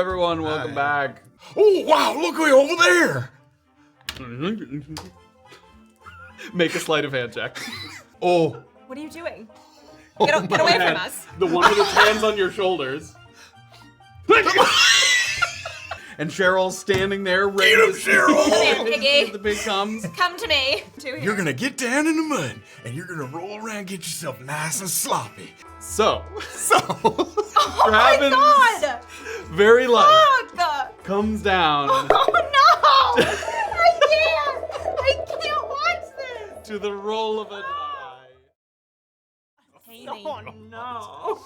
everyone. Welcome back. Oh, wow, look way over there. Make a sleight of hand check. Oh. What are you doing? Get away from us. The one with his hands on your shoulders. And Cheryl's standing there ready Get him, to Cheryl! Come here, Piggy. the big comes. Come to me. You're gonna get down in the mud, and you're gonna roll around and get yourself nice and sloppy. So, Oh Grabbyn, my God! very light, Fuck! comes down Oh no! I can't watch this. to the roll of a die. Oh no!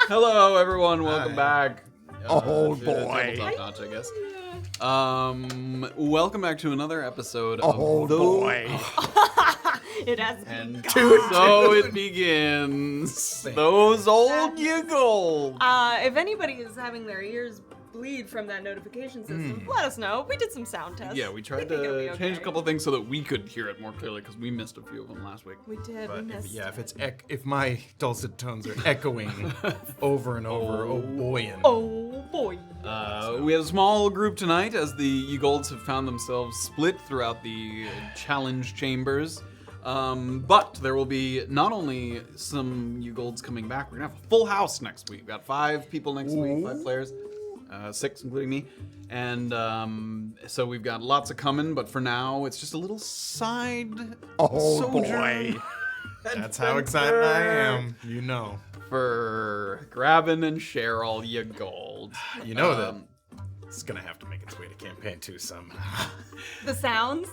Hello, everyone. Welcome back. Oh, to boy. Tabletopnotch, I guess. Welcome back to another episode Oh, of boy. It has And begun. so it begins. Those old Yagolds. If anybody is having their ears bleed from that notification system, let us know. We did some sound tests. Yeah, we tried think it'll be to okay. change a couple things so that we could hear it more clearly because we missed a few of them last week. We did. But we missed. if my dulcet tones are echoing over and over, oh boy. Oh boy. We have a small group tonight as the Yagolds have found themselves split throughout the challenge chambers. But there will be not only some Yagolds coming back, we're gonna have a full house next week. We've got 5 people next week, 5 players, 6 including me. And so we've got lots of coming, but for now it's just a little side sojourn. Boy. That's how excited I am. You know. For Graven and Cheryl Yagold. You know that it's gonna have to make its way to campaign 2 somehow. The sounds.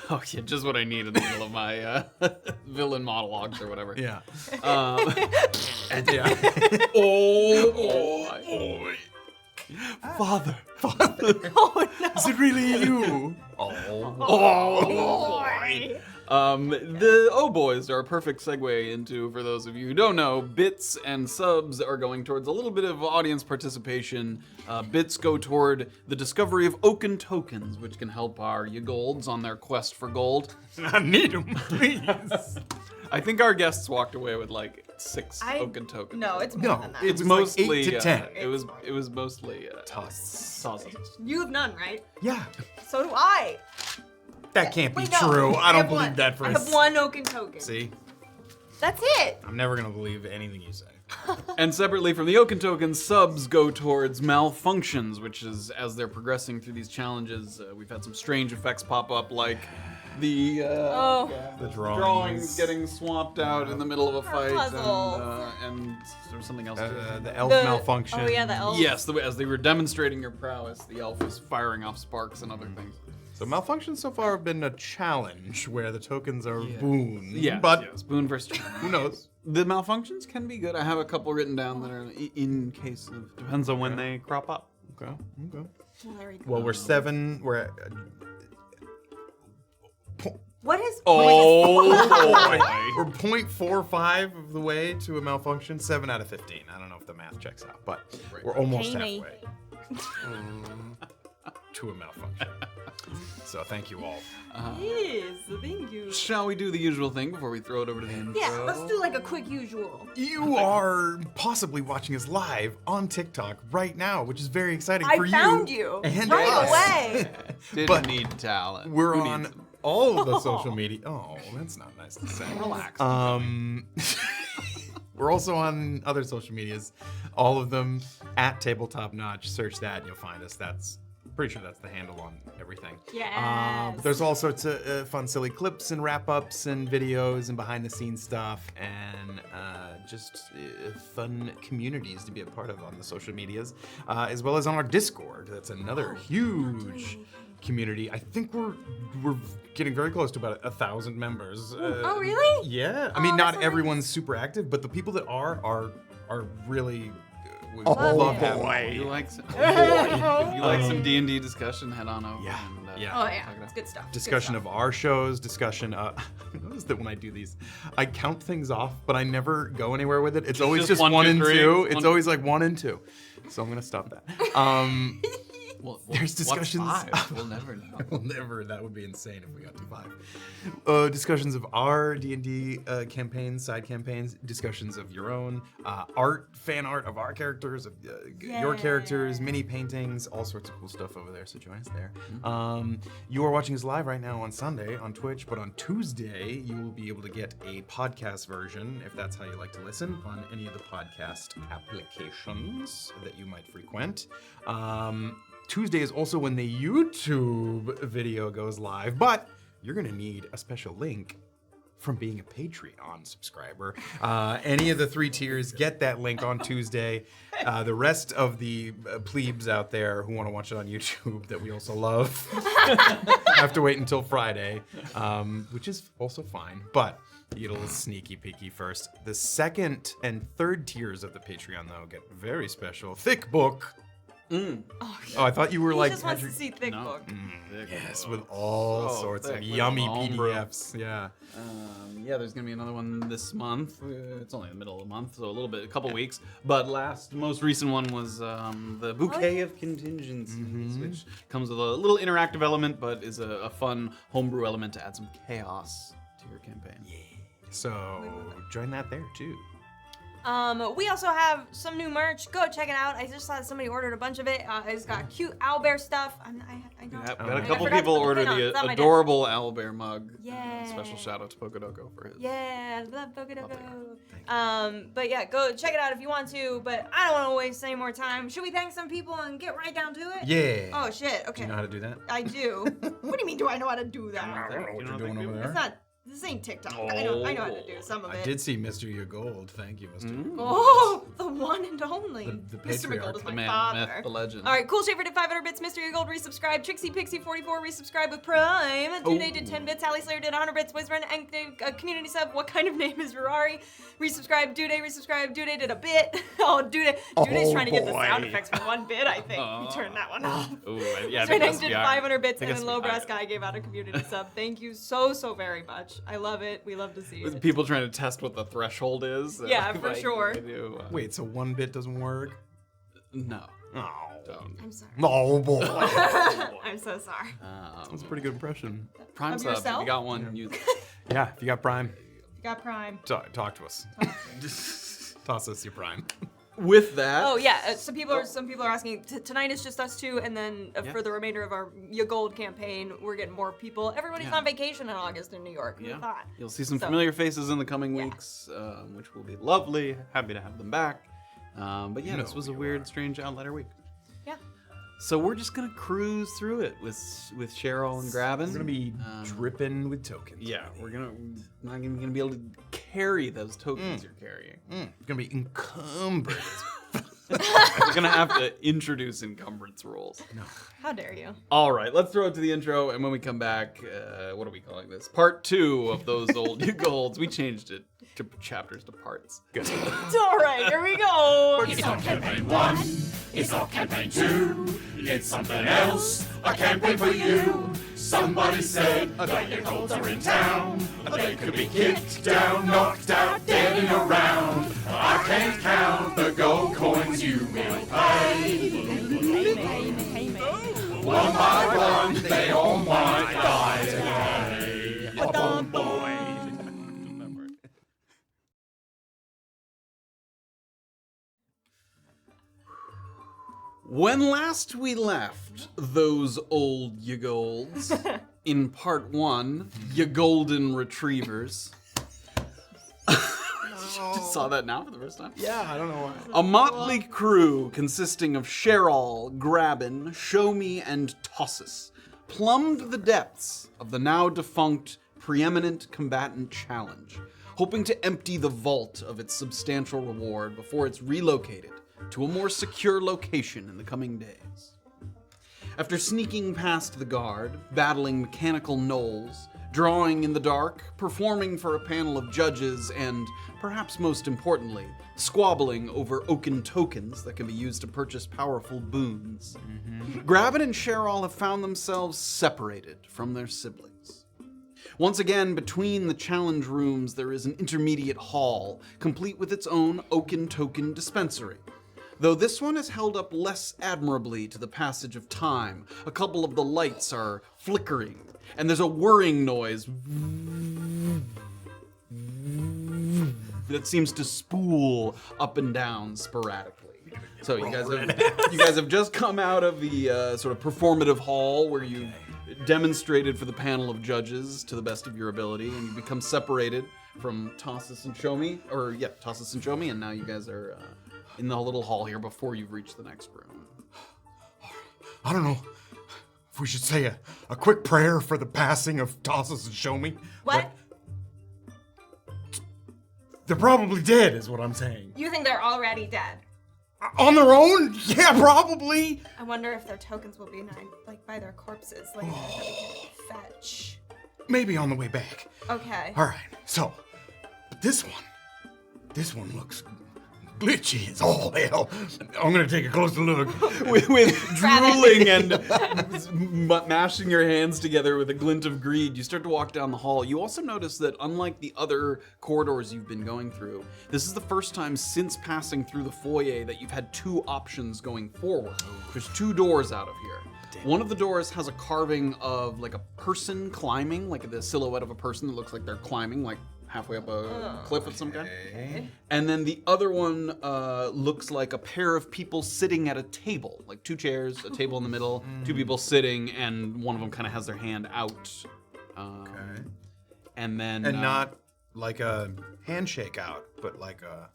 Oh yeah, just what I need in the middle of my villain monologues or whatever. Yeah. And Yeah. oh boy. Father. Oh no. Is it really you? Boy. The Oh Boys are a perfect segue into, for those of you who don't know, bits and subs are going towards a little bit of audience participation. Bits go toward the discovery of oaken tokens, which can help our Yagolds on their quest for gold. I need them, please. I think our guests walked away with like 6 oaken tokens. No, it's more than that. It It's was like mostly 8 to 10. It was mostly sauces. You have none, right? Yeah. So do I. That can't be Wait, no. true. I have don't believe one. that for I a have one oaken token. See? That's it. I'm never gonna believe anything you say. And separately from the oaken tokens, subs go towards malfunctions, which is as they're progressing through these challenges, we've had some strange effects pop up, like the The drawings getting swapped out in the middle of a fight, puzzles. and there was something else too. The elf malfunction. Oh yeah, the elf. Yes, as they were demonstrating your prowess, the elf was firing off sparks and other things. So malfunctions so far have been a challenge where the tokens are boon. Yes, but yes, boon versus challenge. who knows? The malfunctions can be good. I have a couple written down that are in case of, depends on when they crop up. Okay. Well, there we go. Well, we're 7. We're at, What is? Oh we're 0.45 of the way to a malfunction. 7 out of 15. I don't know if the math checks out, but we're almost Tiny. halfway to a malfunction. So thank you all. Yes, thank you. Shall we do the usual thing before we throw it over to the intro? Yeah, let's do like a quick usual. You are possibly watching us live on TikTok right now, which is very exciting I for you. found you and right us. away. Didn't But need talent. We're Who on needs it? all of the social media. Oh, that's not nice to say. Relax. We're also on other social medias, all of them at tabletopnotch. Search that and you'll find us. That's pretty sure that's the handle on everything. Yes. There's all sorts of fun, silly clips and wrap-ups and videos and behind-the-scenes stuff and just fun communities to be a part of on the social medias, as well as on our Discord. That's another huge community. I think we're getting very close to about 1,000 members. Oh, really? Yeah. I mean, that's not so everyone's super active, but the people that are really. We Love love it. having If you them. like some, if you like some D&D discussion, head on over. Yeah. And, Yeah. Oh yeah, check it out. it's good stuff. Discussion of our shows, discussion. I notice that when I do these, I count things off, but I never go anywhere with it. It's always just just 1 2, and 3. 2. It's always like 1 and 2. So I'm gonna stop that. Well, There's discussions. What's 5? We'll never know. We'll never. That would be insane if we got to 5. Discussions of our D&D campaigns, side campaigns. Discussions of your own fan art of our characters, of your characters, mini paintings, all sorts of cool stuff over there. So join us there. You are watching us live right now on Sunday on Twitch, but on Tuesday you will be able to get a podcast version, if that's how you like to listen, on any of the podcast applications that you might frequent. Tuesday is also when the YouTube video goes live, but you're gonna need a special link from being a Patreon subscriber. Any of the 3 tiers, get that link on Tuesday. The rest of the plebes out there who want to watch it on YouTube that we also love have to wait until Friday, which is also fine, but you get a little sneaky peeky first. The 2nd and 3rd tiers of the Patreon, though, get very special. Thick book. Oh, I thought you were He like just wants to see thick book. Yes, with all sorts of yummy PDFs. Yeah. Yeah, there's gonna be another one this month. It's only the middle of the month, so a couple weeks. But most recent one was the Bouquet of Contingencies, which comes with a little interactive element, but is a fun homebrew element to add some chaos to your campaign. Yeah. So join that there too. We also have some new merch. Go check it out. I just saw somebody ordered a bunch of it. It's got cute owlbear stuff. I know. We had a couple forgot to people put the order pin on. the It's on my desk. adorable owlbear mug. Yeah. Special shout out to Pokodoko for his. Yeah, love Pokodoko. But yeah, go check it out if you want to. But I don't want to waste any more time. Should we thank some people and get right down to it? Yeah. Oh shit. Okay. Do you know how to do that? I do. What do you mean? Do I know how to do that? I don't know what you're doing over there. It's not. This ain't TikTok. I know how to do some of it. I did see Mr. Yagold. Thank you, Mr. Yagold. Oh, the one and only. The Mr. patriarch. McGold is The my man, father. the myth, the legend. All right, Cool Shaver did 500 bits. Mr. Yagold resubscribed. Trixie Pixie 44 resubscribed with Prime. Dude did 10 bits. Hallie Slayer did 100 bits. Wizrun and community sub. What kind of name is Ferrari? Resubscribed. Dude resubscribed. Dude did a bit. Oh, Dude's trying to get the sound effects for 1 bit. I think he turned that one off. Ooh, yeah, Wizrun did 500 bits, I and guess then we Low Brass hired. Guy gave out a community sub. Thank you so very much. I love it. We love to see With it. people trying to test what the threshold is. Yeah, for sure. they do, Wait, so 1 bit doesn't work? No. Oh. Don't. I'm sorry. Oh boy. I'm so sorry. That's a pretty good impression. Prime Of sub, if yourself? you got one, use it. Yeah, if you got Prime, You got Prime. talk to us. Toss us your Prime. With that. Oh yeah, some people are asking. Tonight is just us two, and then for the remainder of our Yagold campaign, we're getting more people. Everybody's on vacation in August in New York. Who thought? You'll see some So- familiar faces in the coming weeks, which will be lovely. Happy to have them back. But yeah, this was a weird, strange Outlier week. Yeah. So we're just gonna cruise through it with Cherall and Grabbyn. We're gonna be dripping with tokens. Yeah, we're not even gonna be able to carry those tokens you're carrying. It's gonna be encumbered. We're gonna have to introduce encumbrance rules. No. How dare you? All right, let's throw it to the intro, and when we come back, what are we calling this? Part 2 of those old Yagolds. We changed it to chapters to parts. Good. All right, here we go. It's not campaign 1, it's not campaign 2, it's something else, a campaign for you. Somebody said the Yagolds are in town, they could be kicked down, knocked out, dead and around. I can't count the gold coins you will pay. One by one, they all might die today. Ba-dum, When last we left those old Yagolds in part 1, Yagolden Retrievers. Just saw that now for the first time. Yeah, I don't know why. A motley crew consisting of Cherall, Grabbyn, Shomi, and Tossus plumbed the depths of the now defunct Preeminent Combatant Challenge, hoping to empty the vault of its substantial reward before it's relocated to a more secure location in the coming days. After sneaking past the guard, battling mechanical gnolls, drawing in the dark, performing for a panel of judges, and, perhaps most importantly, squabbling over oaken tokens that can be used to purchase powerful boons, Graven and Cherall have found themselves separated from their siblings. Once again, between the challenge rooms, there is an intermediate hall, complete with its own oaken token dispensary. though this one is held up less admirably to the passage of time. A couple of the lights are flickering, and there's a whirring noise that seems to spool up and down sporadically. So you guys have just come out of the sort of performative hall where you demonstrated for the panel of judges to the best of your ability, and you become separated from Tassus and Shomi, and now you guys are in the little hall here before you've reached the next room. I don't know if we should say a quick prayer for the passing of Tassus and Shomi. What? They're probably dead, is what I'm saying. You think they're already dead? On their own? Yeah, probably. I wonder if their tokens will be by their corpses later that we can fetch. Maybe on the way back. Okay. All right, so, but this one looks glitchy as all hell. I'm gonna take a closer look. with drooling and mashing your hands together with a glint of greed, you start to walk down the hall. You also notice that unlike the other corridors you've been going through, this is the first time since passing through the foyer that you've had two options going forward. There's two doors out of here. One of the doors has a carving of like a person climbing, like the silhouette of a person that looks like they're climbing, like halfway up a cliff of some kind. And then the other one looks like a pair of people sitting at a table, like two chairs, a table in the middle, two people sitting, and one of them kind of has their hand out. Okay. And then... And not like a handshake out, but like a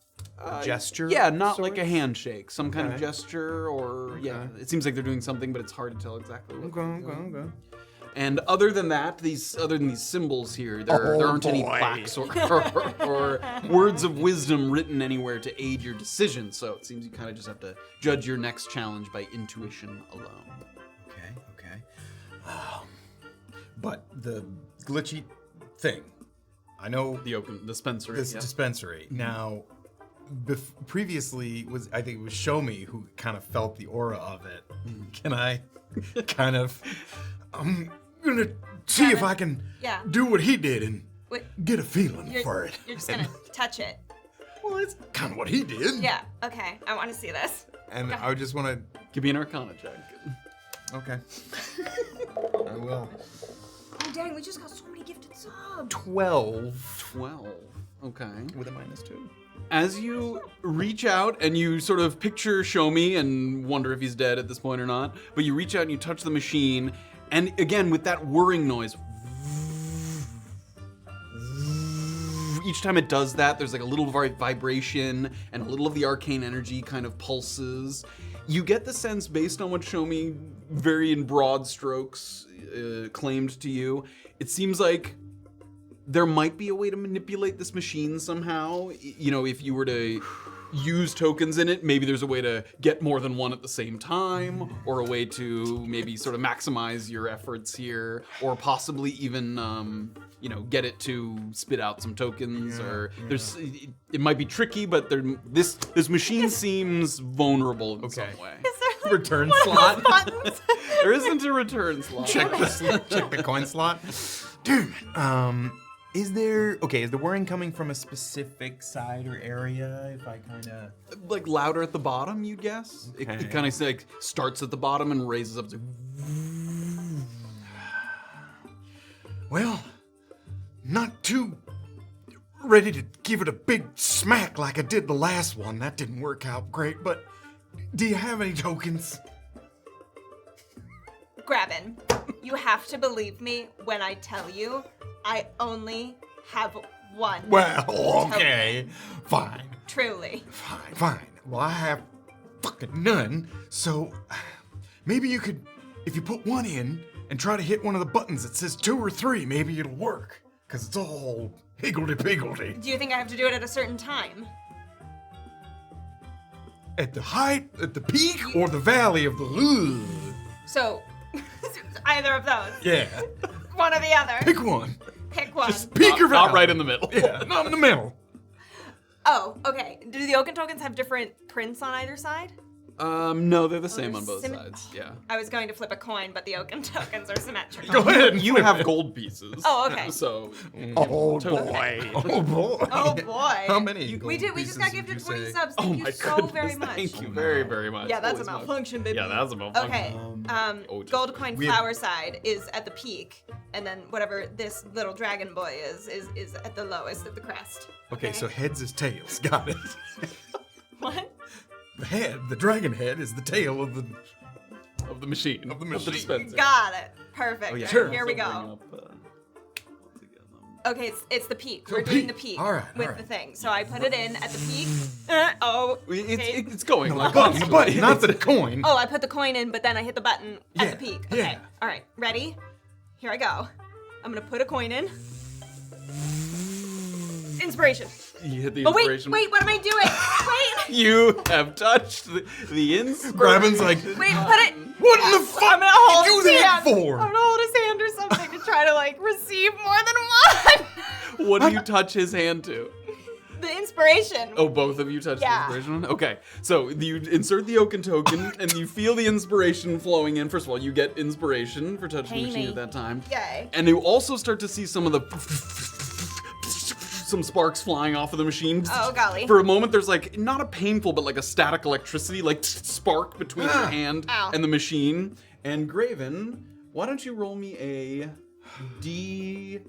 gesture? Yeah, not sort like a handshake. Some kind of Okay. gesture or... Yeah, it seems like they're doing something, but it's hard to tell exactly what they're doing. Okay. And other than that, these symbols here, there aren't any plaques or words of wisdom written anywhere to aid your decision. So it seems you kind of just have to judge your next challenge by intuition alone. Okay. But the glitchy thing, I know The open dispensary. this yeah. dispensary. Now, previously I think it was Shomi who kind of felt the aura of it. Can I kind of? I'm gonna see if I can do what he did and Wait, get a feeling for it. you're just gonna touch it. Well, it's kind of what he did. Yeah. Okay. I want to see this. And I just want to. Give me an Arcana check. Okay. I will. Oh dang! We just got so many gifted subs. 12 12. Okay. with a -2. As you reach out and you sort of picture Shomi and wonder if he's dead at this point or not, but you reach out and you touch the machine, and again with that whirring noise, each time it does that, there's like a little vibration and a little of the arcane energy kind of pulses. You get the sense, based on what Shomi very in broad strokes claimed to you, it seems like there might be a way to manipulate this machine somehow. You know, if you were to use tokens in it, maybe there's a way to get more than one at the same time, or a way to maybe sort of maximize your efforts here, or possibly even, get it to spit out some tokens. It might be tricky, but this machine seems vulnerable in some way. Return slot. Buttons. There isn't a return slot. Check the coin slot. Damn it. Is the whirring coming from a specific side or area? If I kind of Like louder at the bottom, you'd guess. Okay. It kind of like starts at the bottom and raises up to. Well, not too ready to give it a big smack like I did the last one. That didn't work out great, but do you have any tokens? Grabbyn, you have to believe me when I tell you I only have one. Well, okay. Fine. Truly. Fine. Well, I have fucking none, so maybe you could, if you put one in and try to hit one of the buttons that says 2 or 3, maybe it'll work. Because it's all higgledy-piggledy. Do you think I have to do it at a certain time? At the height, at the peak, or the valley of the Lul? So, either of those. Yeah. One or the other. Pick one. Pick one. Peak or valley. Not right in the middle. Yeah, not in the middle. Oh, okay. Do the Oaken tokens have different prints on either side? No, they're the same they're on both symmet- sides. Yeah. I was going to flip a coin, but the oaken tokens are symmetrical. Go ahead. You have gold pieces. Oh, okay. So. Oh Totally. boy. Oh boy. Oh boy. How many? We gold just got pieces did gifted you 20 say? subs. Oh Thank my you so goodness! very much. Thank you very, very much. Yeah, that's Holy a smokes. malfunction, baby. Yeah, that's a malfunction. Okay. Oh, just- Gold coin we have- flower side is at the peak, and then whatever this little dragon boy is at the lowest at the crest. Okay, so heads is tails. Got it. What? The head, the dragon head, is the tail of the. Of the machine. Of the machine. dispenser. Got it. Perfect. Oh, yeah. Sure. Here we So go. bring up, Okay, it's the peak. So We're doing peak. the peak All right, with all right. the thing. So I put it in at the peak. Okay. It's going. The like button, the button, not the coin. Oh, I put the coin in, but then I hit the button Yeah, at the peak. Okay. yeah. All right. Ready? Here I go. I'm gonna put a coin in. Inspiration. You hit the Oh wait, inspiration. wait. What am I doing? Wait. You have touched the inspiration. Grabbin's like, Wait. Put it. what in the fuck I'm gonna hold did you his do that hand. for? I'm gonna hold his hand or something to try to like receive more than one. What do you touch his hand to? The inspiration. Oh, both of you touch Yeah. the inspiration one? Okay. So you insert the oaken token and you feel the inspiration flowing in. First of all, you get inspiration for touching the machine Hey. at that time. Yay. And you also start to see some of the some sparks flying off of the machine. Oh, golly. For a moment, there's like not a painful, but like a static electricity, like spark between your hand Ow. and the machine. And Graven, why don't you roll me a D12?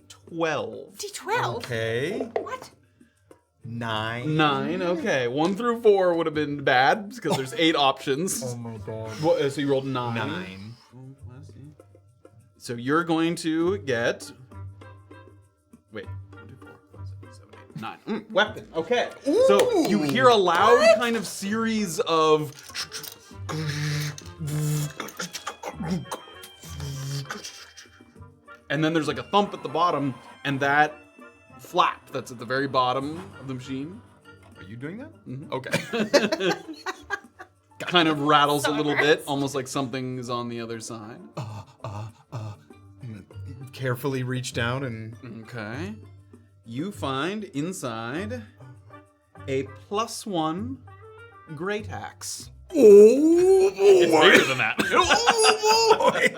D12. Okay. What? 9. 9. Okay, 1 through 4 would have been bad because there's 8 options. Oh my god. So you rolled 9. 9. So you're going to get. Wait. 1, 2, 4, 5, 6, 7, 8, 9. Weapon. Okay. So you hear a loud kind of series of. And then there's like a thump at the bottom, and that flap that's at the very bottom of the machine Are you doing that? Okay. kind of rattles a little bit, Someone almost like something is on the other side. Carefully reach down and. Okay. You find inside a +1 greataxe. Oh It's bigger than that. Oh boy!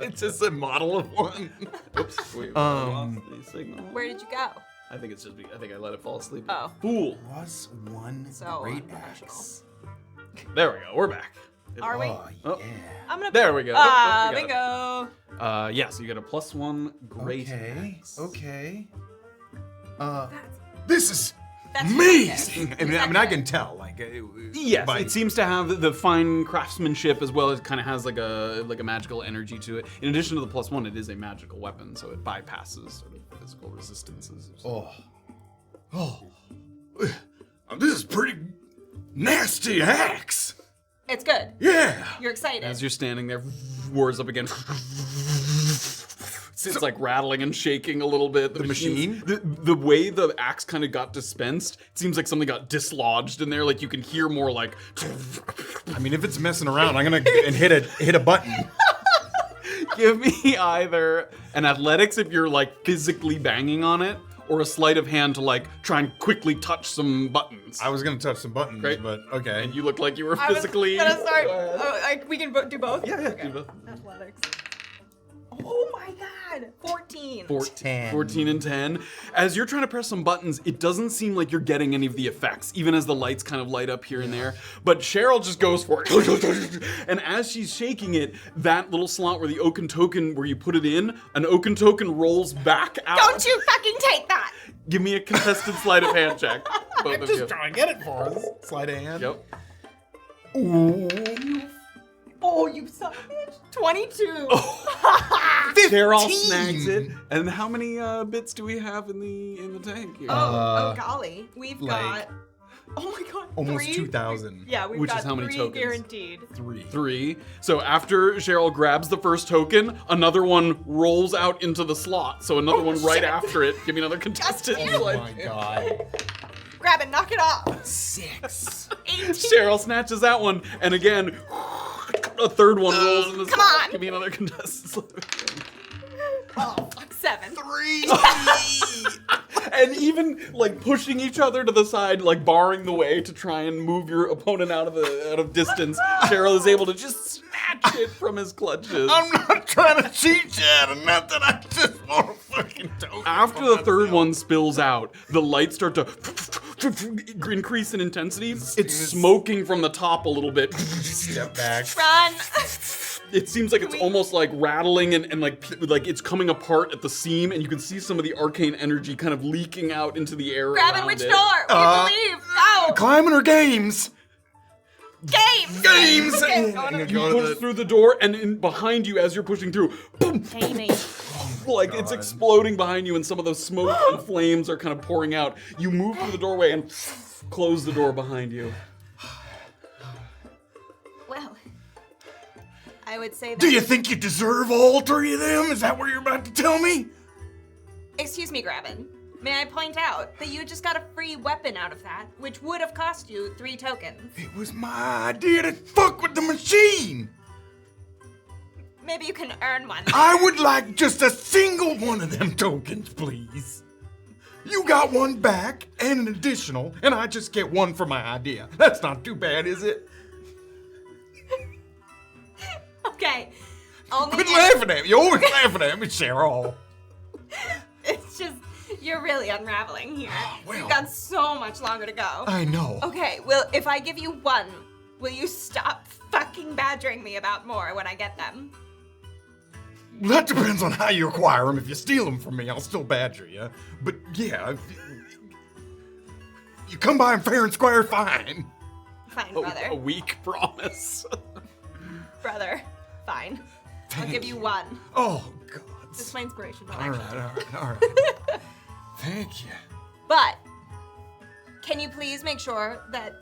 It's just a model of one. Oops. We Um, lost the signal. Where did you go? I think it's just. I think I let it fall asleep. Oh. Fool. +1 So great unprofessional. axe. There we go. We're back. Are we? Oh, Oh. yeah. I'm gonna. There we go. Ah, Oh, we got it. bingo. Yeah. So you get a +1 greataxe. Okay. This is That's amazing. I mean, I Exactly. can tell. Like, Yes, by- it seems to have the fine craftsmanship as well as kind of has like a magical energy to it. In addition to the +1, it is a magical weapon, so it bypasses sort of physical resistances. Oh. This is pretty nasty axe. It's good. Yeah. You're excited. As you're standing there, whirs up again. It's like rattling and shaking a little bit. The machine? The way the axe kind of got dispensed, it seems like something got dislodged in there. Like you can hear more like. I mean, if it's messing around, I'm gonna and hit a button. Give me either an athletics if you're like physically banging on it, or a sleight of hand to like try and quickly touch some buttons. I was gonna touch some buttons, Great. but okay. And you look like you were I was physically. gonna start. Go ahead. Oh, we can do both. Yeah, Okay. do both. Athletics. Oh my god. 14. 14 and 10. As you're trying to press some buttons, it doesn't seem like you're getting any of the effects, even as the lights kind of light up here and there. But Cheryl just goes for it. And as she's shaking it, that little slot where the oaken token, where you put it in, an oaken token rolls back out. Don't you fucking take that! Give me a contested sleight of hand check. Both of you. trying to get it for us. Slide a hand. Yep. Oh, you suck, bitch. 22. Cheryl snags it. And how many bits do we have in the tank here? Oh, golly. We've like, got. Oh my god. Almost 3? 2,000. Yeah, we've Which got is how many 3 tokens? guaranteed. 3. 3. So after Cheryl grabs the first token, another one rolls out into the slot. So another one right shit. after it. Give me another contested. you. Oh slide. my god. Grab it, knock it off. 6. 18. Cheryl snatches that one, and again, a third one rolls in the Come slot. on. Give me another contested slide. Oh, fuck, 7. 3. And even like pushing each other to the side, like barring the way to try and move your opponent out of distance, Cheryl is able to just snatch it from his clutches. I'm not trying to cheat you out of nothing. I just want a fucking token. After the third one spills out, the lights start to increase in intensity. It's smoking from the top a little bit. Step back. Run! It seems like it's almost like rattling and like it's coming apart at the seam, and you can see some of the arcane energy kind of leaking out into the air. Grabbyn, around which it. door? We believe. Go! Climbing or games? Games! Games! Okay, going to the You push through the door, and behind you, as you're pushing through, boom, gaming. like it's exploding behind you, and some of those smoke and flames are kind of pouring out. You move through the doorway and close the door behind you. Well, I would say that. Do you think you deserve all three of them? Is that what you're about to tell me? Excuse me, Graven. May I point out that you just got a free weapon out of that, which would have cost you 3 tokens. It was my idea to fuck with the machine. Maybe you can earn one. I would like just a single one of them tokens, please. You got one back and an additional, and I just get one for my idea. That's not too bad, is it? Okay. Only Quit laughing at me. You're always laughing at me, Cheryl. It's just, you're really unraveling here. well. We've got so much longer to go. I know. Okay, well, if I give you one, will you stop fucking badgering me about more when I get them? That depends on how you acquire them. If you steal them from me, I'll still badger you. But yeah, if you come by them fair and square, fine. Fine, brother. A weak promise. Brother, fine. I'll give you one. Oh, God. Just my inspiration. All right. Thank you. But, can you please make sure that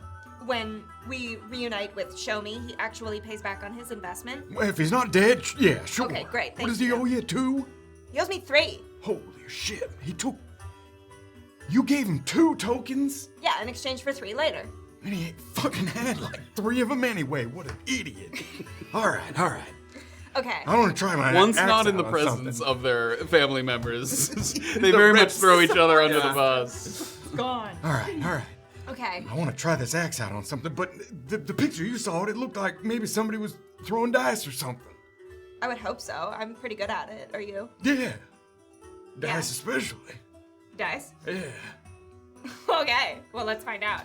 when we reunite with Show Me, he actually pays back on his investment? Well, if he's not dead, yeah, sure. Okay, great, What thank does he you. owe you, 2? He owes me 3. Holy shit. You gave him 2 tokens? Yeah, in exchange for 3 later. And he fucking had like 3 of them anyway. What an idiot. All right. Okay. I want to try my Once axe not in out the on presence something. of their family members, they very much throw each other under the bus. Gone. All right. Okay. I want to try this axe out on something, but the picture you saw, it looked like maybe somebody was throwing dice or something. I would hope so. I'm pretty good at it. Are you? Yeah. Dice Yeah. especially. Dice? Yeah. Okay. Well, let's find out.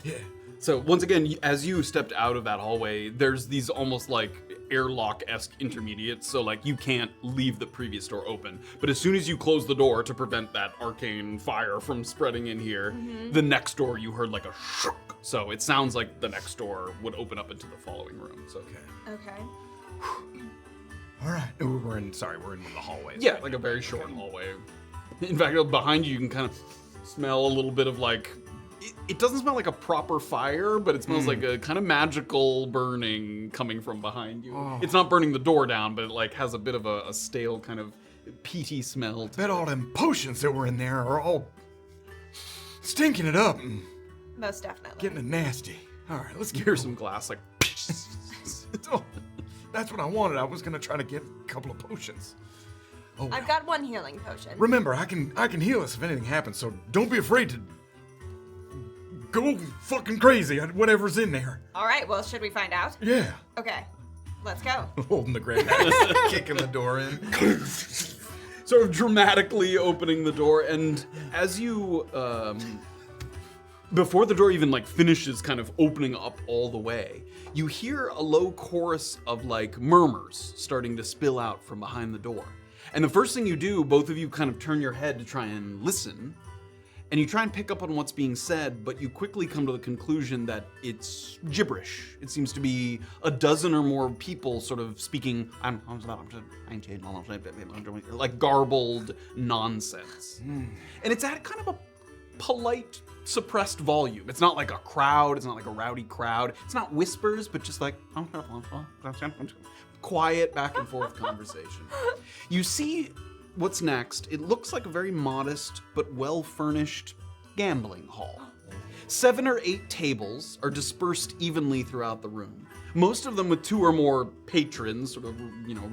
Yeah. So once again, as you stepped out of that hallway, there's these almost like airlock-esque intermediates, so like you can't leave the previous door open. But as soon as you close the door to prevent that arcane fire from spreading in here, the next door you heard like a shook. So it sounds like the next door would open up into the following room. So Okay. All right. Oh, we're in the hallway. yeah, like a very short hallway. In fact, behind you can kind of smell a little bit of like, it doesn't smell like a proper fire, but it smells like a kind of magical burning coming from behind you. It's not burning the door down, but it like has a bit of a stale kind of peaty smell to Bet all them potions that were in there are all stinking it up and Most definitely. getting it nasty. All right, let's hear get some glass like Oh, that's what I wanted. I was gonna try to get a couple of potions. Oh, I've got 1 healing potion. remember, I can heal us if anything happens. So don't be afraid to go fucking crazy at whatever's in there. All right. Well, should we find out? Yeah. Okay. Let's go. Holding the great kicking the door in. sort of dramatically opening the door, and as you before the door even like finishes kind of opening up all the way, you hear a low chorus of like murmurs starting to spill out from behind the door. And the first thing you do, both of you kind of turn your head to try and listen, and you try and pick up on what's being said, but you quickly come to the conclusion that it's gibberish. It seems to be a dozen or more people sort of speaking like garbled nonsense. And it's at kind of a polite, suppressed volume. It's not like a crowd, it's not like a rowdy crowd. It's not whispers, but just like quiet back and forth conversation. You see what's next. It looks like a very modest but well-furnished gambling hall. 7 or 8 tables are dispersed evenly throughout the room. Most of them with 2 or more patrons, sort of,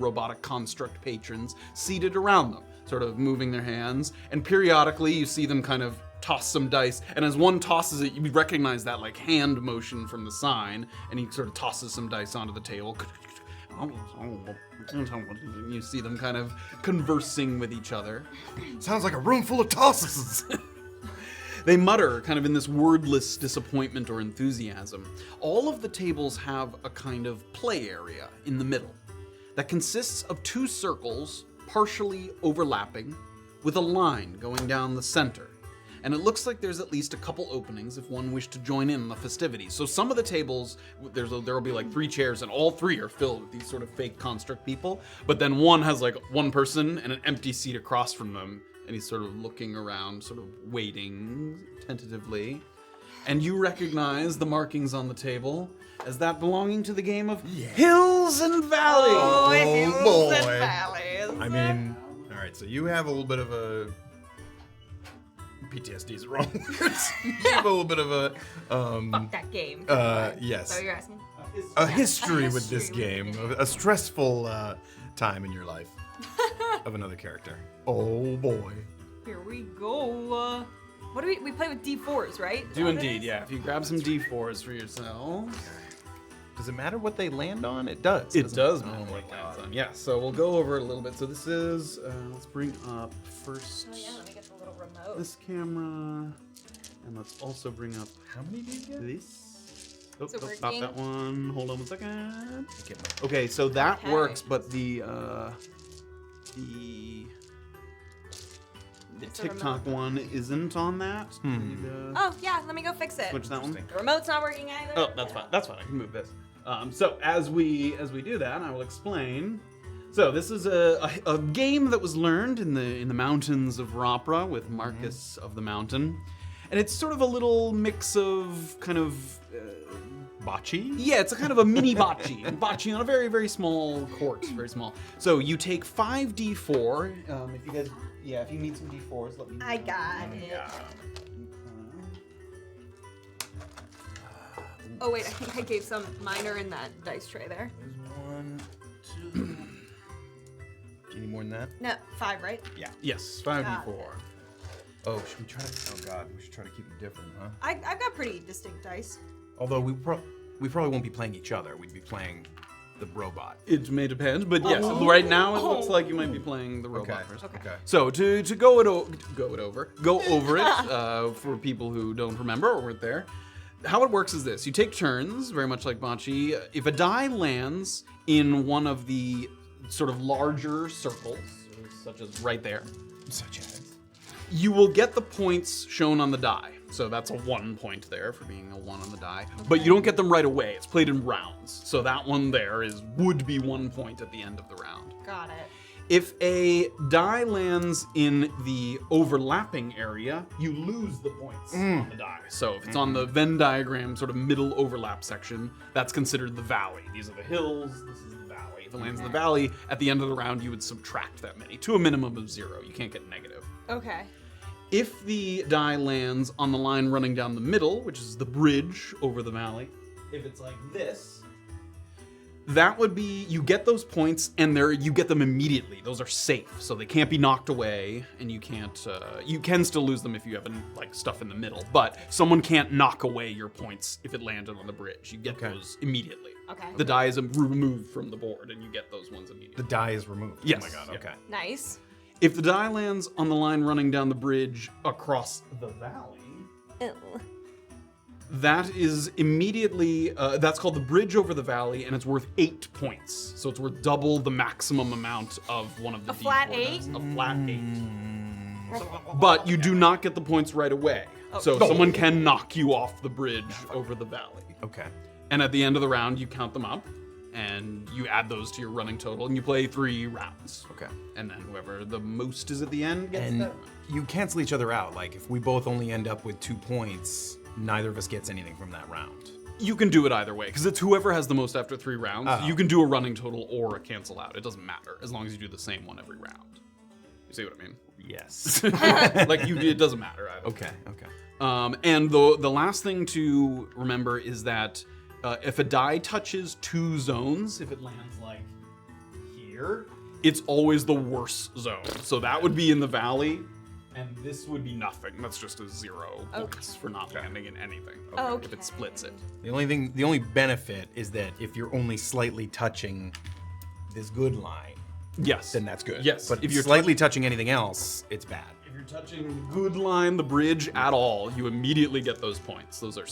robotic construct patrons, seated around them. sort of moving their hands, and periodically you see them kind of toss some dice, and as one tosses it, you recognize that like hand motion from the sign, and he sort of tosses some dice onto the table. You see them kind of conversing with each other. Sounds like a room full of tosses. They mutter, kind of in this wordless disappointment or enthusiasm. All of the tables have a kind of play area in the middle that consists of 2 circles partially overlapping with a line going down the center. And it looks like there's at least a couple openings if one wished to join in the festivities. So some of the tables, there'll be like 3 chairs, and all 3 are filled with these sort of fake construct people. But then one has like one person and an empty seat across from them, and he's sort of looking around, sort of waiting tentatively. And you recognize the markings on the table as that belonging to the game of Hills and Valleys. Oh, Hills and boy. Valleys. I mean, all right, so you have a little bit of a PTSD is the wrong words. You have a little bit of a Fuck that game. yes, So you're asking? a history with this history game, with the a stressful time in your life of another character. Oh boy. Here we go. What do we play with D4s, right? Is that Do what it indeed, is? yeah. If you grab some D4s for yourselves. Does it matter what they land on? It does. It doesn't does it? matter Oh my what it lands God. on. Yeah, so we'll go over it a little bit. So this is, let's bring up first Oh yeah, let me get the little remote. this camera, and let's also bring up How many do you get? this. Oh, Is it oh, stop working? that one. Hold on 1 second. Okay, my- Okay, so that Okay. works, but the It's a TikTok remote. one isn't on that. Can you, Oh yeah, let me go fix it. switch that one. The remote's not working either. Oh, that's fine. That's fine. I can move this. So as we do that, I will explain. So this is a game that was learned in the mountains of Ropra with Marcus of the Mountain, and it's sort of a little mix of kind of. Bocce? Yeah, it's a kind of a mini bocce. Bocce on a very, very small court. Very small. So you take 5d4. If you guys, if you need some d4s, let me know. I got it. Oh wait, I think I gave some minor in that dice tray there. There's 1, 2. Do you need more than that? No, 5, right? Yeah. Yes, Got 5d4. Oh, should we try to? Oh God, we should try to keep them different, huh? I've got pretty distinct dice. Although we probably won't be playing each other. We'd be playing the robot. It may depend, but yes, right now it looks like you might be playing the robot first. Okay. So to go over it for people who don't remember or weren't there. How it works is this: you take turns, very much like bocce. If a die lands in one of the sort of larger circles, such as right there, Such as. you will get the points shown on the die. So that's a 1 point there for being a 1 on the die. But you don't get them right away. It's played in rounds. So that one there would be 1 point at the end of the round. Got it. If a die lands in the overlapping area, you lose the points on the die. So if it's on the Venn diagram sort of middle overlap section, that's considered the valley. These are the hills, this is the valley. If it lands in the valley, at the end of the round, you would subtract that many to a minimum of 0. You can't get negative. Okay. If the die lands on the line running down the middle, which is the bridge over the valley, if it's like this, that would be, you get those points and you get them immediately. Those are safe, so they can't be knocked away, and you can't, you can still lose them if you have like stuff in the middle, but someone can't knock away your points if it landed on the bridge. You get those immediately. Okay. The die is removed from the board, and you get those ones immediately. The die is removed. Yes. Oh my God. Yeah. Okay. Nice. If the die lands on the line running down the bridge across the valley, Ew. that is immediately, that's called the bridge over the valley, and it's worth 8 points. So it's worth double the maximum amount of one of the A flat D4 8? dice. A flat 8. But you do not get the points right away. So someone can knock you off the bridge over the valley. Okay. And at the end of the round, you count them up, and you add those to your running total, and you play 3 rounds. Okay. And then whoever the most is at the end gets And that. you cancel each other out. Like if we both only end up with 2 points, neither of us gets anything from that round. You can do it either way, because it's whoever has the most after 3 rounds. You can do a running total or a cancel out. It doesn't matter, as long as you do the same one every round. You see what I mean? Yes. Like, it doesn't matter either. Okay. And the last thing to remember is that if a die touches 2 zones, if it lands like here, it's always the worst zone. So that would be in the valley, and this would be nothing. That's just a 0 points for not landing in anything. Okay. If it splits it. The only benefit is that if you're only slightly touching this good line, Yes. then that's good. Yes. But if you're slightly touching anything else, it's bad. If you're touching the good line, the bridge at all, you immediately get those points. Those are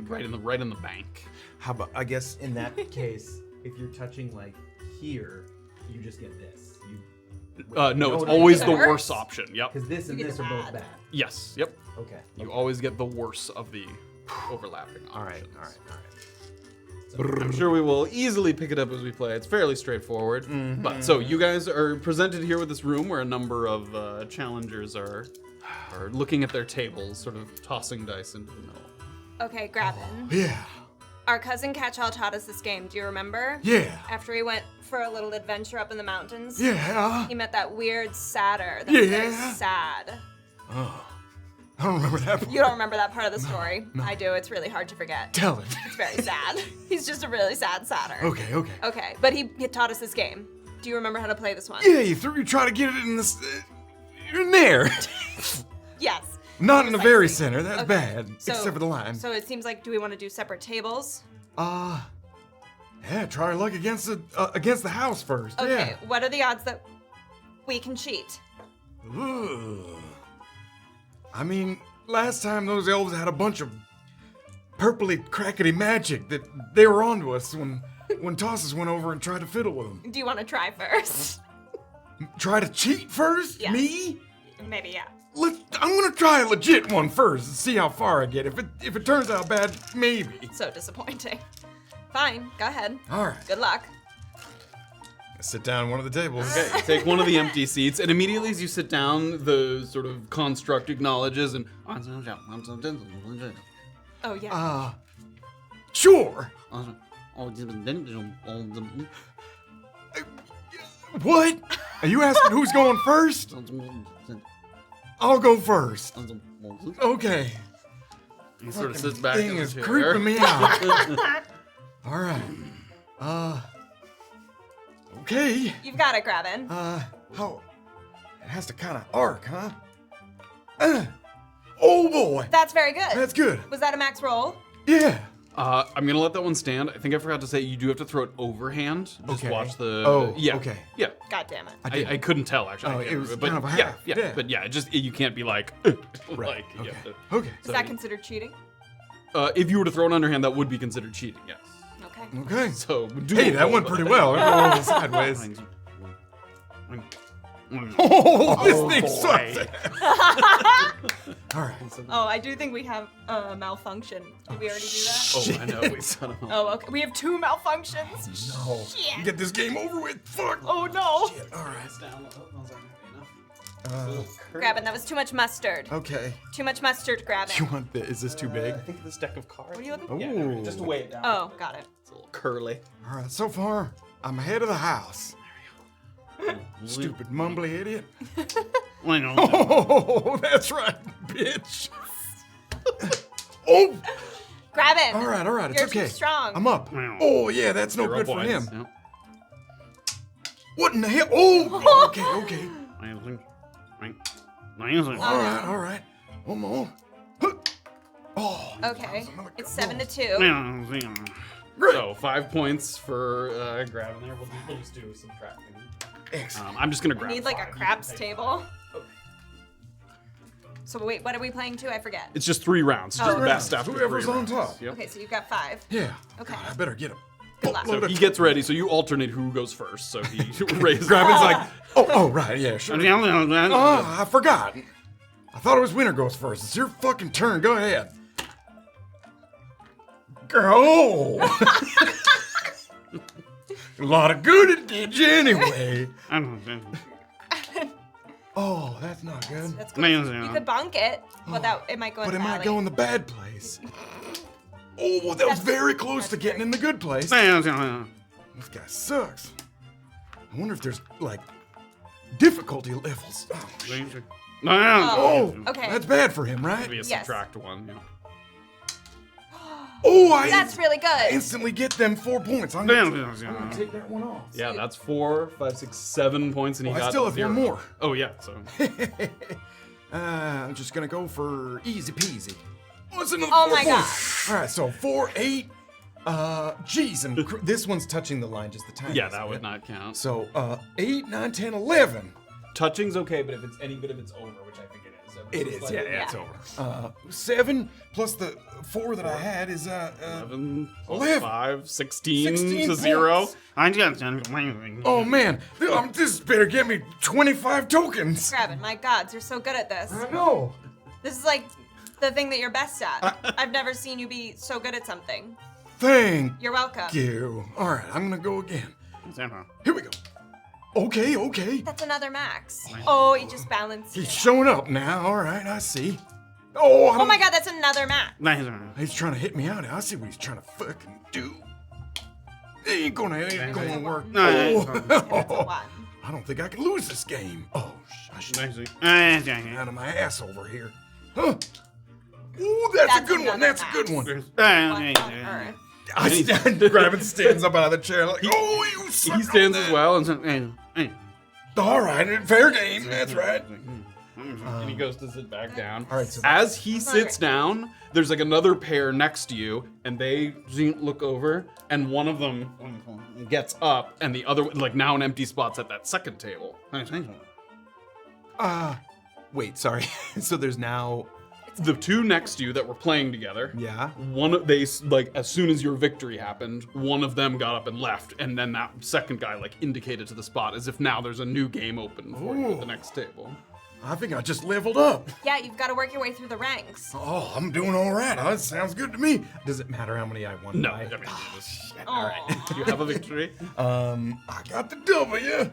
right in the bank. How about, I guess in that case, if you're touching like here, you just get this. No, it's what I always mean? the Worse? worst option. Yep. Because this and You get this the are both bad. bad. Yes. Yep. Okay. You always get the worst of the overlapping options. All right. I'm sure we will easily pick it up as we play. It's fairly straightforward. But so you guys are presented here with this room where a number of challengers are looking at their tables, sort of tossing dice into the middle. Okay, Grabbyn. Yeah. Our cousin Catchall taught us this game. Do you remember? Yeah. After he went for a little adventure up in the mountains. Yeah. He met that weird satyr that was very Yeah. sad. I don't remember that part. You don't remember that part of the story. I do. It's really hard to forget. Tell it. It's very sad. He's just a really sad satyr. Okay. Okay, but he taught us this game. Do you remember how to play this one? Yeah, you try to get it in this, in there. Yes. Not in the very Precisely. center. That's Okay. bad. So- Except for the line. So it seems like, do we want to do separate tables? Yeah. Try your luck against the house first. Okay, what are the odds that we can cheat? Yeah. Ugh. I mean, last time those elves had a bunch of purpley crackety magic that they were onto us when Tosses went over and tried to fiddle with them. Do you want to try first? Try to cheat first? Yes. Me? Maybe, yeah. I'm gonna try a legit one first and see how far I get. If it turns out bad, maybe. So disappointing. Fine, go ahead. All right. Good luck. Sit down at one of the tables. Okay, take one of the empty seats, and immediately as you sit down, the sort of construct acknowledges and. Oh, yeah. Sure. What? Are you asking who's going first? I'll go first. Okay. He sort of sits back Thing in the is chair. creeping me out. All right. Okay. You've got it, Graven. How? It has to kind of arc, huh? Oh boy. That's very good. That's good. Was that a max roll? Yeah. I'm gonna let that one stand. I think I forgot to say you do have to throw it overhand. Just Okay. watch the. Oh, yeah. okay. Yeah. God damn it. I couldn't tell actually. Oh, I can't it was remember, kind but of a yeah, half. yeah, Yeah. but yeah, just you can't be like, like you Okay. have to- Okay. Is that considered cheating? if you were to throw an underhand, that would be considered cheating. Yes. Okay. Okay. So do Hey, that went pretty well. It rolled sideways. Mm. Oh, this thing sucks. All right. Oh, I do think we have a malfunction. Did we already do that? Oh, I know. We son of a- Oh, okay. We have 2 malfunctions. No. Shit. Get this game over with. Fuck. Oh, no. All right. Grabbyn, that was too much mustard. Okay. Too much mustard, You Grabbyn. want the? Is this too big? I think this deck of cards. What are you looking for? Ooh. Just to weigh it down. Oh, got it. It's a little curly. All right. So far, I'm ahead of the house. Stupid mumbly idiot. Oh, that's right, bitch. Oh. Grabbyn. All right. It's You're okay. too strong. I'm up. Oh yeah, that's no You're good up, for boys. him. Yep. What in the hell? Oh. Okay. All right. One more. Oh. Okay. another It's good 7 to 2. Great. So 5 points for grabbing there. We'll just do subtracting. Excellent. I'm just gonna I grab. need like a 5. craps table. So wait, what are we playing to? I forget. It's just 3 rounds. Just Oh, the okay. best after Whoever's 3 on rounds. top. Yep. Okay, so you've got 5. Yeah. Okay. God, I better get a Good luck. boatload So of he gets ready. So you alternate who goes first. So he raises. Grabbin's like, oh, right, yeah, sure. Oh, Oh, I forgot. I thought it was winner goes first. It's your fucking turn. Go ahead. Go. A lot of good it did you anyway. Oh, that's not good. That's cool. You could bonk it, but it might go in But the it might valley. go in the bad place. Oh, well, that was very close to getting in the good place. This guy sucks. I wonder if there's, like, difficulty levels. Oh, shit. Oh, Oh, okay. That's bad for him, right? Maybe a Yes. subtract 1. Yeah. Oh, I That's really good. instantly get them 4 points. I'm gonna take that one off. Yeah, that's 4, 5, 6, 7 points, and he Well, I got still have 0. one more. Oh yeah, so I'm just gonna go for easy peasy. What's another Oh 4 my points? All right, so 4, 8. Geez, and this one's touching the line just the tiniest yeah, that bit. would not count. So 8, 9, 10, 11. Touching's okay, but if it's any bit of it's over, which I think it is. It It's is, like- yeah, it's over. 7 plus the 4 that I had is 11, plus 11. 5, 16 16 to 0. points. Oh man, this better get me 25 tokens. Grabbyn, my gods, you're so good at this. I know. This is like the thing that you're best at. I've never seen you be so good at something. Thank You're welcome. you. All right, I'm gonna go again. Here we go. Okay. That's another max. Oh, he just balanced. He's it. showing up now. All right, I see. Oh, Oh my god, that's another max. He's trying to hit me out. I see what he's trying to fucking do. It ain't gonna work. It's a Oh. 1. I don't think I can lose this game. Oh, I should out of my ass over here. Huh? Ooh, that's a good one. another That's a good one. What on earth? I stand, Grabbyn stands up out of the chair like, oh, you suck. He stands as well and says, All right, fair game. That's right. and he goes to sit back down. All right, so As he sits down, there's like another pair next to you, and they look over, and one of them gets up, and the other, like now an empty spot's at that second table. Wait, sorry. So there's now. The two next to you that were playing together, Yeah. they like as soon as your victory happened, one of them got up and left, and then that second guy like indicated to the spot as if now there's a new game open for you at the next table. I think I just leveled up. Yeah, you've got to work your way through the ranks. Oh, I'm doing all right. That sounds good to me. Does it matter how many I won? No, by? I mean, All right. you have a victory. I got the W.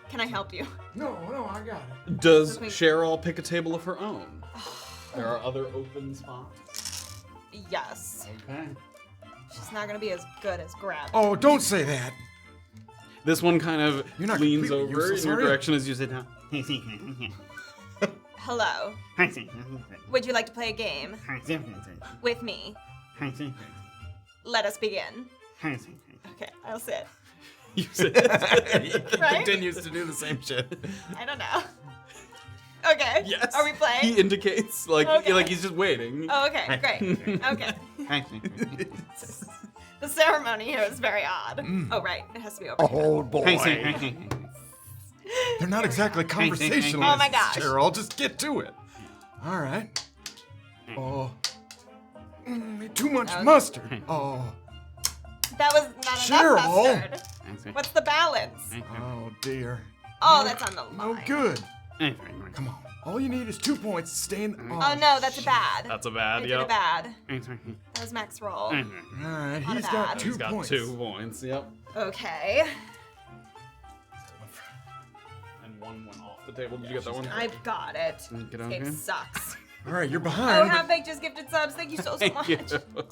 Can I help you? No, I got it. Does Okay. Cheryl pick a table of her own? There are other open spots. Yes. Okay. She's not gonna be as good as Grab. Oh, don't say that. This one kind of You're not leans completely over in useless, your are you? direction as you sit down. Hello. Would you like to play a game with me? Let us begin. Okay, I'll sit. You sit. He Right? continues to do the same shit. I don't know. Okay. Yes. Are we playing? He indicates like Okay. like he's just waiting. Oh, okay, great. Okay. The ceremony here is very odd. Oh, right. It has to be over here. Oh boy. They're not exactly conversationalists. Oh my gosh. Cheryl, just get to it. All right. Oh. Too much mustard. Oh. That was not Cheryl. enough mustard. What's the balance? Oh dear. Oh, that's on the No line. good. Come on. All you need is 2 points to stay in. Oh, no, that's a bad. That's a I bad, did yep. a bad. That was max roll. All right. Not He's bad. got 2 He's got points. 2 points, yep. Okay. And one went off the table. Did you get that one? I've got it. Get This on game here? sucks. All right, you're Oh, behind. Half-Baked just gifted subs. Thank you so much. you.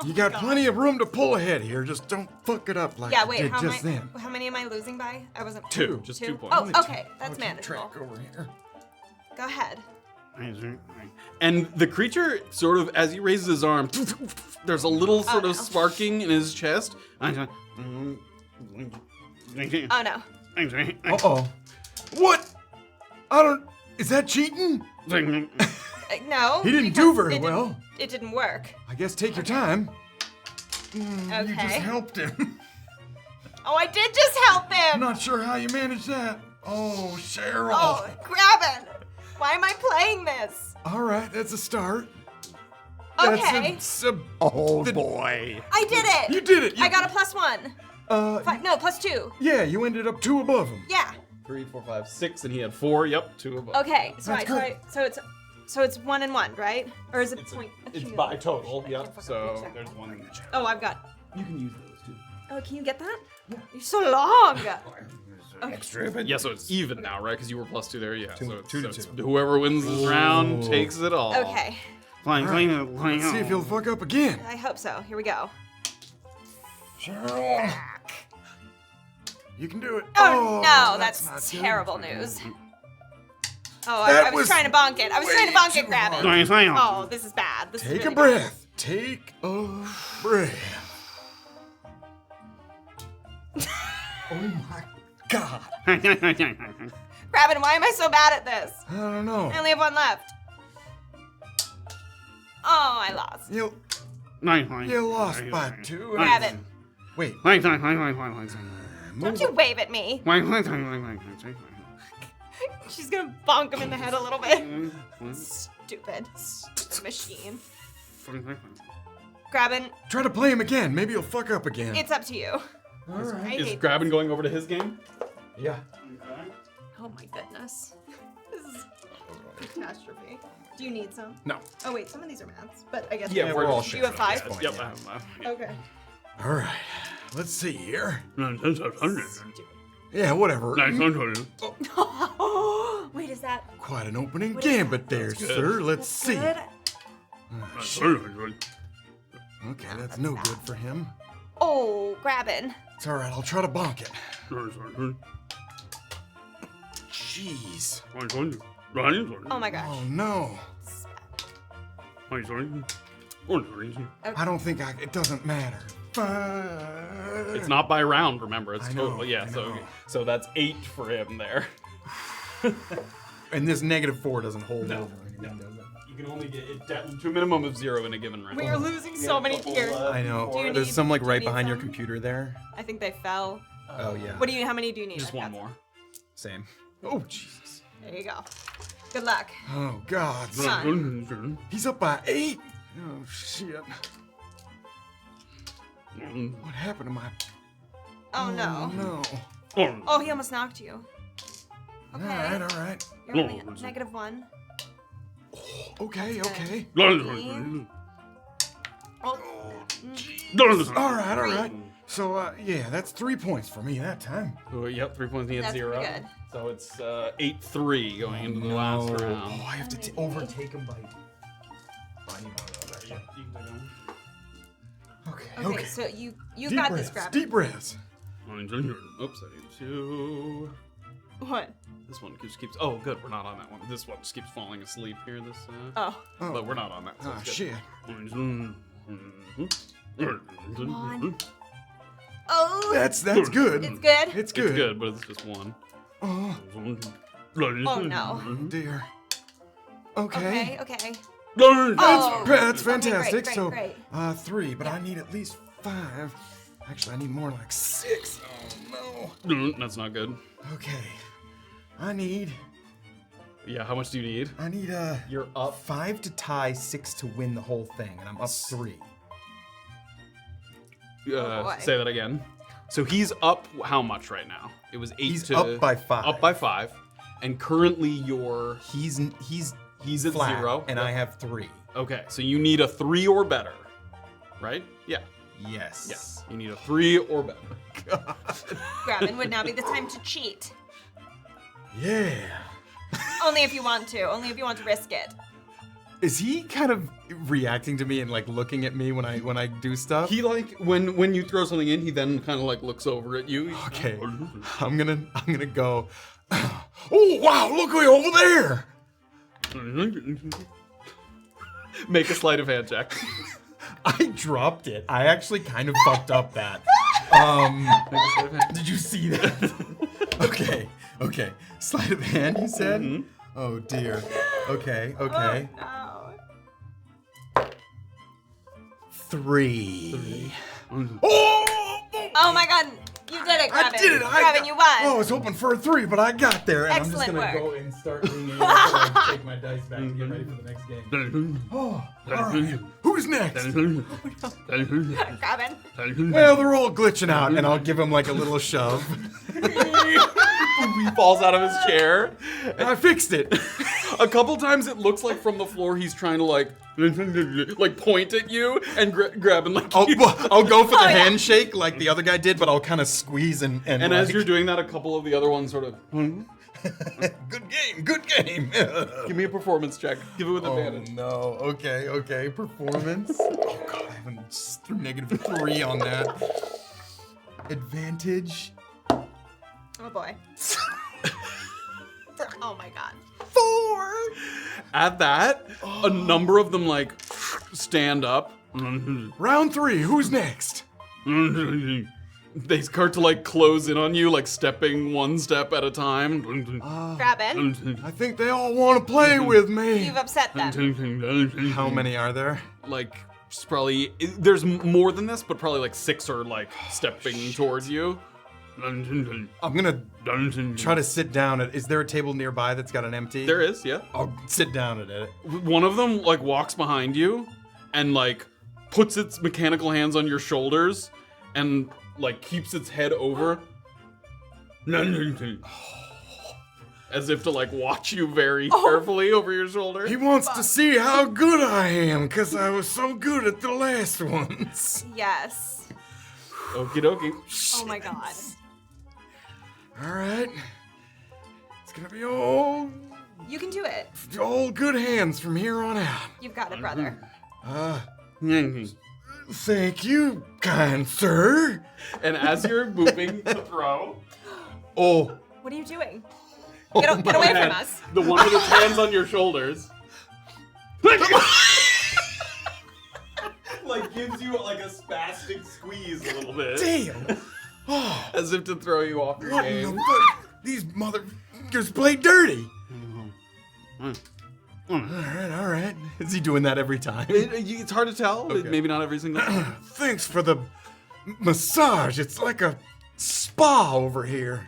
You got plenty of room to pull ahead here. Just don't fuck it up like Yeah, you wait, did how just many, then. how many am I losing by? I wasn't. 2, just 2 points. Oh, okay. That's I'll keep manageable. track over here. Go ahead. And the creature sort of, as he raises his arm, there's a little sort no. of sparking in his chest. Oh, no. Uh-oh. What? I don't... Is that cheating? No. He didn't because do very it didn't- well. It didn't work. I guess take your time. You just Okay. helped him. Oh, I did just help I'm him. not sure how you managed that. Oh, Cheryl. Oh, Grabbyn. Why am I playing this? All right, that's a start. Okay. That's oh, boy. I did it. You did it. I got a +1. No, +2. Yeah, you ended up 2 above him. Yeah. 3, 4, 5, 6, and he had 4. Yep, 2 above. Okay. So That's good. so it's 1 and 1, right? Or is it It's, point? it's by total. I Yep. can't fucking So picture. there's 1 in the chat. Oh, I've got. You can use those too. Oh, can you get that? You're so long. Yeah, so it's even now, right? Because you were +2 there. Yeah. So it's, 2 to so it's 2. whoever wins this round takes it all. Okay. Let's see if you'll fuck up again. I hope so. Here we go. Cheryl. You can do it. Oh, no, that's that's not good. terrible news. Oh, That I was was trying to bonk it. I was trying to bonk it, way grab too it. hard. Oh, this is bad. This is Take really a breath. Take a breath. Oh my God. bad. Grabbyn, why am I so bad at this? I don't know. I only have one left. Oh, I lost. You lost by 2. Grab it. Wait. Don't you wave at me. She's gonna bonk him in the head a little bit. Stupid machine. Grabbyn, Try to play him again. Maybe he'll fuck up again. it's up to you. All right. I Is hate Grabbyn going over to his game? Yeah. Oh my goodness. This is a catastrophe. Do you need some? No. Oh wait, some of these are maths, but I guess Yeah, we're all you sharing have at 5? this point, Yep, yeah. I have enough. Okay. All right. Let's see here. Stupid. Yeah, whatever. Wait, is that Quite an opening What is gambit there, sir. Let's see. good? Okay, that's no good for him. Oh, Grabbyn. It's all right. I'll try to bonk it. Jeez. Oh my gosh. Oh no. I don't think it doesn't matter. It's not by round, remember. It's I know, total. Yeah, I so know. so that's 8 for him there. And this -4 doesn't hold No, over anything, does it? You can only get it down to a minimum of 0 in a given round. We are losing so many tiers. I know. Do you There's need- some like do you right need behind your some? computer there. I think they fell. Oh yeah. What do you? How many do you need? Just I've one got more. Same. Oh Jesus. some. There you go. Good luck. Oh God. Come on. He's up by 8. Oh shit. What happened to my? Oh no. No. Oh, he almost knocked you. All Okay. right. All right. You're only at -1. Okay. Okay. Oh, All right. All right. So yeah, that's 3 points for me that time. Oh, yep, 3 points. He had That's 0. pretty good. So it's 8-3 going into the last Oh, round. I have to overtake him by. Yeah, you can take him. Okay. okay, Okay. so you Deep got breaths. this, Grabbyn. Deep breaths. Oops, I need 2. What? This one just keeps. Oh, good. We're not on that one. This one just keeps falling asleep here. This. Oh. Oh. But we're not on that. So Ah, it's good. shit. Oh. That's good. It's good. It's It's good. good, but it's just 1. Oh, Oh no. dear. Okay. Okay. That's, that's Okay, fantastic. great, so, great. 3, but I need at least 5. Actually, I need more like 6. Oh no. That's not good. Okay. I need Yeah, how much do you need? You're up 5 to tie, 6 to win the whole thing, and I'm up 3. boy. Say that again. So he's up how much right now? It was 8 He's to up by 5. Up by 5, and currently you're He's he's at flat, 0, and I have 3. Okay, so you need a 3 or better, right? Yeah. Yes. Yes. You need a 3 or better. Grabbyn would now be the time to cheat. Yeah. Only if you want to. Only if you want to risk it. Is he kind of reacting to me and like looking at me when I do stuff? He like when you throw something in, he then kind of like looks over at you. Okay. I'm gonna go. Oh wow! Look way over there. Make a sleight of hand check. I dropped it. I actually kind of fucked up that. Did you see that? Okay. Sleight of hand, you said? Mm-hmm. Oh dear. Okay. Oh, no. 3. Oh my god. You did it, Grabbyn. I did it. Grabbyn, you won. Oh, I was hoping for a 3, but I got there. And I'm just Excellent gonna work. go and start leaning in and take my dice back to get ready for the next game. Oh, all right. Who's next? Grabbyn. Well, they're all glitching out, and I'll give him like a little shove. He falls out of his chair. I fixed it. A couple times it looks like from the floor he's trying to like point at you and grab and like. I'll go for the Oh, yeah. handshake like the other guy did, but I'll kind of squeeze and And like, as you're doing that, a couple of the other ones sort of. good game. Give me a performance check. Give it with Oh advantage. no. Okay. Performance. Oh god, I haven't just threw -3 on that. Advantage. Oh boy. Oh my god. 4. At that, a number of them like stand up. Round 3, who's next? They start to like close in on you, like stepping one step at a time. Grabbyn, I think they all want to play with me. you've upset them. How many are there? Like, it's probably there's more than this, but probably like 6 are like stepping towards you. I'm gonna try to sit down at. Is there a table nearby that's got an empty? There is, yeah. I'll sit down at it. One of them like walks behind you and like puts its mechanical hands on your shoulders and like keeps its head over. As if to like watch you very carefully over your shoulder. He wants to see how good I am, because I was so good at the last ones. Yes. Okie dokie. Oh my god. All right. It's going to be all You can do it. good hands from here on out. You've got it, brother. Thank you, kind sir. And as you're moving to throw, Oh, What are you doing? Get away from us. the one with its hands on your shoulders, like gives you like a spastic squeeze a little bit, Damn. Oh, as if to throw you off your what in the game. fuck? These motherfuckers play dirty. All right. is he doing that every time? It's hard to tell. Okay. Maybe not every single time. Thanks for the massage. It's like a spa over here.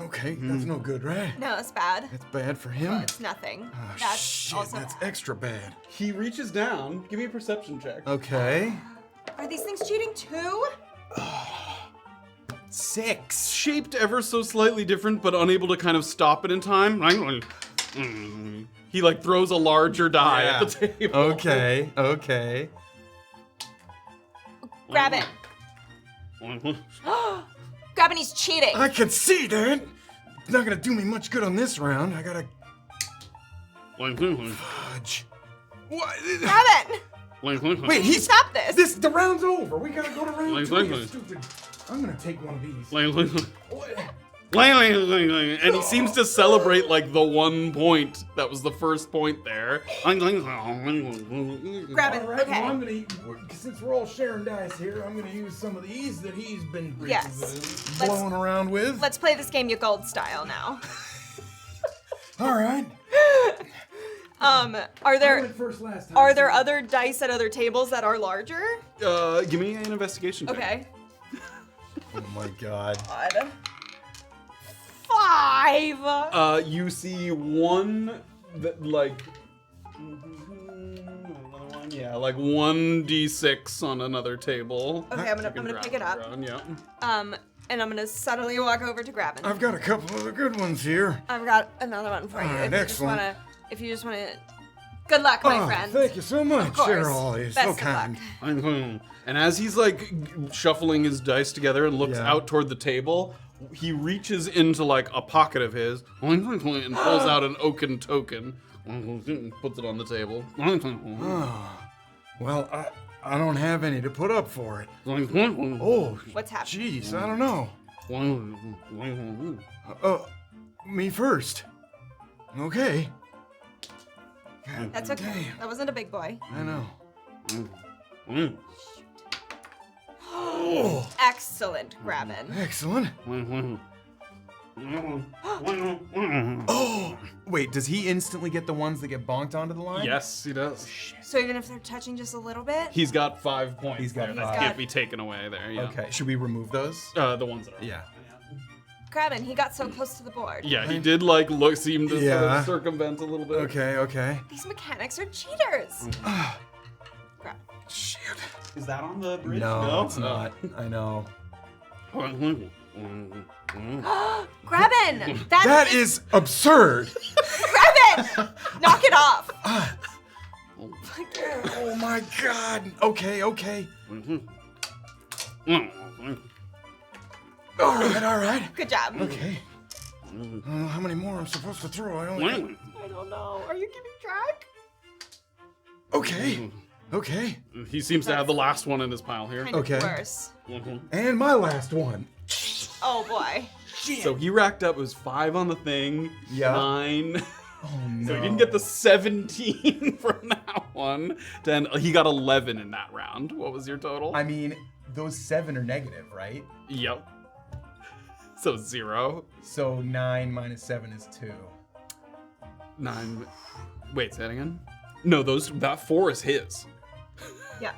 Okay, that's no good, right? No, it's bad. That's bad for him. It's nothing. Oh, That's shit, also that's bad. extra bad. He reaches down. Give me a perception check. Okay. Are these things cheating too? 6. Shaped ever so slightly different, but unable to kind of stop it in time. He like throws a larger die at the table. Okay. Grab it. Grabbyn, he's cheating. I can see that. It's not gonna do me much good on this round. I gotta fudge. What? Grabbyn, Wait, he's stop this. the round's over. We gotta go to round 2. You stupid. I'm gonna take one of these. And he seems to celebrate like the 1 point that was the first point there. Grabbyn, All right, okay. well, I'm gonna, since we're all sharing dice here, I'm gonna use some of these that he's been Yes. blowing around with. Let's play this game Yagold style now. All right. Are I there went first last time. are there other dice at other tables that are larger? Give me an investigation check. Okay. Oh my god. God. 5. You see one that like another one, yeah, like 1d6 on another table. Okay, I'm gonna grab pick it up. around, yeah. And I'm gonna subtly walk over to Grabbyn. I've got a couple of the good ones here. I've got another one for you. All right, excellent. If you just wanna. Good luck, my Oh, friend. thank you so much, Of course. Cheryl. You're Best so of kind. luck. And as he's like shuffling his dice together and looks Yeah. out toward the table, he reaches into like a pocket of his and pulls out an oaken token and puts it on the table. Well, I don't have any to put up for it. Oh, What's happening? jeez, I don't know. Me first. Okay. God That's okay. damn, That wasn't a big boy. I know. Excellent, Grabbyn. Excellent. Oh, wait, does he instantly get the ones that get bonked onto the line? Yes, he does. So even if they're touching just a little bit? He's got 5 points. He's got there that 5. can't be taken away there. Yeah. Okay, should we remove those? The ones that are. Yeah. Grabbyn, he got so close to the board. Yeah, he did like seem to sort Yeah. of circumvent a little bit. Okay. These mechanics are cheaters. Grabbyn. Shit. Is that on the bridge? No, it's not. I know. Grabbyn! That is absurd. Grabbyn! Knock it off! Oh my god. Okay. All right. Good job. Okay. How many more I'm supposed to throw? I only. I don't know. Are you keeping track? Okay. He seems to have the last one in his pile here. Kind of Okay. worse. And my last one. Oh boy. shit. So he racked up, it was 5 on the thing, Yeah. 9. Oh no. So he didn't get the 17 from that one. Then he got 11 in that round. What was your total? I mean, those 7 are negative, right? Yep. So 0. So 9 minus 7 is 2. 9. Wait, say that again? No, that 4 is his. Yeah.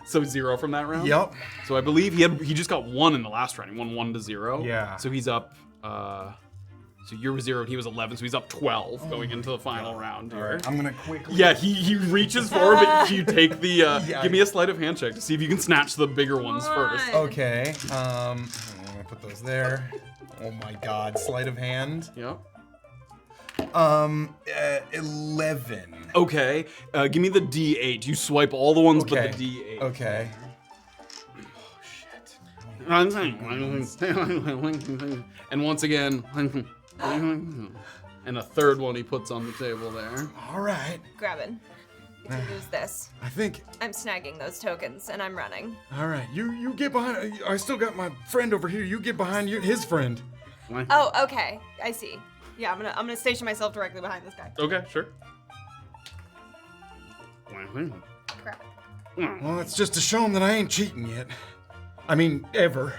So 0 from that round? Yep. So I believe he just got 1 in the last round. He won 1 to 0. Yeah. So he's up. So you were 0 and he was 11. So he's up 12 going into the final round here. All right, I'm gonna quickly. Yeah, he reaches forward, but you take the. Yeah. Give me a sleight of hand check to see if you can snatch the bigger ones first. Okay. I'm gonna put those there. Oh my God, sleight of hand. Yeah. 11. Okay. Give me the D8. You swipe all the ones Okay. but the D8. Okay. And once again, and a third one he puts on the table there. All right. Grabbyn, if you lose this, I think. I'm snagging those tokens and I'm running. All right, you get behind. I still got my friend over here. You get behind his friend. Oh, okay. I see. Yeah, I'm gonna station myself directly behind this guy. Okay, sure. Crap. Well, it's just to show him that I ain't cheating yet. I mean, ever.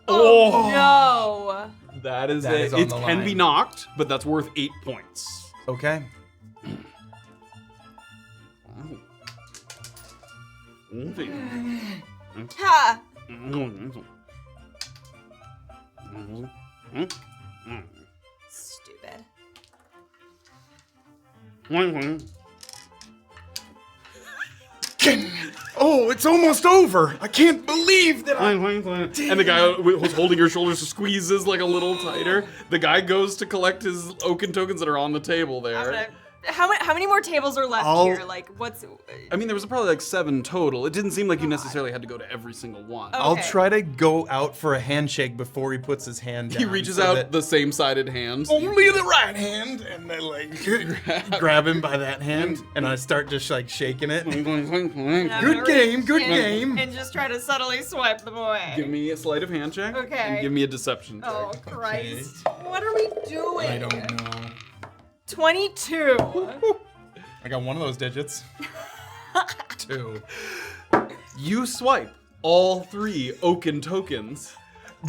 Oh, No. that is That it. is on It the can line. be knocked, but that's worth 8 points. Okay. Ha! Stupid. Oh, it's almost over. I can't believe that I. And the guy who's holding your shoulders squeezes like a little tighter. The guy goes to collect his oaken tokens that are on the table there. How many more tables are left I'll- here? Like, what's? I mean, there was probably like 7 total. It didn't seem like you necessarily had to go to every single one. Oh. I'll Okay. try to go out for a handshake before he puts his hand down. He reaches so out that the same-sided hand. Only the right hand, and I like. grab him by that hand, and I start just like shaking it. I'm Good gonna game, reach good in game. And just try to subtly swipe them away. Give me a sleight of hand check. Okay. And give me a deception check. Oh Christ! What are we doing? I don't know. 22. I got one of those digits. 2. You swipe all 3 oaken tokens,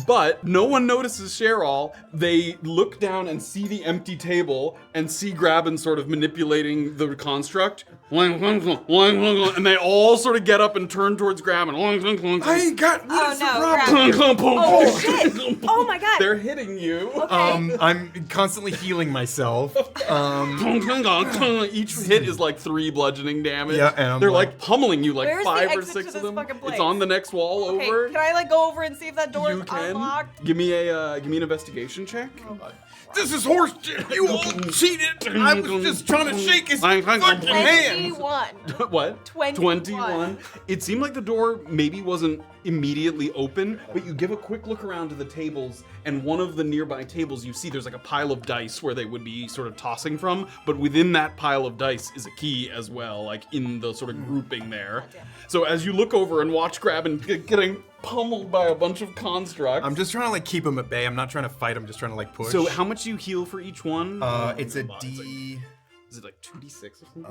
but no one notices Cheryl. They look down and see the empty table and see Grabbyn sort of manipulating the construct. And they all sort of get up and turn towards Grabbyn. I ain't got. What Oh is no! the problem? Grabbyn. Oh shit! Oh my God! They're hitting you. Okay. I'm constantly healing myself. Each hit is like 3 bludgeoning damage. Yeah, and I'm they're like- like pummeling you like Where's the 5 or exit 6 to of this them. fucking place? It's on the next wall Okay, over. can I like go over and see if that door You is can. unlocked? Give me an investigation check. This is horse shit. You all cheated. I was just trying to shake his fucking hand. 21. What? 21. It seemed like the door maybe wasn't immediately open, but you give a quick look around to the tables, and one of the nearby tables you see there's like a pile of dice where they would be sort of tossing from, but within that pile of dice is a key as well, like in the sort of grouping there. So as you look over and watch Grabbyn getting pummeled by a bunch of constructs. I'm just trying to like keep him at bay. I'm not trying to fight. I'm just trying to like push. So how much do you heal for each one? It's a Hold on, D. Is it like 2d6 or something?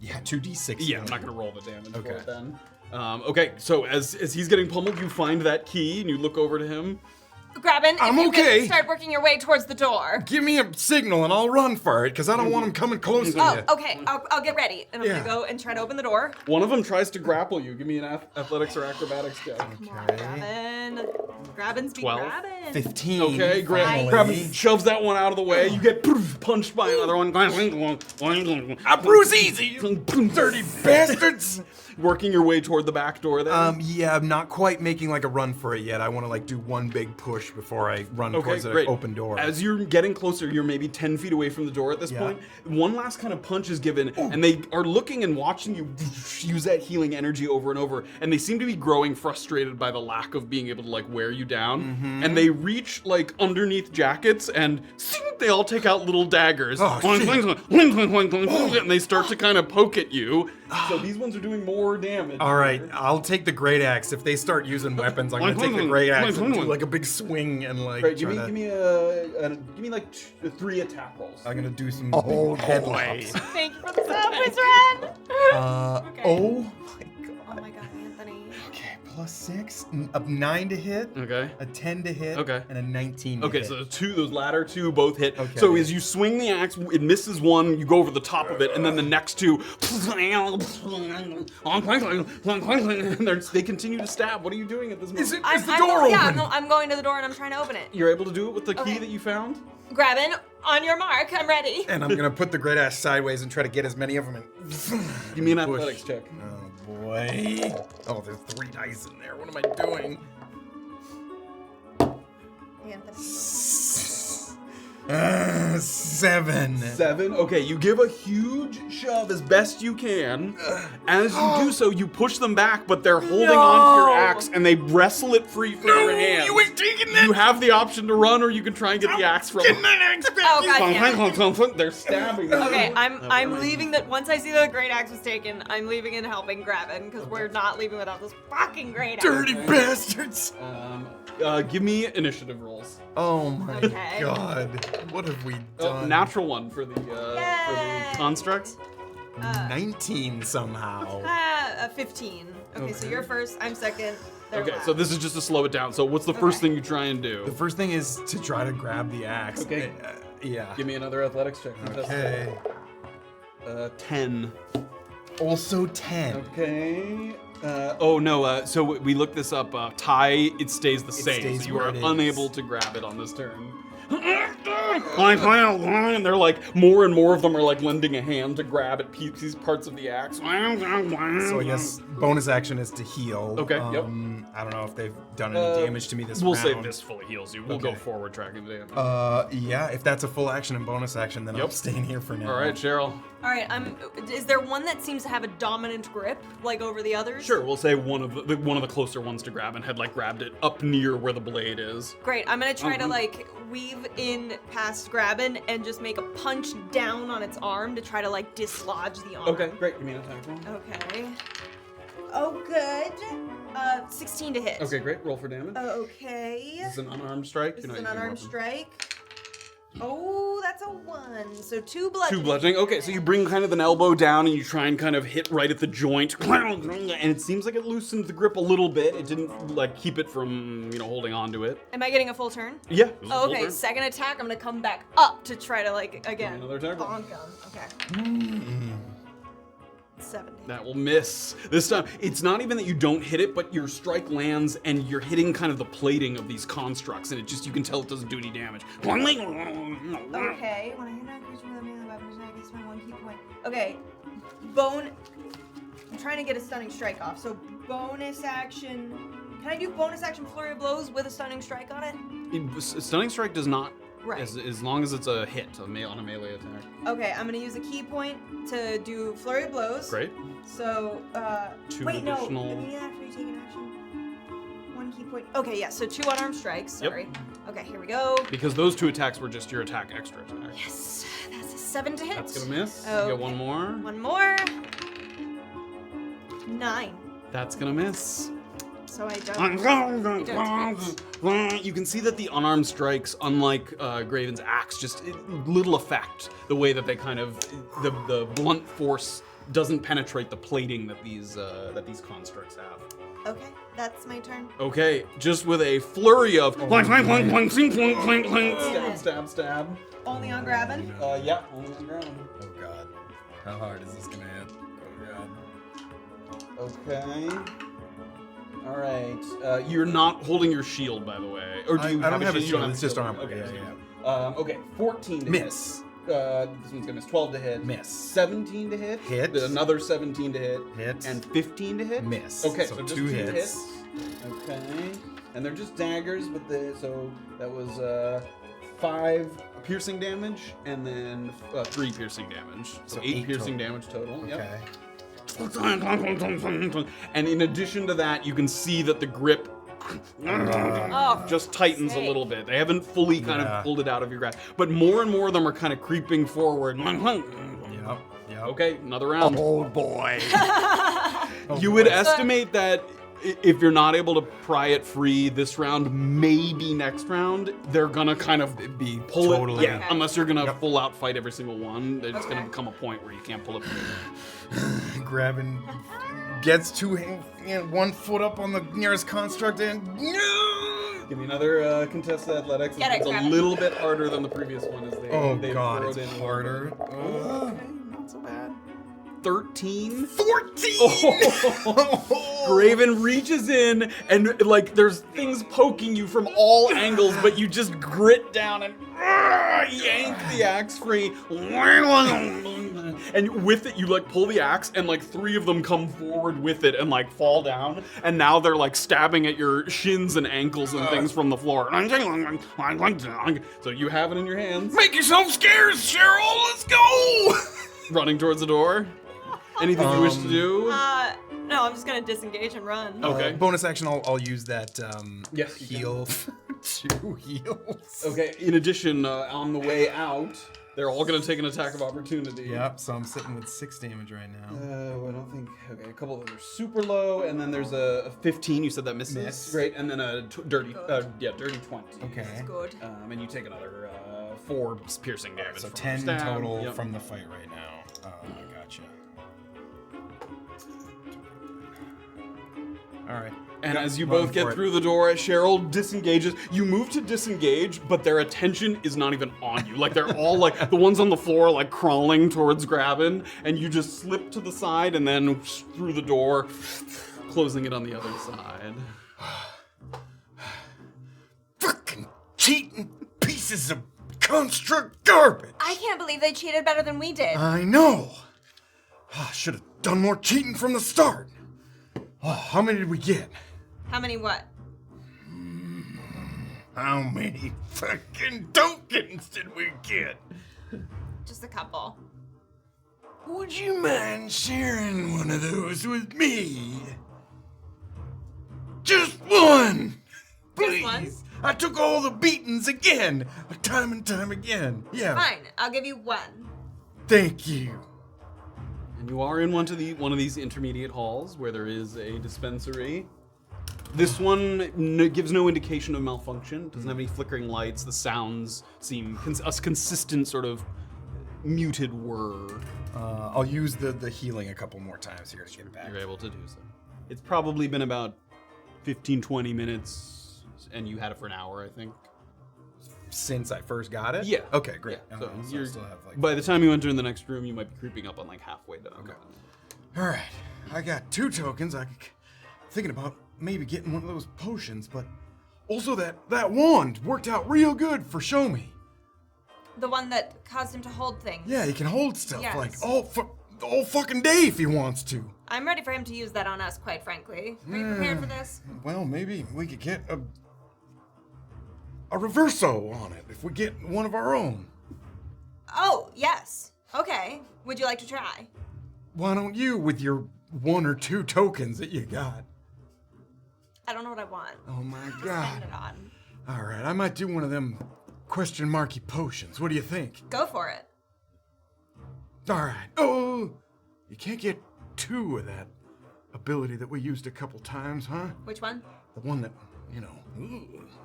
Yeah, 2d6. Yeah, I'm not gonna roll the damage for Okay. it then. Okay, so as he's getting pummeled, you find that key and you look over to him. Grabbyn, I'm if you okay. can start working your way towards the door. Give me a signal and I'll run for it, because I don't want him coming close to Oh, you. okay. I'll get ready, and I'm Yeah. gonna go and try to open the door. One of them tries to grapple you. Give me an athletics or acrobatics check. Come on, Grabbyn. Grabbyn's be 12. Grabbyn. 15. Okay, Nice. Grabbyn shoves that one out of the way. You get punched by another one. I bruise easy, you dirty bastards. Working your way toward the back door there. Yeah, I'm not quite making like a run for it yet. I want to like do one big push push before I run Okay, towards great. an open door. As you're getting closer, you're maybe 10 feet away from the door at this Yeah. point. One last kind of punch is given, and they are looking and watching you use that healing energy over and over, and they seem to be growing frustrated by the lack of being able to like wear you down. And they reach like underneath jackets, and they all take out little daggers. Oh, shit. And they start to kind of poke at you. So these ones are doing more damage. All right, I'll take the great axe. If they start using weapons, I'm gonna take the great axe and do like a big swing and like. Right, try to- give me like 3 attack rolls. I'm gonna do some Oh, big head boy. lops. Thank you for the sub, Wizard. Okay. Oh my Oh god. my god, Anthony. Okay, +6, a 9 to hit, Okay. a 10 to hit, Okay. and a 19 to Okay, hit. so those latter 2 both hit. Okay. So as you swing the axe, it misses one, you go over the top of it, and then the next 2, and they continue to stab. What are you doing at this moment? Is the door open? I'm going to the door and I'm trying to open it. You're able to do it with the key Okay. that you found? Grabbyn, on your mark, I'm ready. And I'm gonna put the great axe sideways and try to get as many of them in. Give me an Push. athletics check. Oh boy. Oh, there's 3 dice in there. What am I doing? Anthony. 7. 7. Okay, you give a huge shove as best you can. As you do so, you push them back, but they're holding on to your axe and they wrestle it free from your hand. You ain't taking that. You have the option to run, or you can try and get the axe from Getting that axe back. Oh god damn it. They're stabbing them. Okay, I'm leaving that once I see the great axe was taken, I'm leaving and helping Graven, because we're not leaving without this fucking great axe. Dirty bastards. Give me initiative rolls. Oh my Okay. god. What have we done? Natural 1 for the construct. 19 somehow. 15. Okay, so you're first, I'm second. they're Okay, last. so this is just to slow it down. So what's the first Okay. thing you try and do? The first thing is to try to grab the axe. Okay. Yeah. Give me another athletics check. Okay. 10. Also 10. Okay. Oh no. So we looked this up. Tie. It stays the same. stays So you where are it is. unable to grab it on this turn. And they're like more and more of them are like lending a hand to grab at these parts of the axe. So I guess bonus action is to heal. Okay, yep. I don't know if they've done any damage to me this We'll round. say this fully heals you. We'll go Okay. forward tracking the damage. Yeah, if that's a full action and bonus action, then I'm Yep. staying here for now. All right, Cheryl. All right, is there one that seems to have a dominant grip, like over the others? Sure, we'll say one of the closer ones to grab and had like grabbed it up near where the blade is. Great, I'm gonna try to like weave in past Grabbyn and just make a punch down on its arm to try to like dislodge the arm. Okay, great. Give me an attack roll. Okay. Oh, good. 16 to hit. Okay, great. Roll for damage. Okay. This is an unarmed strike. This You're is not an using unarmed weapons. strike. Oh, that's a 1. So 2 bludgeoning. 2 bludgeoning. Okay, so you bring kind of an elbow down and you try and kind of hit right at the joint, and it seems like it loosened the grip a little bit. It didn't like keep it from holding on to it. Am I getting a full turn? Yeah. it was a Oh, full okay, turn. second attack, I'm gonna come back up to try to like, again, Another attack roll. bonk him. Okay. 70. That will miss. This time, it's not even that you don't hit it, but your strike lands and you're hitting kind of the plating of these constructs, and you can tell it doesn't do any damage. Okay, when I hit another creature with a melee weapon, I can spend 1 key point. Okay, I'm trying to get a stunning strike off, so bonus action. Can I do bonus action flurry of blows with a stunning strike on it? Stunning strike does not. Right. As long as it's a hit, on a melee attack. Okay, I'm gonna use a key point to do flurry of blows. Great. So, 2 wait, additional. no. Let me actually take an action. 1 key point. Okay, yeah, so 2 unarmed strikes. Yep. Sorry. Okay, here we go. Because those 2 attacks were just your attack extra attack. Yes, that's a 7 to hit. That's gonna miss. You Okay. get 1 more. 1 more. 9. That's gonna miss. So I don't. You can see that the unarmed strikes, unlike Graven's axe, just little effect. The way that they kind of the blunt force doesn't penetrate the plating that these constructs have. Okay, that's my turn. Okay, just with a flurry of stab. Only on Grabbyn. Yeah, only on the ground. Oh god. How hard is this gonna hit? Oh god. Okay. All right. You're not holding your shield, by the way. Or do you I don't have a shield? You don't shield, it's just shield. armor. Okay. Yeah, Okay. 14 to Miss. hit. This one's gonna miss. 12 to hit. Miss. 17 to hit. Hit. Then another 17 to hit. Hit. And 15 to hit. Miss. Okay. So So just 2 2 hits. Okay. And they're just daggers, but so that was 5 piercing damage, and then 3 piercing damage. So 8 piercing damage total. Okay. Yep. And in addition to that, you can see that the grip just tightens a little bit. They haven't fully kind of pulled it out of your grasp, but more and more of them are kind of creeping forward. Yep. Okay, another round. Oh boy. You would estimate that if you're not able to pry it free this round, maybe next round, they're gonna kind of Be pull totally. it. Yeah, unless you're gonna full out fight every single one. There's gonna become a point where you can't pull it free. Grabbing gets one foot up on the nearest construct and Give me another contested athletics. Get it, It's a Grabbyn. little bit harder than the previous one. As they god, burrowed it's in. harder. Okay, not so bad. 13. 14. Graven reaches in and like there's things poking you from all angles, but you just grit down and yank the axe free. And with it, you like pull the axe, and like 3 of them come forward with it and like fall down. And now they're like stabbing at your shins and ankles and things from the floor. So you have it in your hands. Make yourself scarce, Cheryl. Let's go. Running towards the door. Anything you wish to do? No, I'm just gonna disengage and run. Okay. Bonus action, I'll use that Yes, you can. heal. 2 heals. Okay, in addition, on the way out, they're all going to take an attack of opportunity. Yep, so I'm sitting with 6 damage right now. I don't think. Okay, a couple of them are super low, and then there's a 15. You said that misses. Miss. Great, and then a dirty 20. Okay. That's good. And you take another 4 piercing damage. So from 10 stab. total Yep. from the fight right now. Gotcha. All right. And as you Run both get for it. through the door, Cheryl disengages. You move to disengage, but their attention is not even on you. Like they're all like the ones on the floor, like crawling towards Grabbyn, and you just slip to the side and then through the door, closing it on the other side. Fucking cheating pieces of construct garbage. I can't believe they cheated better than we did. I know. Should have done more cheating from the start. How many did we get? How many what? How many fucking tokens did we get? Just a couple. Would you mind sharing one of those with me? Just one! Please! one? I took all the beatings again, time and time again. Yeah. Fine, I'll give you 1. Thank you. And you are in one of these intermediate halls where there is a dispensary. This one gives no indication of malfunction. Doesn't have any flickering lights. The sounds seem a consistent sort of muted whir. I'll use the healing a couple more times here to get it back. You're able to do so. It's probably been about 15, 20 minutes, and you had it for an hour, I think. Since I first got it? Yeah. Okay, great. Yeah, so I you're, still have like. by the time you enter in the next room, you might be creeping up on like halfway done. Okay. All right, I got 2 tokens. Thinking about maybe getting one of those potions, but also that wand worked out real good for Show Me. The one that caused him to hold things. Yeah, he can hold stuff Yes. like all fucking day if he wants to. I'm ready for him to use that on us, quite frankly. Are you prepared for this? Well, maybe we could get a reverso on it if we get one of our own. Oh, yes. Okay. Would you like to try? Why don't you with your 1 or 2 tokens that you got? I don't know what I want. Oh my Spend god. it on. All right, I might do one of them question marky potions. What do you think? Go for it. All right. Oh, you can't get 2 of that ability that we used a couple times, huh? Which one? The one that,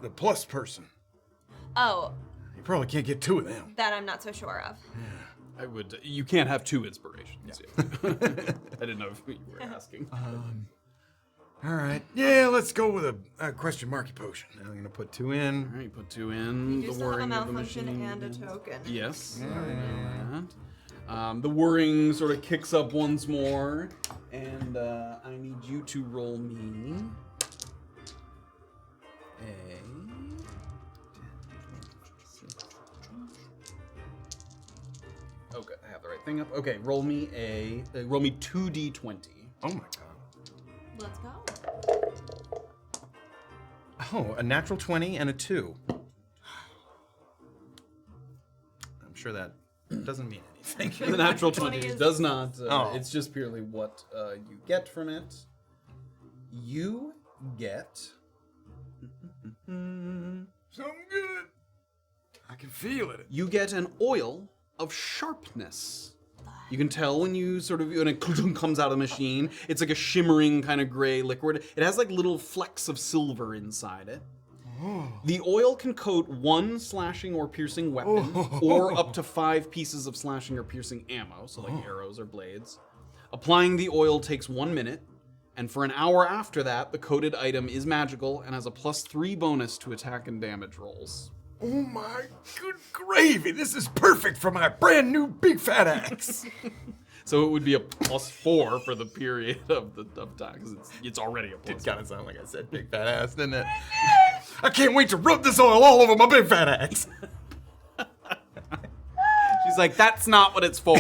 the plus person. Oh, You probably can't get 2 of them. that I'm not so sure of. I would. You can't have 2 inspirations. Yeah. I didn't know if you were asking. All right. Yeah, let's go with a question marky potion. I'm gonna put 2 in. All right, you put 2 in. You The still have a whirring of the malfunction machine. and a token. Yes. The whirring sort of kicks up once more, and I need you to roll me a. Okay, I have the right thing up. Okay, roll me 2d20. Oh my god. Let's go. Oh, a natural 20 and a 2. I'm sure that doesn't mean anything. The natural 20 is- does not. Oh. It's just purely what you get from it. You get. Something good. I can feel it. You get an oil of sharpness. You can tell when you when it comes out of the machine. It's like a shimmering kind of gray liquid. It has like little flecks of silver inside it. The oil can coat 1 slashing or piercing weapon, or up to 5 pieces of slashing or piercing ammo, so like arrows or blades. Applying the oil takes 1 minute, and for an hour after that, the coated item is magical and has a +3 bonus to attack and damage rolls. Oh my good gravy! This is perfect for my brand new big fat axe. So it would be a +4 for the period of time, because it's already a It plus. kind of sounded like I said big fat ass, didn't it? I can't wait to rub this oil all over my big fat axe. She's like, that's not what it's for.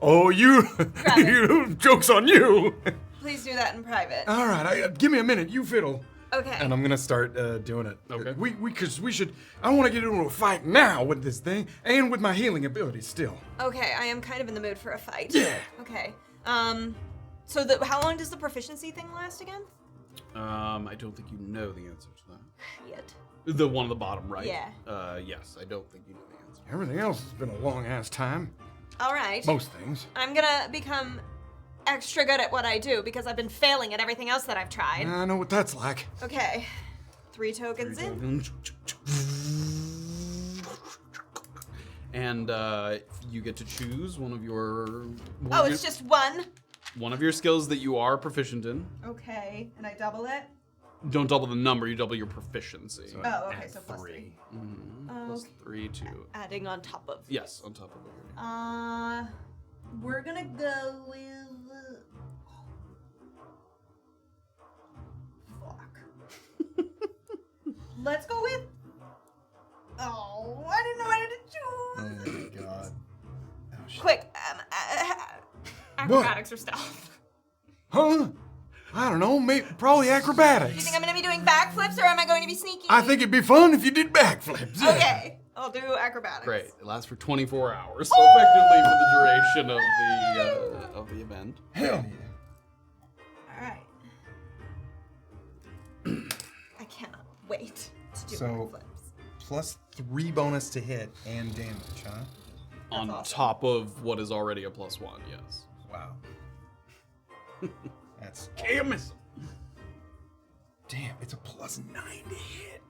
Oh, you it. joke's on you. Please do that in private. All right, give me a minute. You fiddle. Okay. And I'm gonna start doing it. Okay. We should. I want to get into a fight now with this thing, and with my healing abilities still. Okay, I am kind of in the mood for a fight. Yeah. Okay. So how long does the proficiency thing last again? I don't think you know the answer to that. Yet. The one on the bottom right. Yeah. Yes, I don't think you know the answer. Everything else has been a long ass time. All right. Most things. I'm gonna become extra good at what I do because I've been failing at everything else that I've tried. I know what that's like. Okay. 3 tokens in. And you get to choose one of your. Oh, it's just 1. one of your skills that you are proficient in. Okay, and I double it. Don't double the number, you double your proficiency. Oh, okay, so +3. Plus 3 to. Adding on top of. Yes, on top of what you're doing. We're gonna go with. Fuck. Let's go with. Oh, I didn't know I had to choose. Oh my god. Oh, shit. Quick, acrobatics or stealth. Huh? I don't know. Maybe probably Do you acrobatics. think I'm gonna be doing backflips or am I going to be sneaky? I think it'd be fun if you did backflips. Okay, I'll do acrobatics. Great. It lasts for 24 hours, so effectively for the duration of the event. Hell All right. I cannot wait to do So- backflips. +3 bonus to hit and damage, huh? On awesome. top of what is already a +1, yes. Wow. That's Can't miss. damn. It's a +9 to hit,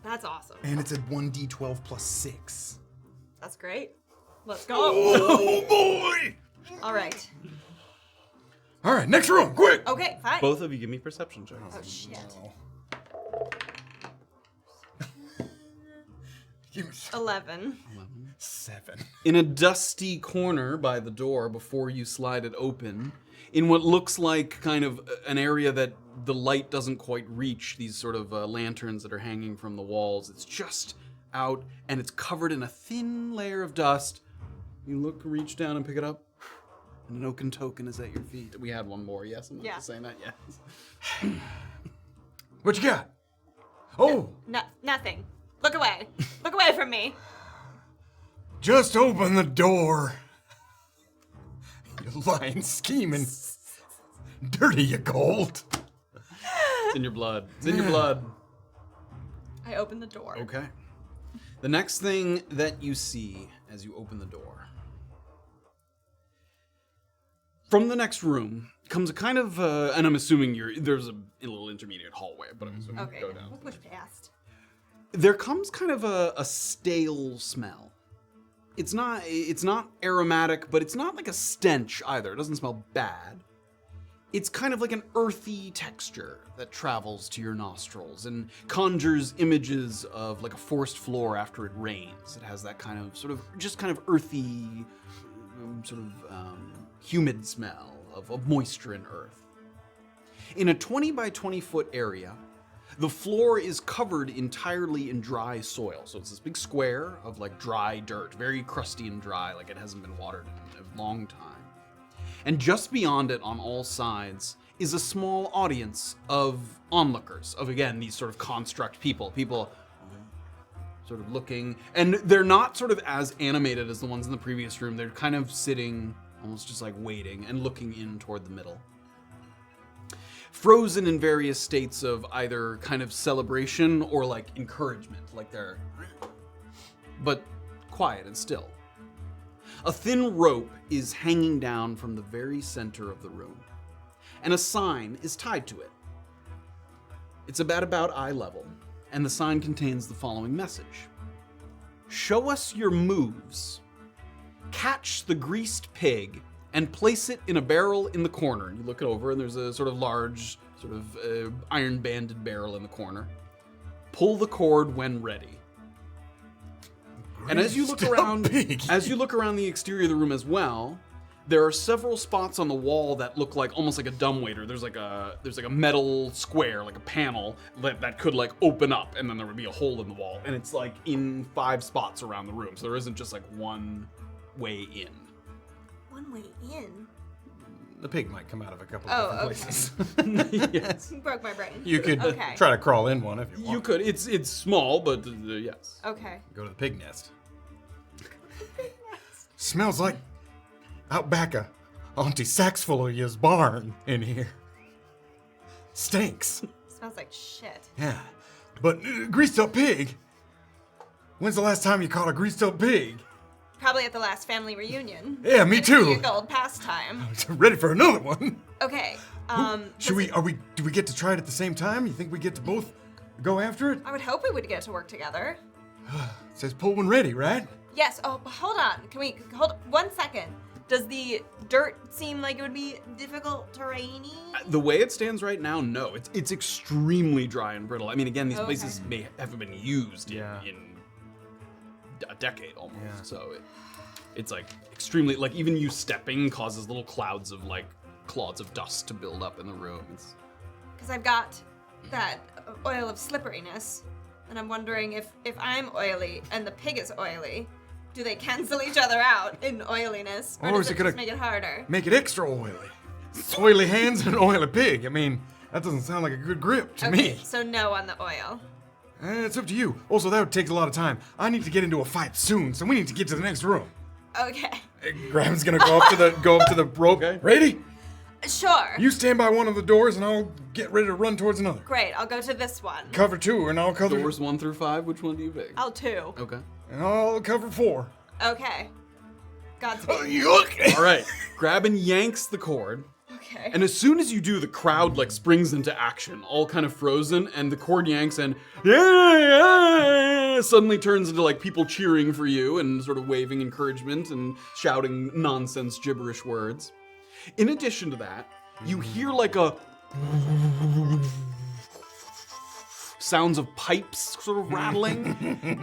That's awesome. and it's a 1d12 +6. That's great. Let's go. Oh boy! All right. All right, next room, quick! Okay, fine. Both of you give me perception checks. Oh shit. Give me 11. 7. In a dusty corner by the door before you slide it open, in what looks like kind of an area that the light doesn't quite reach, these sort of lanterns that are hanging from the walls, it's just out and it's covered in a thin layer of dust. You look, reach down and pick it up, and an oaken token is at your feet. We had one more, yes? I'm not Yeah. just saying that, yes. What you got? Oh, Nothing. Look away. Look away from me. just open the door. You lying, scheming, dirty Yagold. It's in your blood. It's in your blood. I open the door. Okay. The next thing that you see as you open the door. From the next room comes a kind of, and I'm assuming there's a little intermediate hallway, but I'm assuming Okay, you go down. we'll push past. There comes kind of a stale smell. It's not aromatic, but it's not like a stench either. It doesn't smell bad. It's kind of like an earthy texture that travels to your nostrils and conjures images of like a forest floor after it rains. It has that kind of just kind of earthy, humid smell of moisture and earth. In a 20 by 20 foot area, the floor is covered entirely in dry soil. So it's this big square of like dry dirt, very crusty and dry, like it hasn't been watered in a long time. And just beyond it on all sides is a small audience of onlookers, of again, these sort of construct people. People sort of looking, and they're not sort of as animated as the ones in the previous room. They're kind of sitting, almost just like waiting and looking in toward the middle. Frozen in various states of either kind of celebration or like encouragement, like they're, but quiet and still. A thin rope is hanging down from the very center of the room, and a sign is tied to it. It's about eye level, and the sign contains the following message. Show us your moves. Catch the greased pig and place it in a barrel in the corner. And you look it over, and there's a sort of large, sort of iron-banded barrel in the corner. Pull the cord when ready. And as you look around, the exterior of the room as well, there are several spots on the wall that look like almost like a dumbwaiter. There's like a metal square, like a panel that could like open up, and then there would be a hole in the wall, and it's like in 5 spots around the room. So there isn't just like one way in. One way in? The pig might come out of a couple of different places. Yes. You broke my brain. You could Okay. try to crawl in one if you want. You could. It's small, but yes. Okay. Go to the pig nest. Smells like out back a Auntie Sacks full of his barn in here. Stinks. Smells like shit. Yeah. But greased up pig? When's the last time you caught a greased up pig? Probably at the last family reunion. Yeah, me It's too. a gold pastime. Ready for another one? Okay. Do we get to try it at the same time? You think we get to both go after it? I would hope we would get to work together. It says pull when ready, right? Yes. Oh, hold on. Can we hold 1 second? Does the dirt seem like it would be difficult terrainy? The way it stands right now, no. It's extremely dry and brittle. I mean, again, these Okay. places haven't been used Yeah. in a decade almost. Yeah. So it's like extremely, like even you stepping causes little clouds of like clouds of dust to build up in the room. Because I've got that oil of slipperiness, and I'm wondering if I'm oily and the pig is oily, do they cancel each other out in oiliness, or Or does is it it gonna- just make it harder? Make it extra oily. Oily hands and oily pig. I mean, that doesn't sound like a good grip to Okay, me. so no on the oil. It's up to you. Also, that would take a lot of time. I need to get into a fight soon, so we need to get to the next room. Okay. Graham's gonna go up to the rope. Okay. Ready? Sure. You stand by one of the doors, and I'll get ready to run towards another. Great, I'll go to this one. Cover 2, and I'll cover. Doors 1 through 5. Which one do you pick? I'll 2. Okay. And I'll cover 4. Okay. Godspeed. Yuck! All right. Grabbyn yanks the cord. Okay. And as soon as you do, the crowd like springs into action, all kind of frozen, and the cord yanks and yeah, suddenly turns into like people cheering for you and sort of waving encouragement and shouting nonsense gibberish words. In addition to that, you hear like a sounds of pipes sort of rattling,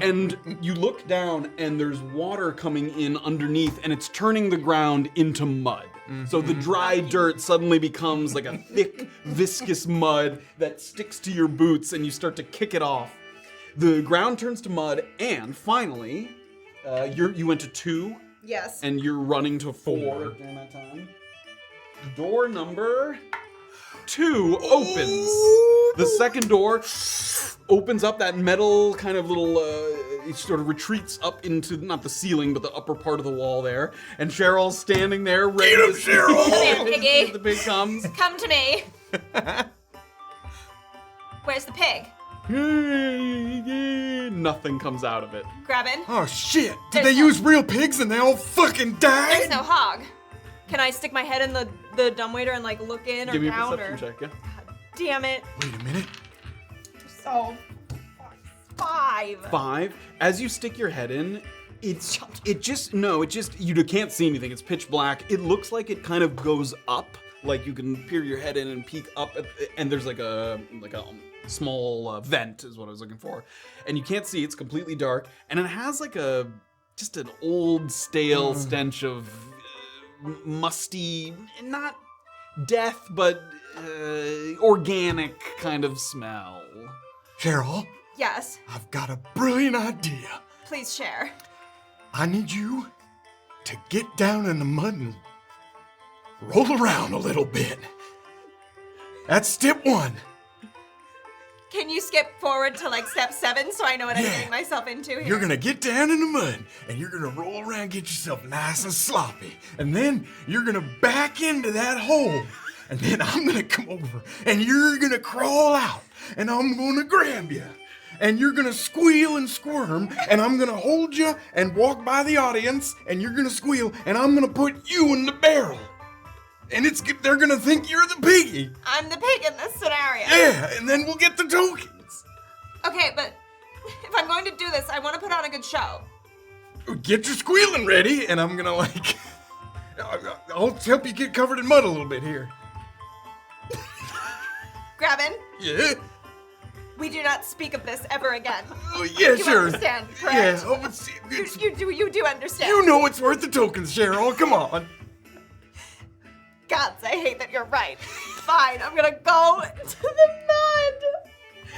and you look down and there's water coming in underneath, and it's turning the ground into mud. So the dry dirt suddenly becomes like a thick, viscous mud that sticks to your boots, and you start to kick it off. The ground turns to mud, and finally, you went to 2, Yes. and you're running to 4 during that time. Door number 2 opens. The second door opens up, that metal kind of little, it sort of retreats up into, not the ceiling, but the upper part of the wall there. And Cheryl's standing there, ready to Come here, piggy. the pig comes. Come to me. Where's the pig? Nothing comes out of it. Grabbyn? Oh shit! Did There's they no- use real pigs and they all fucking died? There's no hog. Can I stick my head in the dumbwaiter and like look in or Give me a down perception or? check, yeah. Damn it. Wait a minute. So 5. 5. As you stick your head in, you can't see anything. It's pitch black. It looks like it kind of goes up, like you can peer your head in and peek up, and there's like a small vent is what I was looking for, and you can't see. It's completely dark, and it has like just an old stale stench of musty, not death, but organic kind of smell. Cheryl, Yes. I've got a brilliant idea. Please share. I need you to get down in the mud and roll around a little bit. That's step 1. Can you skip forward to like step 7 so I know what I'm getting myself into here? You're gonna get down in the mud, and you're gonna roll around, get yourself nice and sloppy, and then you're gonna back into that hole, and then I'm gonna come over, and you're gonna crawl out, and I'm gonna grab you, and you're gonna squeal and squirm, and I'm gonna hold you and walk by the audience, and you're gonna squeal, and I'm gonna put you in the barrel. And they're gonna think you're the piggy. I'm the pig in this scenario. Yeah, and then we'll get the tokens. Okay, but if I'm going to do this, I want to put on a good show. Get your squealing ready, and I'm gonna like, I'll help you get covered in mud a little bit here. Grabbyn, Yeah? we do not speak of this ever again. Oh, yeah, You sure. understand, Yeah, correct? oh, it's, You do understand. you know it's worth the tokens, Cheryl, come on. Gods, I hate that you're right. Fine, I'm gonna go to the mud.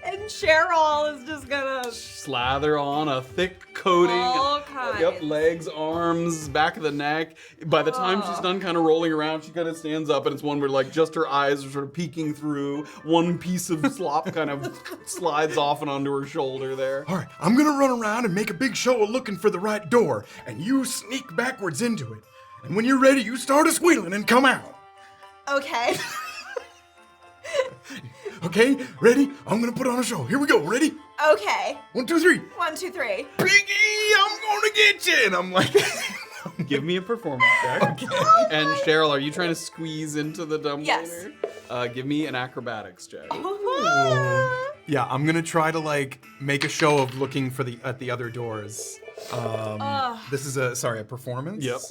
And Cheryl is just gonna Slather on a thick coating. all kinds. Yep, legs, arms, back of the neck. By the time she's done kind of rolling around, she kind of stands up, and it's one where like just her eyes are sort of peeking through. One piece of slop kind of slides off and onto her shoulder there. All right, I'm gonna run around and make a big show of looking for the right door, and you sneak backwards into it. And when you're ready, you start a squealing and come out. Okay. Okay, ready? I'm gonna put on a show. Here we go, ready? Okay. 1, 2, 3. 1, 2, 3. Piggy, I'm gonna get you! And I'm like, Give me a performance check. And Cheryl, are you trying to squeeze into the dumbwaiter? Yes. Give me an acrobatics check. Yeah, I'm gonna try to like make a show of looking for at the other doors. This is a performance. Yep.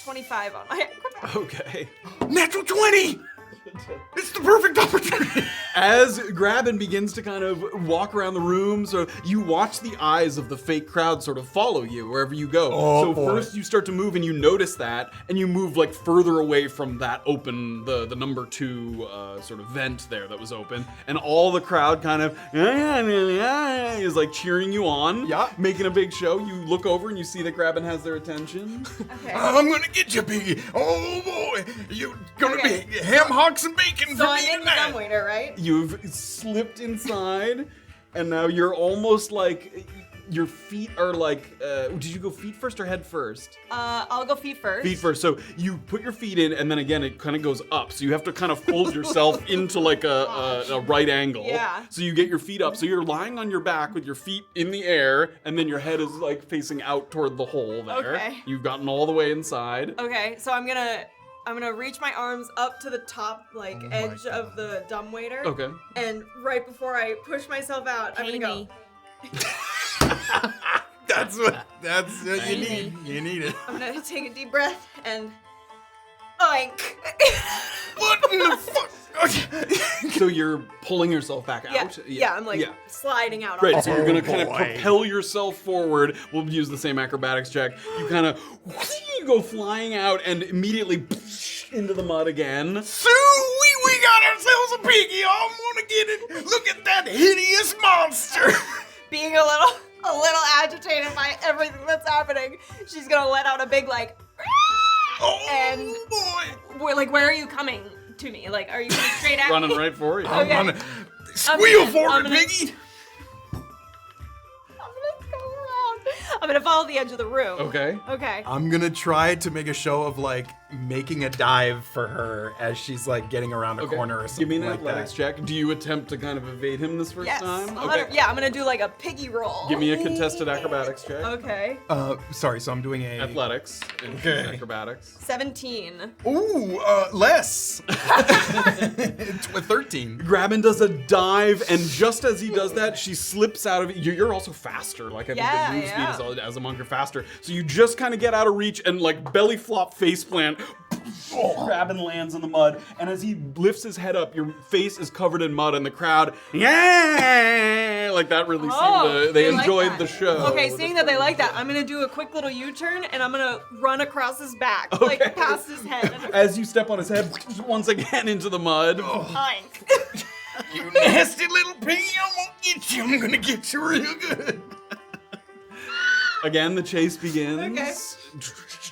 25 on my acrobatics. Okay. natural 20! It's the perfect opportunity! As Grabbyn begins to kind of walk around the room, so you watch the eyes of the fake crowd sort of follow you wherever you go. Oh, so boy. first you start to move and you notice that, and you move like further away from that open, the number 2 sort of vent there that was open, and all the crowd kind of is like cheering you on, Yeah. making a big show. You look over and you see that Grabbyn has their attention. Okay. I'm gonna get you, Piggy! Oh boy! You're gonna Okay. be ham hocks and bacon So for I'm me in the tonight! dumbwaiter, right? You've slipped inside, and now you're almost like your feet are like. Did you go feet first or head first? I'll go feet first. Feet first. So you put your feet in, and then again it kind of goes up. So you have to kind of fold yourself into like a right angle. Yeah. So you get your feet up. So you're lying on your back with your feet in the air, and then your head is like facing out toward the hole there. Okay. You've gotten all the way inside. Okay, so I'm gonna reach my arms up to the top like edge of the dumbwaiter. Okay. And right before I push myself out, I'm gonna go. That's what you need. You need it. I'm gonna take a deep breath and oink. What in the fuck? So you're pulling yourself back Yeah, out. yeah, I'm like sliding out. Right, on so it. you're gonna kind of boy. propel yourself forward. We'll use the same acrobatics check. You kind of go flying out and immediately into the mud again. Sue, we got ourselves a piggy. I'm gonna get it. Look at that hideous monster. Being a little agitated by everything that's happening, she's gonna let out a big like. Oh And- boy. Where are you coming to me? Like, are you coming straight at Running me? right for you. Okay. I'm gonna squeal I'm for gonna- me, piggy. I'm gonna go around. I'm gonna follow the edge of the room. Okay. Okay. I'm gonna try to make a show of like making a dive for her as she's like getting around a Okay. corner or something Give me an like athletics that. check. Do you attempt to kind of evade him this first Yes. time? I'm gonna do like a piggy roll. Give me a contested acrobatics check. Okay. Sorry, so I'm doing a Athletics and Okay. acrobatics. 17. Ooh, less. 13. Grabbyn does a dive, and just as he does that, she slips out of it. You're also faster. Like, I think Yeah, the move yeah. speed is as a monk, you're faster. So you just kind of get out of reach and, like, belly flop face plant. Grabbyn lands in the mud, and as he lifts his head up, your face is covered in mud, and the crowd, yeah, like that really seemed to, they like enjoyed that. the show. Okay, seeing that they like that, I'm gonna do a quick little U-turn and I'm gonna run across his back, Okay. like past his head. As you step on his head, once again into the mud. Oink. You nasty little piggy. I'm gonna get you. I'm gonna get you real good. Again, the chase begins. Okay.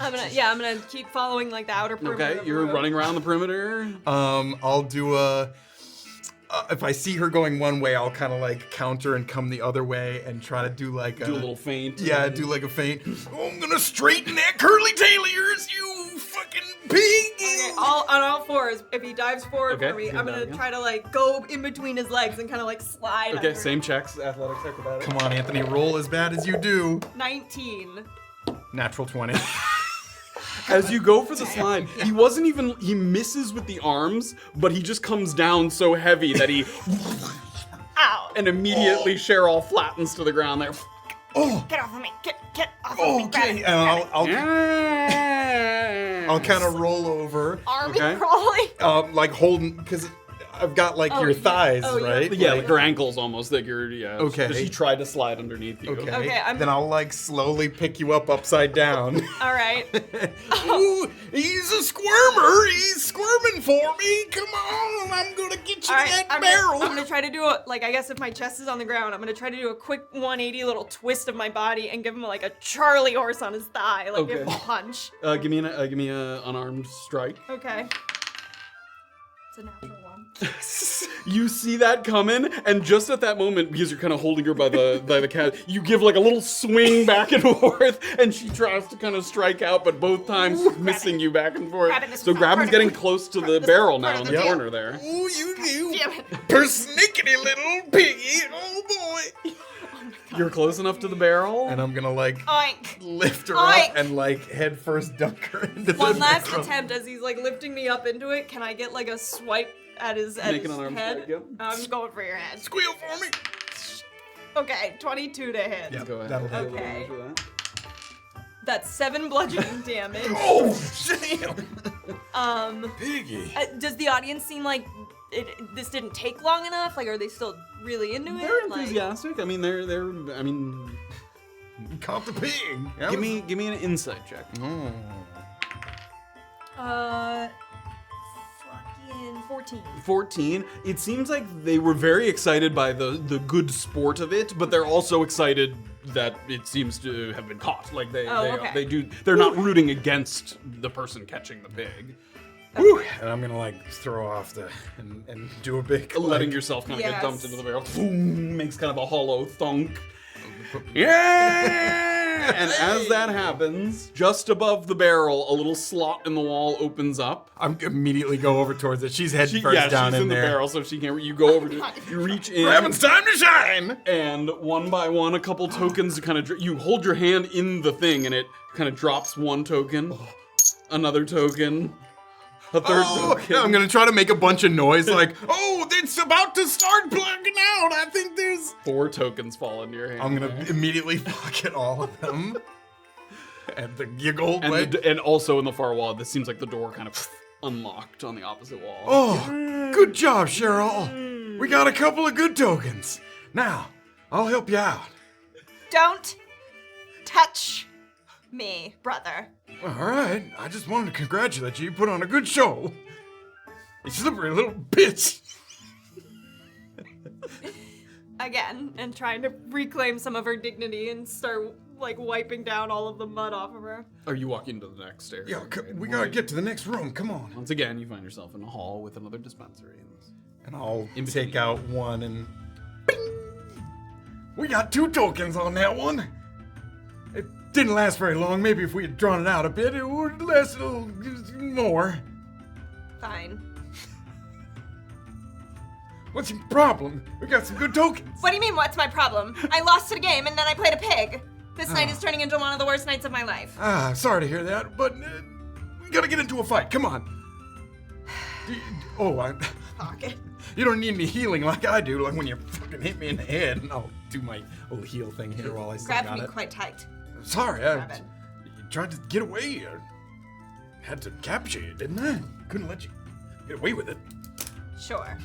I'm gonna keep following like the outer perimeter. Okay, of the you're room. running around the perimeter. I'll do a. If I see her going one way, I'll kind of like counter and come the other way and try to do like Do a little feint. Yeah, do like a feint. Oh, I'm gonna straighten that curly tail of yours, you fucking pig! Okay, on all fours. If he dives forward Okay, for me, so I'm down gonna again. try to like go in between his legs and kind of like slide. Okay, under. same checks, athletics, acrobatics. Come on, Anthony, roll as bad as you do. 19. Natural 20. As you go for the slide, he misses with the arms, but he just comes down so heavy that he, Ow! and immediately Cheryl flattens to the ground there. Oh, Get off of me! Get off of me! Grab okay. it, And grab it. I'll kind of roll over, Army Okay. crawling. like holding, because I've got like Oh, your yeah. thighs, Oh, yeah. right? Yeah, like her ankles almost, like you're, Okay. Because he tried to slide underneath you. Okay. Okay, then I'll like slowly pick you up upside down. All right. Ooh, he's a squirmer. He's squirming for me. Come on, I'm gonna get you All to right. that barrel. I'm gonna try to do a I guess if my chest is on the ground, I'm gonna try to do a quick 180 little twist of my body and give him like a Charlie horse on his thigh, like give him a Okay. punch. Give me an unarmed strike. Okay. It's a natural one. You see that coming, and just at that moment, because you're kind of holding her by the cat, you give like a little swing back and forth, and she tries to kind of strike out, but both times missing you back and forth. Grab it, this So is Grabbin's part of getting it. close to Part the of this barrel part now of in the the deal. corner there. Oh, you Damn it. persnickety little piggy. Oh boy. You're close enough to the barrel. And I'm gonna like Oink. lift her Oink. up and like head first dunk her into One the last barrel. attempt as he's like lifting me up into it. Can I get like a swipe at his Make an his unarmed head? strike, yep. I'm going for your head. Squeal for me. Okay, 22 to hit. Yeah. Go ahead. That'll Deal do. with Okay. damage for That's 7 bludgeoning damage. Oh, damn. Piggy. Does the audience seem like this didn't take long enough? Like, are they still really into that. it? They're Like- enthusiastic. I mean, Caught the pig. That give was- me an insight check. Fucking 14. 14. It seems like they were very excited by the good sport of it, but they're also excited that it seems to have been caught. Like they're not rooting against the person catching the pig. Whew. And I'm gonna like throw off the and do a big Letting like, yourself kind of get Yes. dumped into the barrel. Boom, makes kind of a hollow thunk. Yeah! And as that happens, just above the barrel, a little slot in the wall opens up. I'm immediately go over towards it. She's head first down she's in in the there. barrel, so she can't. You go over to, you reach in, Grabbin's time to shine. and one by one, a couple tokens kind of. You hold your hand in the thing, and it kind of drops one token, another token, a third token. I'm gonna try to make a bunch of noise, like, oh, it's about to start plugging out. I think there's. 4 tokens fall into your hand. I'm gonna immediately pocket all of them. And the Yagold leg. and also in the far wall, this seems like the door kind of unlocked on the opposite wall. Oh, good job, Cheryl. We got a couple of good tokens. Now, I'll help you out. Don't touch me, brother. All right, I just wanted to congratulate you. You put on a good show. You slippery little bitch. Again, and trying to reclaim some of her dignity and start like wiping down all of the mud off of her. Are you walking to the next stairs? Yo, we gotta get to the next room. Come on. Once again, you find yourself in a hall with another dispensary. And I'll In take between. out one and. Bing! We got 2 tokens on that one. It didn't last very long. Maybe if we had drawn it out a bit, it would last a little more. Fine. What's your problem? We got some good tokens. What do you mean, what's my problem? I lost at a game and then I played a pig. This night is turning into one of the worst nights of my life. Ah, sorry to hear that, but we gotta get into a fight. Come on. Pocket. You don't need any healing like I do, like when you fucking hit me in the head. And I'll do my little heal thing here while I still Grabbed got me it. quite tight. Sorry, I Grabbing. tried to get away. I had to capture you, didn't I? Couldn't let you get away with it. Sure.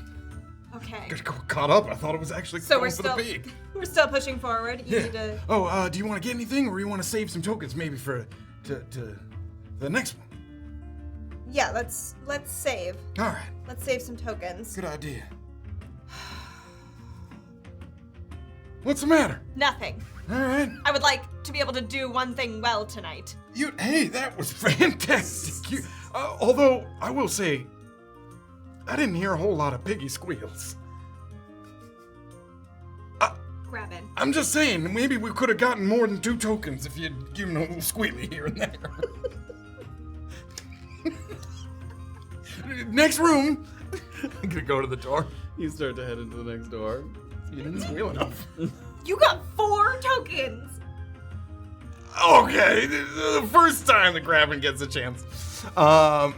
Okay. Got caught up. I thought it was actually So going for the pig. we're still pushing forward. You Yeah. need to. Oh, do you want to get anything, or you want to save some tokens maybe for to the next one? Yeah, let's save. All right, Let's save some tokens. good idea. What's the matter? Nothing. All right. I would like to be able to do one thing well tonight. Hey, that was fantastic. Although, I will say, I didn't hear a whole lot of piggy squeals. Grabbyn. I'm just saying, maybe we could have gotten more than 2 tokens if you'd given a little squealy here and there. Next room. I'm gonna go to the door. You start to head into the next door. You didn't squeal enough. You got 4 tokens. Okay, the first time the Graven gets a chance. The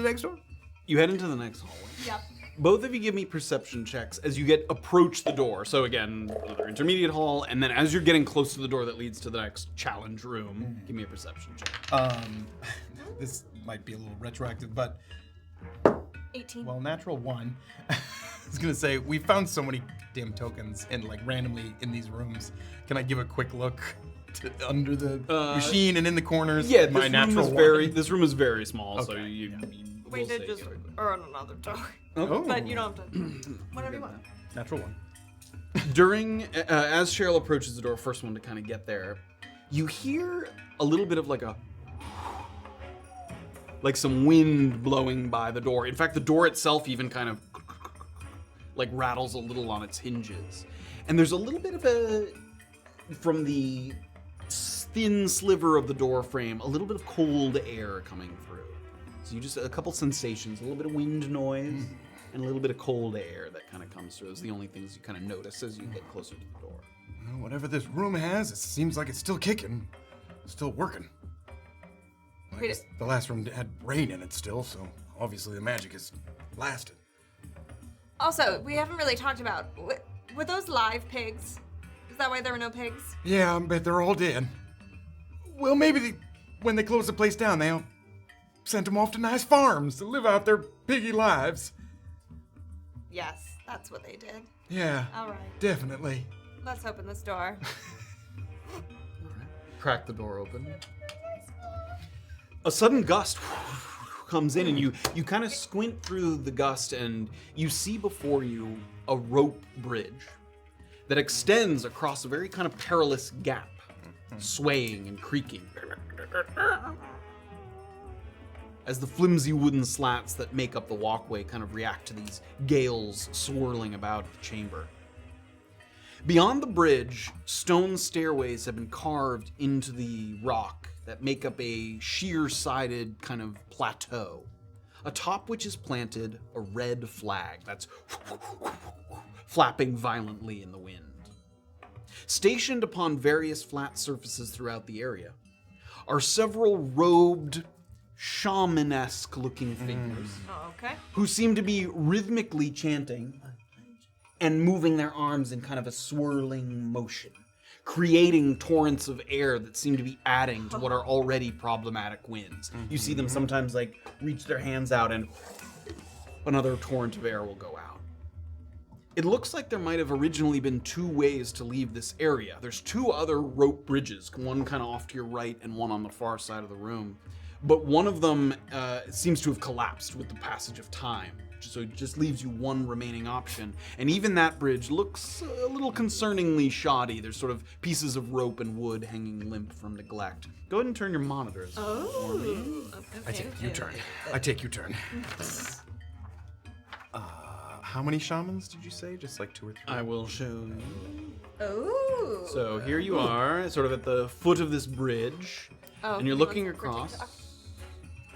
next door. You head into the next hallway. Yep. Both of you give me perception checks as you approach the door. So again, another intermediate hall, and then as you're getting close to the door that leads to the next challenge room, give me a perception check. This might be a little retroactive, but 18. well, natural 1. I was gonna say we found so many damn tokens and like randomly in these rooms. Can I give a quick look under the machine and in the corners? Yeah, My natural 1. This room is very small, so Okay, you We will did say just give it. earn another token. Oh, But you don't have to. Whatever you want. natural 1. During, as Cheryl approaches the door, first one to kind of get there, you hear a little bit of like some wind blowing by the door. In fact, the door itself even kind of like rattles a little on its hinges. And there's a little bit of from the thin sliver of the door frame, a little bit of cold air coming through. So you just, a couple sensations, a little bit of wind noise, and a little bit of cold air that kind of comes through. Those are the only things you kind of notice as you get closer to the door. Well, whatever this room has, it seems like it's still kicking. Still working. Well, I Wait, guess the last room had rain in it still, so obviously the magic has lasted. Also, we haven't really talked about, were those live pigs? Is that why there were no pigs? Yeah, I bet they're all dead. Well, maybe when they closed the place down, they all sent them off to nice farms to live out their piggy lives. Yes, that's what they did. Yeah, All right, definitely. let's open this door. Crack the door open. A sudden gust comes in, and you kind of squint through the gust, and you see before you a rope bridge that extends across a very kind of perilous gap, swaying and creaking. As the flimsy wooden slats that make up the walkway kind of react to these gales swirling about the chamber. Beyond the bridge, stone stairways have been carved into the rock that make up a sheer-sided kind of plateau, atop which is planted a red flag that's flapping violently in the wind. Stationed upon various flat surfaces throughout the area are several robed, shamanesque looking figures Oh, okay. who seem to be rhythmically chanting and moving their arms in kind of a swirling motion, creating torrents of air that seem to be adding to what are already problematic winds. You see them sometimes like reach their hands out and another torrent of air will go out. It looks like there might have originally been 2 ways to leave this area. There's 2 other rope bridges, one kind of off to your right and one on the far side of the room. But one of them seems to have collapsed with the passage of time. So it just leaves you one remaining option. And even that bridge looks a little concerningly shoddy. There's sort of pieces of rope and wood hanging limp from neglect. Go ahead and turn your monitors for me. I take U-turn. I take U-turn. How many shamans did you say? Just like 2 or 3? I will show you. Oh. So here you are, sort of at the foot of this bridge. Oh, and you're he looking wants to across. protect-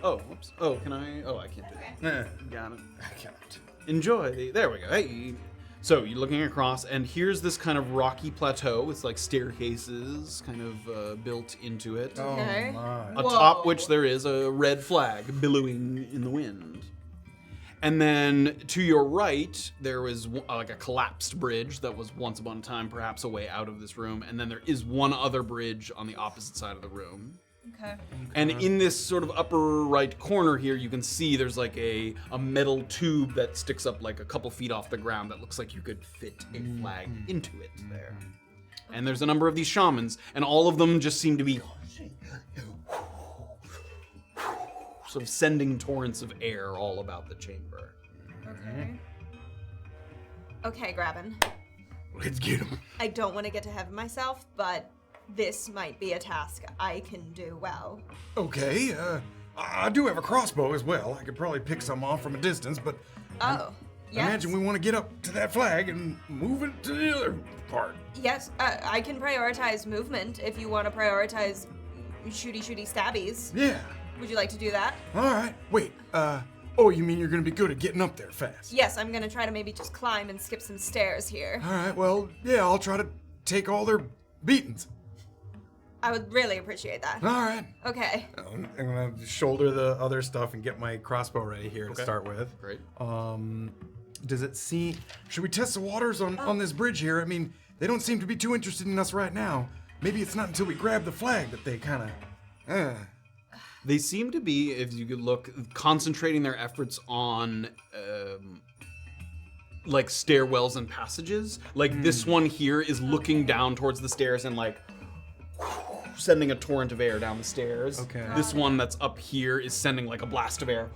Oh, whoops. Oh, can I? Oh, I can't do that. Eh, Got it. I cannot. Enjoy the. There we go. Hey. So you're looking across, and here's this kind of rocky plateau with like staircases kind of built into it. Okay. Oh my. Atop Whoa. which there is a red flag billowing in the wind. And then to your right, there was like a collapsed bridge that was once upon a time perhaps a way out of this room. And then there is one other bridge on the opposite side of the room. Okay. And in this sort of upper right corner here, you can see there's like a metal tube that sticks up like a couple feet off the ground that looks like you could fit a flag into it there. And there's a number of these shamans, and all of them just seem to be sort of sending torrents of air all about the chamber. Okay. Okay, Grabbyn. Let's get him. I don't want to get to heaven myself, but this might be a task I can do well. Okay, I do have a crossbow as well. I could probably pick some off from a distance, but Oh, yes. imagine we want to get up to that flag and move it to the other part. Yes, I can prioritize movement if you want to prioritize shooty stabbies. Yeah. Would you like to do that? All right. Wait, oh, you mean you're gonna be good at getting up there fast? Yes, I'm gonna try to maybe just climb and skip some stairs here. All right, well, yeah, I'll try to take all their beatings. I would really appreciate that. All right. Okay. I'm gonna shoulder the other stuff and get my crossbow ready here to start with. Great. Does it seem? Should we test the waters on this bridge here? I mean, they don't seem to be too interested in us right now. Maybe it's not until we grab the flag that they kind of... They seem to be, if you could look, concentrating their efforts on like stairwells and passages. Like this one here is looking down towards the stairs and like sending a torrent of air down the stairs. Okay. This one that's up here is sending like a blast of air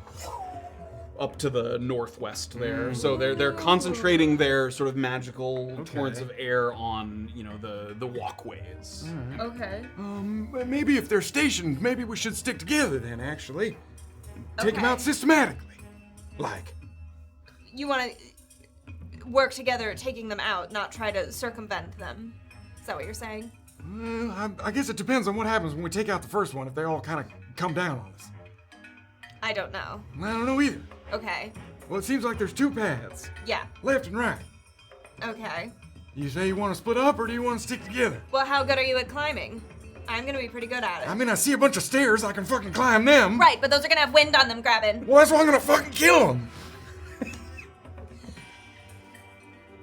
up to the northwest there. So they're concentrating their sort of magical torrents of air on, you know, the walkways. Okay. Maybe if they're stationed, maybe we should stick together then, actually. Take them out systematically. Like, You want to work together taking them out, not try to circumvent them. Is that what you're saying? I guess it depends on what happens when we take out the first one, if they all kind of come down on us. I don't know. I don't know either. Okay. Well, it seems like there's two paths, Yeah. left and right. Okay. You say you want to split up, or do you want to stick together? Well, how good are you at climbing? I'm gonna be pretty good at it. I mean, I see a bunch of stairs, I can fucking climb them. Right, but those are gonna have wind on them, Grabbyn. Well, that's why I'm gonna fucking kill them.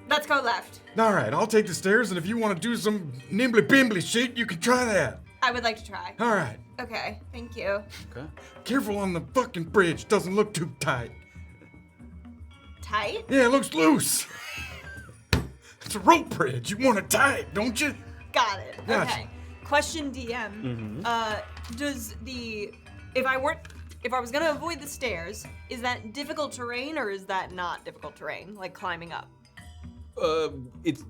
Let's go left. All right, I'll take the stairs, and if you want to do some nimbly-bimbly shit, you can try that. I would like to try. All right. Okay, thank you. Okay. Careful on the fucking bridge. Doesn't look too tight. Tight? Yeah, it looks loose. It's a rope bridge. You want it tight, don't you? Got it. Gotcha. Okay. Question DM. Does the if I was gonna avoid the stairs, is that difficult terrain or is that not difficult terrain? Like climbing up?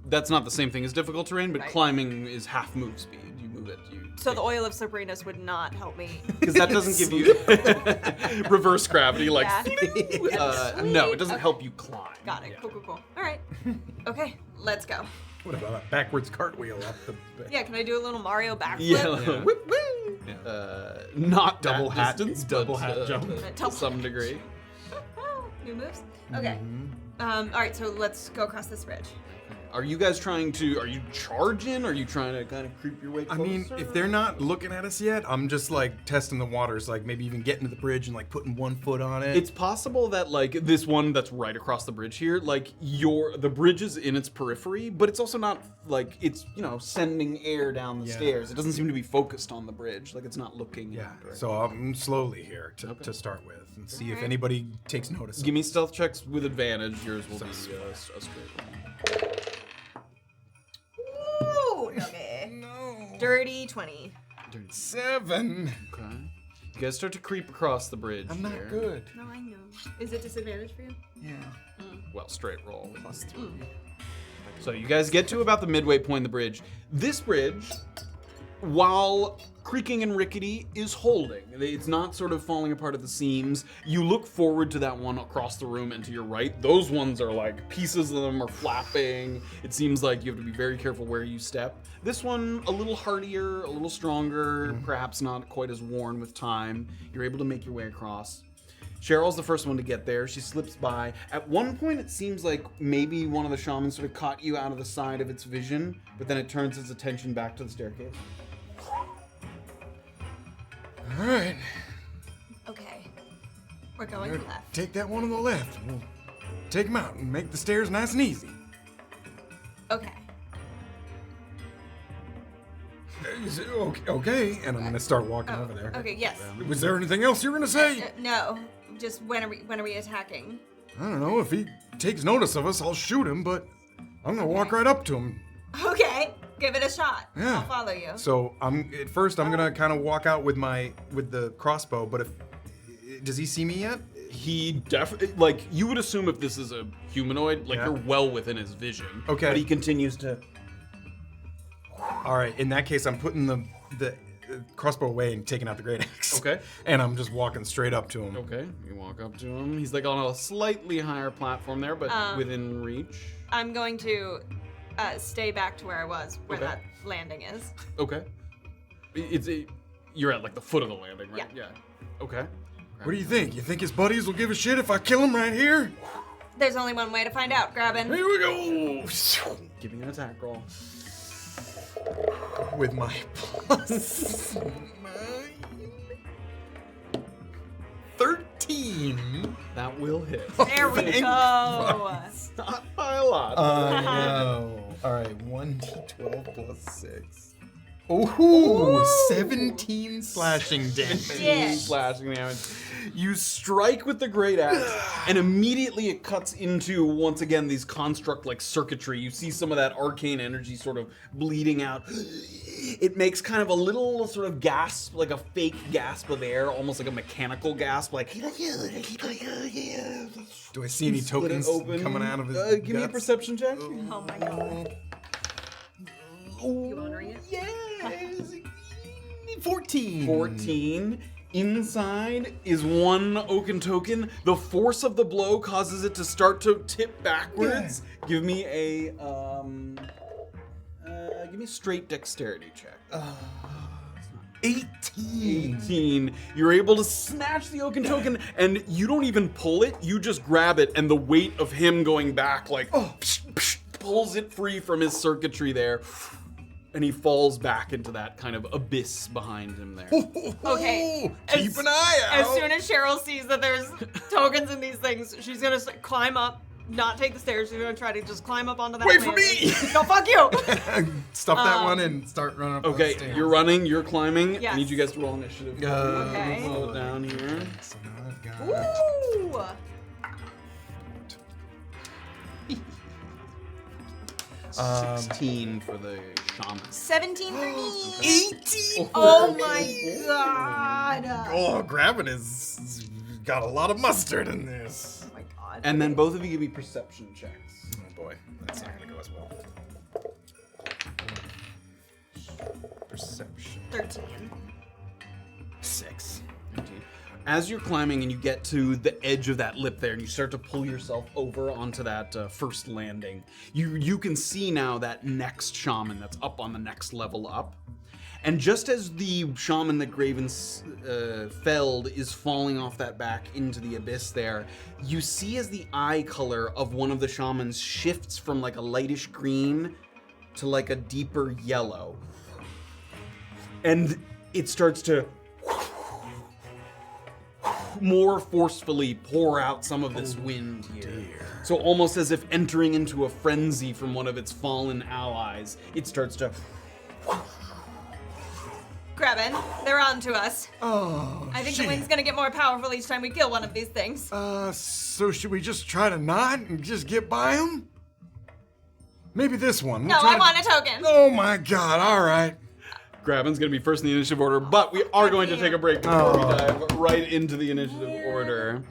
That's not the same thing as difficult terrain, but Right. climbing is half move speed. You move it. So the oil of slipperiness would not help me. Because that doesn't give you reverse gravity, like Yeah. no, it doesn't help you climb. Got it. Cool. All right. Okay, let's go. What about a backwards cartwheel up the? Yeah, can I do a little Mario backflip? Yeah, whip, woo. Not Double that hat- distance, double but, hat jump. to some degree. New moves? Okay. All right, so let's go across this bridge. Are you guys trying to? Are you charging? Are you trying to kind of creep your way I closer? mean, if they're not looking at us yet, I'm just like testing the waters, like maybe even getting to the bridge and like putting one foot on it. It's possible that like this one that's right across the bridge here, like the bridge is in its periphery, but it's also not like it's sending air down the Yeah. stairs. It doesn't seem to be focused on the bridge, like it's not looking. yeah. in the So I'm slowly here to start with and see if anybody takes notice. Give me stealth checks with advantage. Yours will be a straight roll. Ooh, okay. No. Dirty 20. 7. Okay. You guys start to creep across the bridge. I'm not here. good. No, I know. Is it disadvantage for you? Yeah. Well, straight roll. +3. So you guys get to about the midway point of the bridge. This bridge, while creaking and rickety, is holding. It's not sort of falling apart at the seams. You look forward to that one across the room and to your right. Those ones are like, pieces of them are flapping. It seems like you have to be very careful where you step. This one, a little hardier, a little stronger, perhaps not quite as worn with time. You're able to make your way across. Cheryl's the first one to get there. She slips by. At one point, it seems like maybe one of the shamans sort of caught you out of the side of its vision, but then it turns its attention back to the staircase. All right. Okay. We're going left. Take that one on the left. We'll take them out and make the stairs nice and easy. Okay. Okay. And I'm gonna start walking over there. Okay, yes. Was there anything else you were gonna say? No. Just when are we attacking? I don't know. If he takes notice of us, I'll shoot him, but I'm gonna walk right up to him. Okay. Give it a shot. Yeah. I'll follow you. So at first I'm gonna kind of walk out with the crossbow, but does he see me yet? He definitely, like, you would assume if this is a humanoid, like, Yeah. you're well within his vision. Okay. But he continues to. All right, in that case, I'm putting the crossbow away and taking out the greataxe. Okay. And I'm just walking straight up to him. Okay, you walk up to him. He's like on a slightly higher platform there, but within reach. I'm going to stay back to where I was, where Okay. that landing is. Okay. You're at like the foot of the landing, right? Yeah. Okay. What do you think? You think his buddies will give a shit if I kill him right here? There's only one way to find out, Grabbyn. Here we go. Give me an attack roll. With my plus 13. That will hit. There we go. Not by a lot. No. All right, 1d12 plus 6. Ooh, 17 slashing damage. Yeah. Slashing damage. You strike with the great axe, and immediately it cuts into, once again, these construct like circuitry. You see some of that arcane energy sort of bleeding out. It makes kind of a little sort of gasp, like a fake gasp of air, almost like a mechanical gasp, like. Do I see any Split it tokens open. coming out of his Give me a guts? perception check. Oh my god. You honoring it? Yes. 14. 14. Inside is one oaken token. The force of the blow causes it to start to tip backwards. Give me a straight dexterity check. 18. 18. You're able to snatch the oaken token, and you don't even pull it. You just grab it, and the weight of him going back, like, pulls it free from his circuitry there. And he falls back into that kind of abyss behind him there. Okay. Keep an eye out. As soon as Cheryl sees that there's tokens in these things, she's gonna climb up, not take the stairs. She's gonna try to just climb up onto that. Wait for landing. me! No, fuck you! Stuff that one and start running up Okay, those stairs. you're running, you're climbing. I Yes. need you guys to roll initiative. Okay. Slow it down here. So now I've got Ooh! 16 for the shaman. 17 for me. 18. Oh my god! Oh, Grabbyn is got a lot of mustard in this. Oh my god. And then both of you give me perception checks. Oh boy, that's not gonna go as well. Perception. 13. 6. As you're climbing and you get to the edge of that lip there and you start to pull yourself over onto that first landing, you can see now that next shaman that's up on the next level up. And just as the shaman that Graven felled is falling off that back into the abyss there, you see as the eye color of one of the shamans shifts from like a lightish green to like a deeper yellow. And it starts to more forcefully pour out some of this wind here. So almost as if entering into a frenzy from one of its fallen allies, it starts to. Grabbyn, they're on to us. Oh, I think the shit. wind's gonna get more powerful each time we kill one of these things. So should we just try to nod and just get by him? Maybe this one. No, I want a token. Oh my god, alright. Grabbyn's gonna be first in the initiative order, but we are going to take a break before we dive right into the initiative order.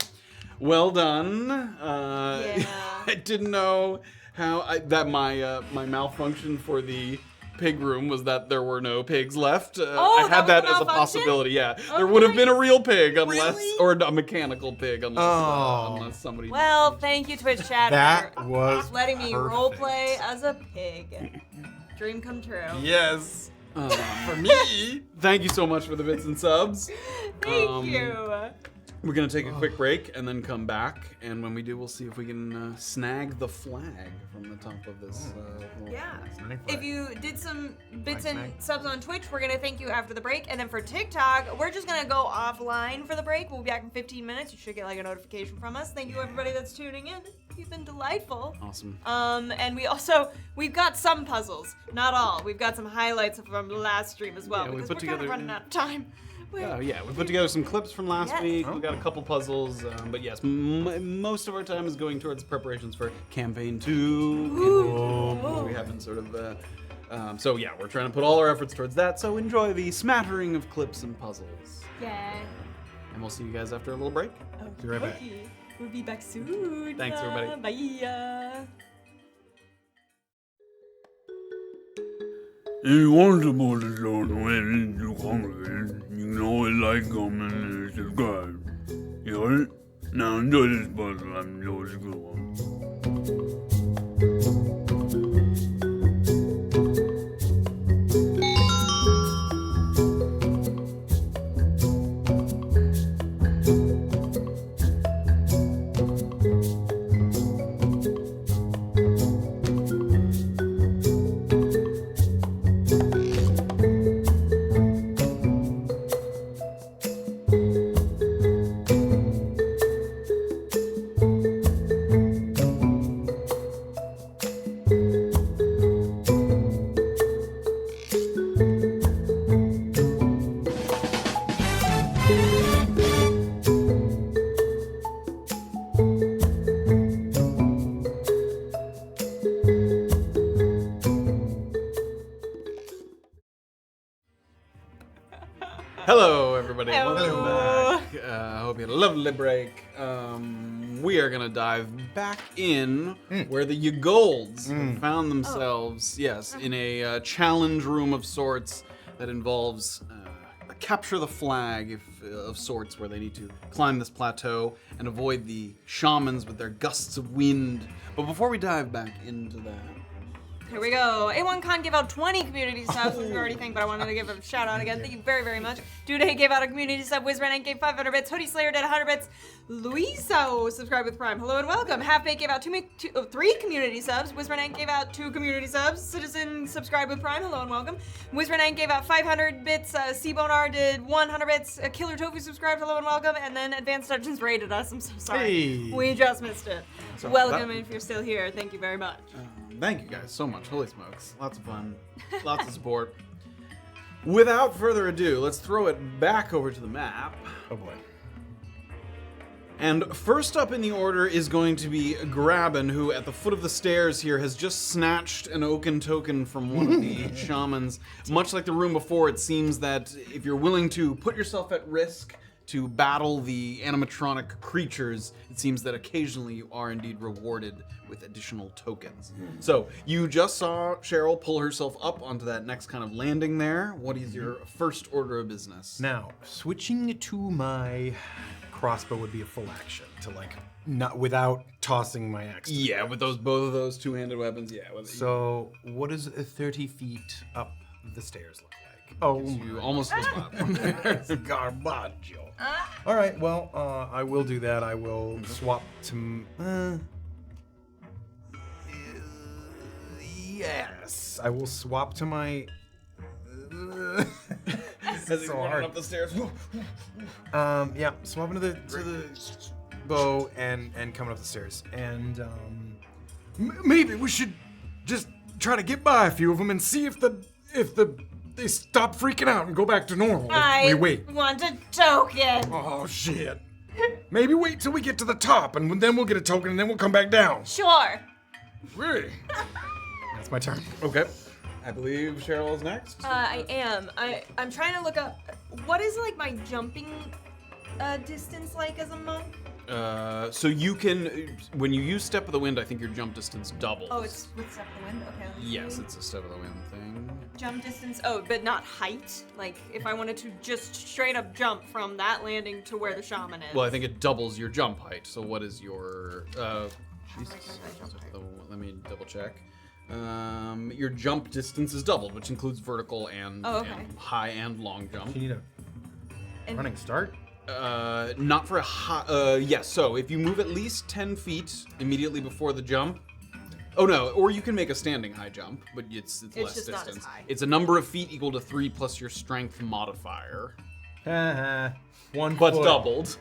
Well done. Yeah. I didn't know how my malfunction for the pig room was that there were no pigs left. I that had was that the as a malfunction? possibility. Yeah, Oh, there would have been a nice. real pig unless, Really? or a mechanical pig unless somebody. Well, thank you, Twitch chat, That for was letting me perfect. roleplay as a pig. Dream come true. Yes. Um, For me. Thank you so much for the bits and subs. Thank you. We're gonna take a quick break and then come back, and when we do, we'll see if we can snag the flag from the top of this. Little Yeah. flag. If you did some bits Flag and snag. subs on Twitch, we're gonna thank you after the break. And then for TikTok, we're just gonna go offline for the break. We'll be back in 15 minutes. You should get like a notification from us. Thank you everybody that's tuning in. You've been delightful. Awesome. And we've got some puzzles, not all. We've got some highlights from the last stream as well Yeah, we because put we're kind of together- running out of time. Oh yeah, we put together some clips from last Yes. week. We got a couple puzzles, but yes, most of our time is going towards preparations for campaign 2. We haven't sort of. So yeah, we're trying to put all our efforts towards that. So enjoy the smattering of clips and puzzles. Yeah. and we'll see you guys after a little break. Be right back. We'll be back soon. Thanks, everybody. Bye. If you want to support the show and when you hungry, you can always like, comment, and subscribe. You heard it? Now enjoy this part. I'm George Good One. Hello, everybody. Hello. Welcome back. I hope you had a lovely break. We are gonna dive back in where the Yagolds have found themselves, yes, in a challenge room of sorts that involves a capture the flag of sorts, where they need to climb this plateau and avoid the shamans with their gusts of wind. But before we dive back into that, Here we go. A1Con gave out 20 community subs, which we already think, but I wanted to give a shout out again. Thank you very, very much. Duday gave out a community sub. Wizren gave 500 bits. Hoodie Slayer did 100 bits. Luisa subscribed with Prime. Hello and welcome. Halfbake gave out 3 community subs. Wizren gave out 2 community subs. Citizen subscribed with Prime. Hello and welcome. Wizren gave out 500 bits. Cbonar did 100 bits. Killer Tofu subscribed. Hello and welcome. And then Advanced Dungeons raided us. I'm so sorry. Hey. We just missed it. So Welcome that- if you're still here. Thank you very much. thank you guys so much. Holy smokes. Lots of fun. Lots of support. Without further ado, let's throw it back over to the map. Oh boy. And first up in the order is going to be Grabbyn, who at the foot of the stairs here has just snatched an oaken token from one of the shamans. Much like the room before, it seems that if you're willing to put yourself at risk to battle the animatronic creatures, it seems that occasionally you are indeed rewarded with additional tokens. So you just saw Cheryl pull herself up onto that next kind of landing there. What is your first order of business? Now, switching to my crossbow would be a full action to not without tossing my axe. Yeah, with both of those two-handed weapons, yeah. So, what does 30 feet up the stairs look like? Oh, You almost the spot. there's Garbaggio. All right, well, I will do that. I will swap to. Yes, I will swap to my. As he's so running hard. up the stairs. Yeah, swap into the bow and coming up the stairs, and maybe we should just try to get by a few of them and see if they stop freaking out and go back to normal. If we wait. want a token. Oh shit. Maybe wait till we get to the top, and then we'll get a token, and then we'll come back down. Sure. Really? That's my turn. Okay. I believe Cheryl is next. I am. I'm trying to look up what is like my jumping distance like as a monk. So you can, when you use Step of the Wind, I think your jump distance doubles. Oh, it's with step of the wind. Okay. Let me Yes, see. it's a Step of the Wind thing. Jump distance. Oh, but not height. Like if I wanted to just straight up jump from that landing to where the shaman is. Well, I think it doubles your jump height. So what is your, Jesus. Let me double check. Your jump distance is doubled, which includes vertical and, Oh, okay. and high and long jump. You need a And- running start? Not for a high, yes, so if you move at least 10 feet immediately before the jump, oh no, or you can make a standing high jump, but it's less just not as distance. high. It's a number of feet equal to 3 plus your strength modifier, One but foot. doubled.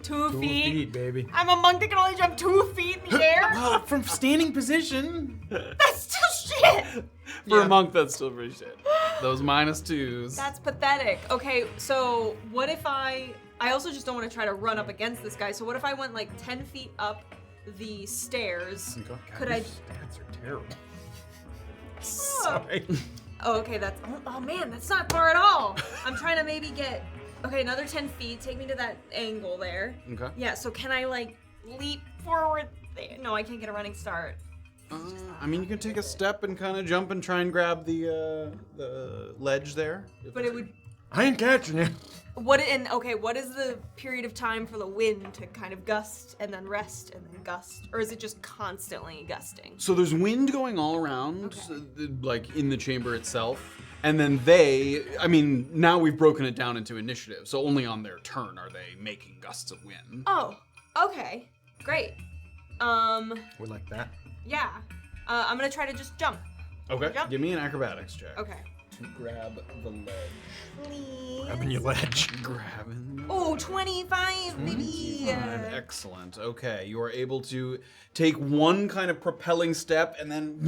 2 2 feet. feet, baby. I'm a monk that can only jump 2 feet in the air. Well, from standing position. That's still shit. For Yeah. a monk, that's still pretty shit. Those -2s. That's pathetic. Okay, so what if I also just don't want to try to run up against this guy. So what if I went like 10 feet up the stairs? Okay. Could I? Stats are terrible. Oh. Sorry. Oh, okay. That's. Oh man, that's not far at all. I'm trying to maybe get Okay, another 10 feet. Take me to that angle there. Okay. Yeah, so can I, like, leap forward there? No, I can't get a running start. I mean, you can take a step and kind of jump and try and grab the ledge there. But it would... I ain't catching you. What is the period of time for the wind to kind of gust and then rest and then gust? Or is it just constantly gusting? So there's wind going all around, Okay. like in the chamber itself. And then now we've broken it down into initiative. So only on their turn are they making gusts of wind. Oh, okay. Great. We like that. Yeah. I'm gonna try to just jump. Okay, Jump. give me an acrobatics check. Okay. To grab the ledge. Please. Grabbing your ledge. Grabbing. Oh, 25, baby. 25. Excellent. Okay, you are able to take one kind of propelling step and then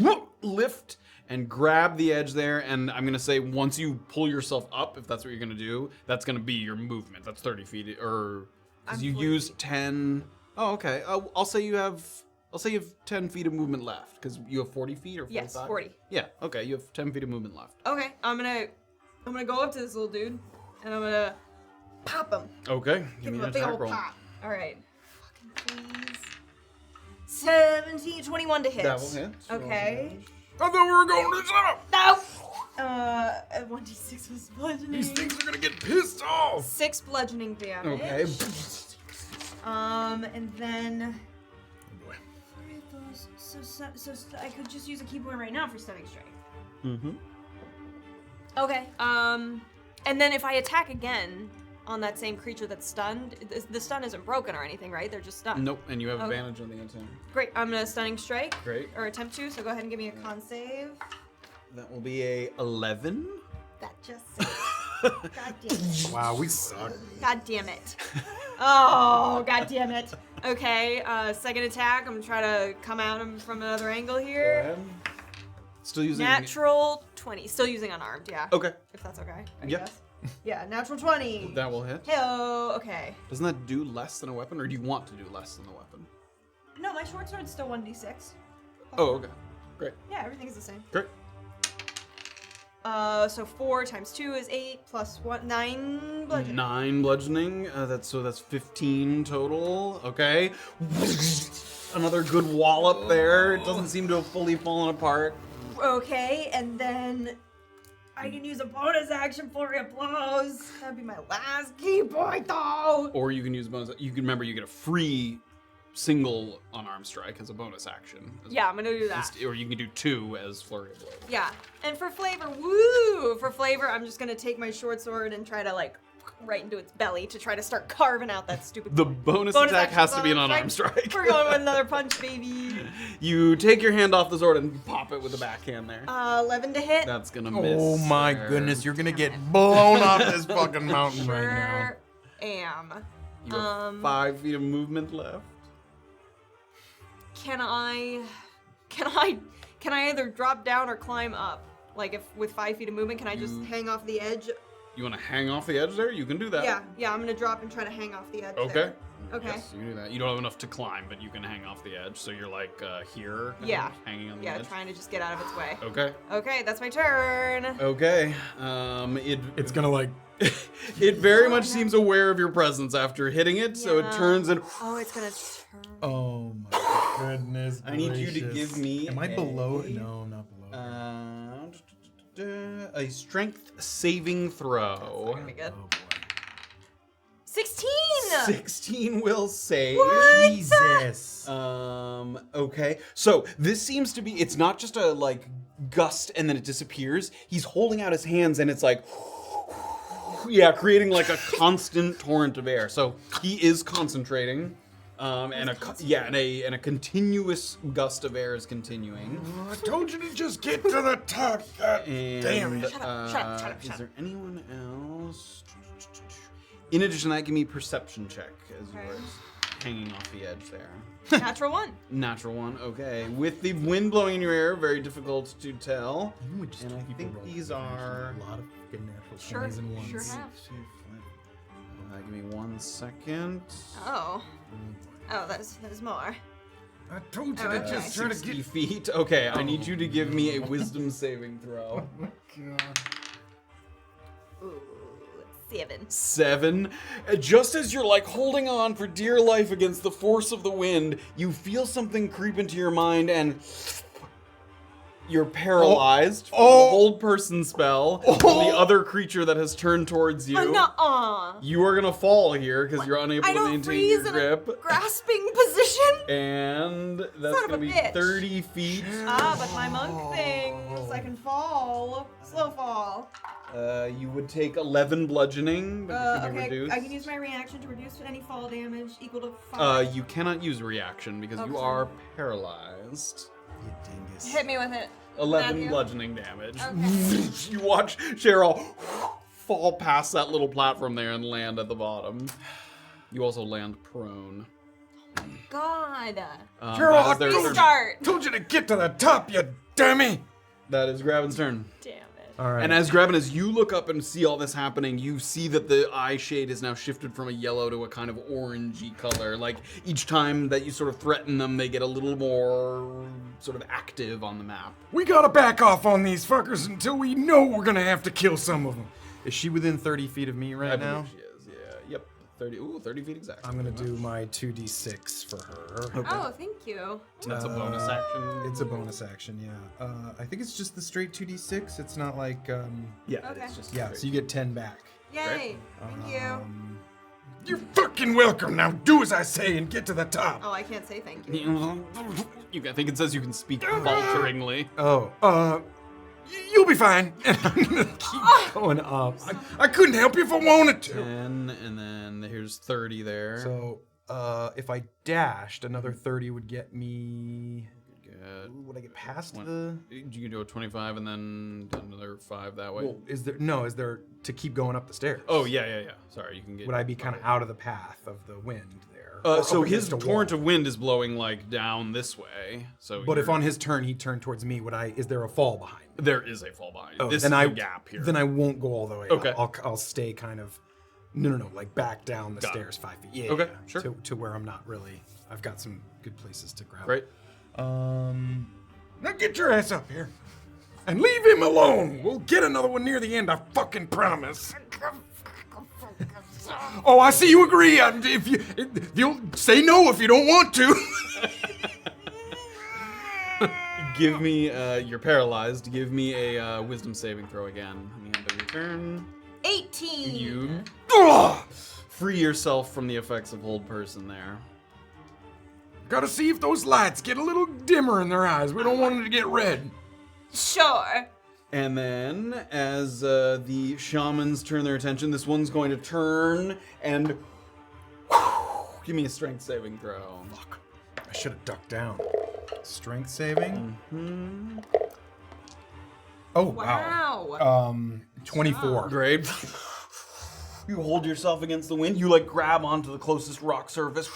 lift and grab the edge there. And I'm gonna say once you pull yourself up, if that's what you're gonna do, that's gonna be your movement. That's 30 feet, or because I'm you 40 use feet. 10. Oh, okay. I'll say you have 10 feet of movement left because you have 40 feet or 45. Yes, 40. Yeah. Okay, you have 10 feet of movement left. Okay, I'm gonna go up to this little dude and I'm gonna pop him. Okay. Give Give me him an a big attack old roll. pop. All right. Fucking please. 17, 21 to hit. That will hit. Okay. I thought we were going to shut up. No. 1d6 was bludgeoning. These things are gonna get pissed off. 6 bludgeoning damage. Okay. And then. Oh boy. So I could just use a key point right now for stunning strike. Mm-hmm. Okay. And then if I attack again on that same creature that's stunned, the stun isn't broken or anything, right? They're just stunned. Nope, and you have Okay. advantage on the attack. Great. I'm gonna stunning strike. Great. Or attempt to. So go ahead and give me a con save. That will be a 11. That just. God damn it. Wow, we suck. God damn it. Oh, god damn it. Okay, second attack. I'm gonna try to come at him from another angle here. Still using Natural 20. Still using unarmed, yeah. Okay, If that's okay. I Yep. guess. Yeah, natural 20. that will hit. Hello. Okay. Doesn't that do less than a weapon, or do you want to do less than the weapon? No, my short sword's still 1d6. Oh, okay. Great. Yeah, everything's the same. Great. So 4 times 2 is 8 plus 1, 9 bludgeoning. 9 bludgeoning. That's 15 total. Okay. Another good wallop there. It doesn't seem to have fully fallen apart. Okay, and then I can use a bonus action flurry of blows. That'd be my last key point, though. Or you can use a bonus. You can remember you get a free single unarmed strike as a bonus action. Yeah, I'm gonna do that. Or you can do 2 as flurry of blows. Yeah, and for flavor, woo! For flavor, I'm just gonna take my short sword and try to like right into its belly to try to start carving out that stupid. The bonus attack action has to be an bonus unarmed strike. We're going with another punch, baby. You take your hand off the sword and pop it with the backhand there. 11 to hit. That's gonna miss. Oh my there. goodness, you're gonna get blown off this fucking mountain right now. Sure am. You have 5 feet of movement left. Can I either drop down or climb up? Like if with 5 feet of movement, can I just hang off the edge? You want to hang off the edge there? You can do that. Yeah, I'm gonna drop and try to hang off the edge. Okay. There. Okay. Yes, you can do that. You don't have enough to climb, but you can hang off the edge. So you're like here. kind Yeah. of hanging on the Yeah, edge. trying to just get out of its way. Okay. Okay, that's my turn. Okay. It's gonna like. It very much seems aware of your presence after hitting it, so it Yeah. turns and. Oh, it's gonna turn. Oh my goodness. I need you to gracious. give me. Am I below? No, I'm not below. A strength saving throw. Gonna be good. Oh boy. 16. 16 will save. What? Jesus. Okay. So this seems to be, it's not just a like gust and then it disappears. He's holding out his hands and it's like, yeah, creating like a constant torrent of air. So he is concentrating. And a continuous gust of air is continuing. I told you to just get to the top. God And, damn it. Shut up. Is there anyone else? In addition to that, give me a perception check as Okay. yours hanging off the edge there. Natural 1. Natural 1, okay. With the wind blowing in your hair, very difficult to tell. You would just And I keep think a roll. these are. A lot of fucking natural Sure, 20s and ones. sure have. Give me 1 second. Oh. Oh, that is more. I told you Oh, to okay. just try to 60 get. feet. Okay, I need you to give me a wisdom saving throw. God. Ooh, let's 7. 7. Just as you're like holding on for dear life against the force of the wind, you feel something creep into your mind and you're paralyzed from the hold person spell from the other creature that has turned towards you. Nuh-uh. You are gonna fall here because you're unable I to don't maintain freeze your in a grip. grasping position. And that's Son of gonna a be bitch. 30 feet. But my monk things, I can fall. Slow fall. You would take 11 bludgeoning, but you can be Okay, reduced. I can use my reaction to reduce any fall damage equal to 5. You cannot use reaction because you Okay. are paralyzed. You dingus. Hit me with it. 11 Matthew. bludgeoning damage. Okay. You watch Cheryl fall past that little platform there and land at the bottom. You also land prone. God. Cheryl, That is their turn. Restart. Told you to get to the top, you dummy! That is Graven's turn. Damn it. All right. And as Graven, as you look up and see all this happening, you see that the eye shade is now shifted from a yellow to a kind of orangey color. Like each time that you sort of threaten them, they get a little more sort of active on the map. We gotta back off on these fuckers until we know we're gonna have to kill some of them. Is she within 30 feet of me right I now? believe she is. Yeah. Yep. 30. Ooh, 30 feet exactly. I'm gonna do my 2d6 for her. Oh, thank you. That's a bonus action. It's a bonus action, yeah. I think it's just the straight 2d6. It's not like, Yeah. Okay. It's just yeah. So you get 10 back. Yay. Thank you. You're fucking welcome. Now do as I say and get to the top. Oh, I can't say thank you. I think it says you can speak falteringly. Oh, You'll be fine. And I'm gonna keep going up. I couldn't help you if I wanted to. 10, and then here's 30 there. So, if I dashed, another 30 would get me. Good. Would I get past One- the? You can do a 25 and then another 5 that way. Well, is there to keep going up the stairs? Oh, yeah. Sorry, you can get... Would I be kind of out of the path of the wind there? so Up his against a torrent wall? of wind is blowing, like, down this way. So But if you're- on his turn he turned towards me, is there a fall behind? There is a fall behind. Oh, This then is I the gap here. Then I won't go all the way. Okay. I'll stay kind of. No, like back down the Got it. stairs 5 feet. Yeah. Okay, yeah, sure. To where I'm not really. I've got some good places to grab. Right? Now get your ass up here. And leave him alone. We'll get another one near the end, I fucking promise. Oh, I see you agree. You'll say no if you don't want to. Give me... you're paralyzed. Give me a wisdom saving throw again. At the end of your turn. 18. You Ugh. free yourself from the effects of hold person there. Gotta see if those lights get a little dimmer in their eyes. We don't want them to get red. Sure. And then, as the shamans turn their attention, this one's going to turn and give me a strength saving throw. Fuck. I should have ducked down. Strength saving. Mm-hmm. Oh wow. Wow. 24. Great. You hold yourself against the wind. You like grab onto the closest rock surface.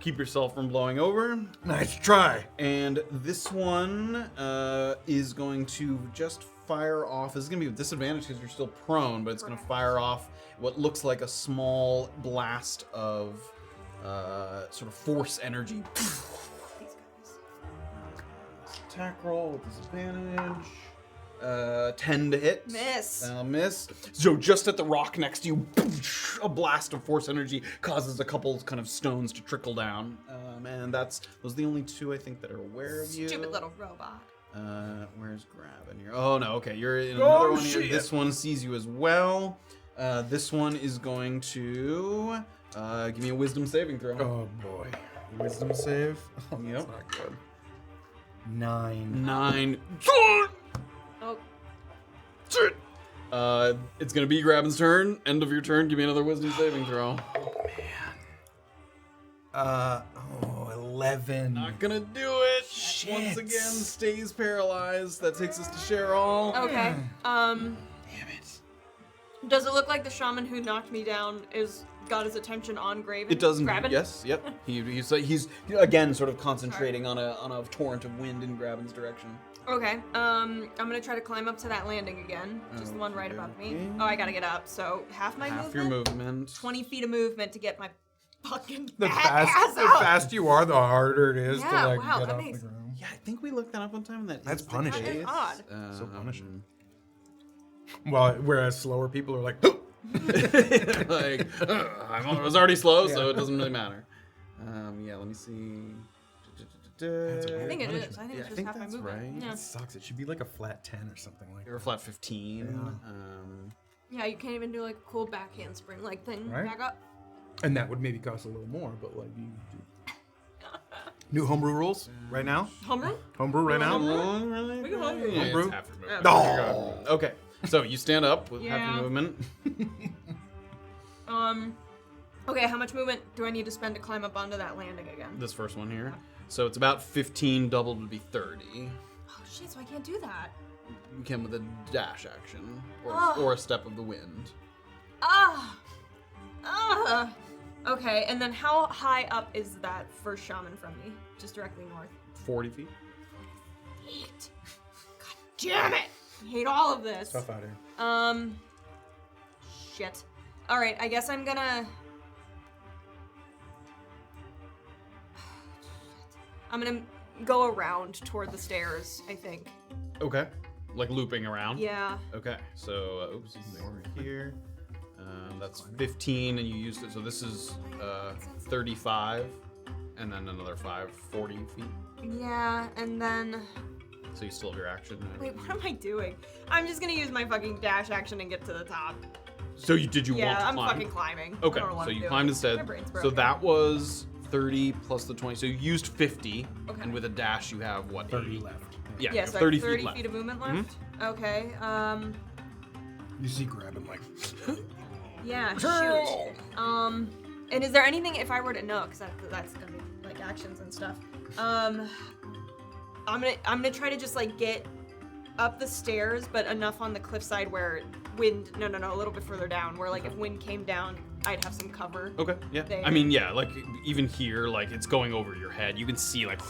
Keep yourself from blowing over. Nice try. And this one is going to just fire off. This is going to be with disadvantage because you're still prone, but it's going to fire off what looks like a small blast of sort of force energy. Attack roll with disadvantage. 10 to hit. Miss. That'll miss. So just at the rock next to you, a blast of force energy causes a couple kind of stones to trickle down. And those are the only two I think that are aware of you. Stupid little robot. Where's Grabbyn here? Oh no, okay, you're in another one here. shit. This one sees you as well. This one is going to give me a wisdom saving throw. Oh boy. Wisdom save. Oh, Yep. that's not good. 9. 9. Oh, It's gonna be Grabbyn's turn. End of your turn. Give me another wisdom saving throw. 11. Not gonna do it. Shit. Once again, stays paralyzed. That takes us to Cheryl. okay. Damn it. Does it look like the shaman who knocked me down got his attention on Graven? It doesn't. Grabbyn? Yes. Yep. He's again sort of concentrating on a torrent of wind in Grabbyn's direction. Okay. I'm gonna try to climb up to that landing again. Just the one right above me. Okay. Oh, I gotta get up. So half my Half movement. your movement. 20 feet of movement to get my fucking The ass fast, out. the fast you are, the harder it is Yeah, to like wow, get that off makes- the ground. Yeah, I think we looked that up one time. That's That's is the punishing. That is case. odd. So punishing. Whereas slower people are like, Like, I was already slow, so it doesn't really matter. Yeah, let me see. I think it is. I think it's just half my that's movement. right. Yeah. It sucks. It should be like a flat 10 or something like You're a flat 15. Yeah, you can't even do like a cool back handspring like thing. Right. Back up. And that would maybe cost a little more, but like you new homebrew rules right now? Homebrew? Homebrew right now? Really? We can homebrew. Yeah, Homebrew? it's half your movement. No. Okay, so you stand up with half Yeah. your movement. Okay, how much movement do I need to spend to climb up onto that landing again? This first one here. So it's about 15, doubled would be 30. Oh shit, so I can't do that. You can with a dash action Ah. or a step of the wind. Okay, and then how high up is that first shaman from me? Just directly north. 40 feet. Hate. God damn it! I hate all of this. Tough out here. Shit. Alright, I guess I'm gonna... I'm gonna go around toward the stairs, I think. Okay. Like looping around? Yeah. Okay, so, oops, over here. That's 15, and you used it, so this is 35, and then another 40 feet. Yeah, and then... So you still have your action. Wait, what am I doing? I'm just gonna use my fucking dash action and get to the top. So you did you want to Yeah, I'm climb? fucking climbing. Okay, I don't know what so I'm you doing. climbed My instead. brain's So broken. that was 30 plus the 20. So you used 50, Okay. and with a dash you have what? 30 80? left. Yeah, you Yeah, have so 30 30 feet left. of movement left? Okay, You see Grabbyn like, yeah, shoot. And is there anything, if I were to know, because that's gonna be like actions and stuff, I'm gonna try to just like get up the stairs, but enough on the cliffside where wind, no, a little bit further down, where like if wind came down, I'd have some cover. Okay, yeah. There. I mean, yeah, like even here, like it's going over your head. You can see like.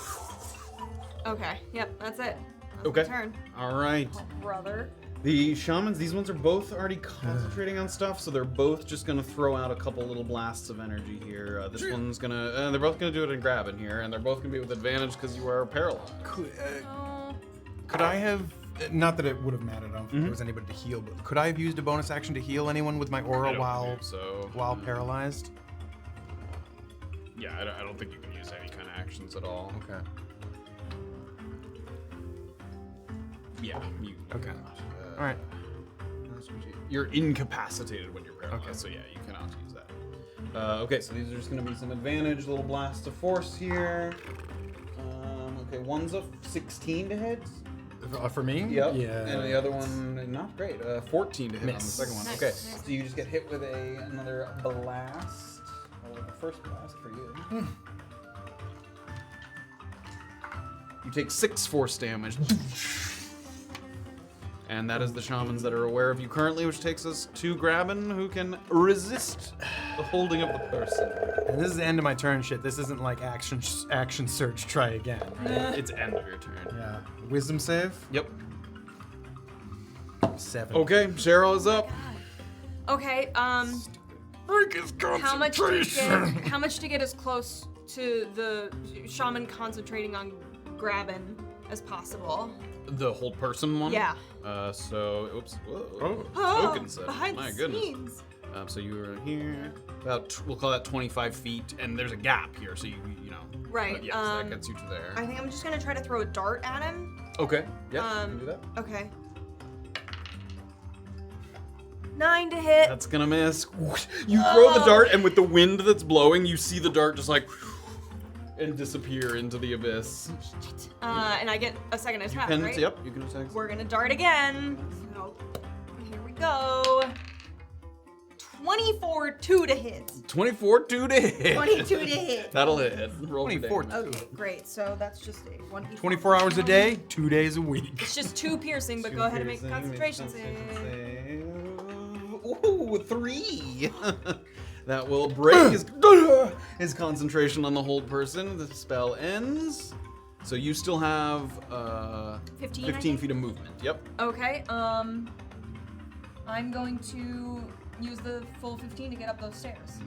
Okay, yep, that's it. That's Okay. my turn. All right. Oh, brother. The shamans, these ones are both already concentrating on stuff, so they're both just gonna throw out a couple little blasts of energy here. This one's gonna, they're both gonna do it in Grabbyn here, and they're both gonna be with advantage because you are paralyzed. could I have, not that it would have mattered, I don't think there was anybody to heal, but could I have used a bonus action to heal anyone with my I aura don't while believe so. paralyzed? Yeah, I don't think you can use any kind of actions at all. Okay. Yeah. You Okay. cannot. All right. You're incapacitated when you're paralyzed, Okay. so yeah, you cannot use that. Okay, so these are just gonna be some advantage, little blasts of force here. Okay, one's a 16 to hit. For me? Yep. Yeah. And the other one, not great. 14 to hit on the Miss. second one. Nice, Okay, nice. so you just get hit with another blast. The first blast for you. You take 6 force damage. And that is the shamans that are aware of you currently, which takes us to Grabbyn, who can resist the holding of the person. And this is the end of my turn shit. This isn't like action search, try again, right? It's end of your turn. Yeah. Wisdom save? Yep. 7. Okay, Cheryl is up. Okay, Break his how much to concentration. get, how much to get as close to the shaman concentrating on Grabbyn as possible? The whole person one? Yeah. So, oops. Whoa. Oh, Token set. behind My the goodness. scenes. So you were here, we'll call that 25 feet, and there's a gap here, so you know. Right, But yes, that gets you to there. I think I'm just gonna try to throw a dart at him. Okay. Yeah. You can do that. Okay. 9 to hit. That's gonna miss. You throw the dart, and with the wind that's blowing, you see the dart just like and disappear into the abyss. And I get a second attack, And right? yep, you can attack. We're gonna dart again. So, here we go. 24, 2 to hit. 24 2 to hit. 22 to hit. That'll hit. Roll for 24. damage. Okay, great. So that's just a 1d4. 24 hours a day, 2 days a week. It's just 2 piercing, but go ahead and make a concentration save. Ooh, 3. That will break his concentration on the hold person. The spell ends. So you still have 15, I 15 think? feet of movement. Yep. Okay, I'm going to use the full 15 to get up those stairs.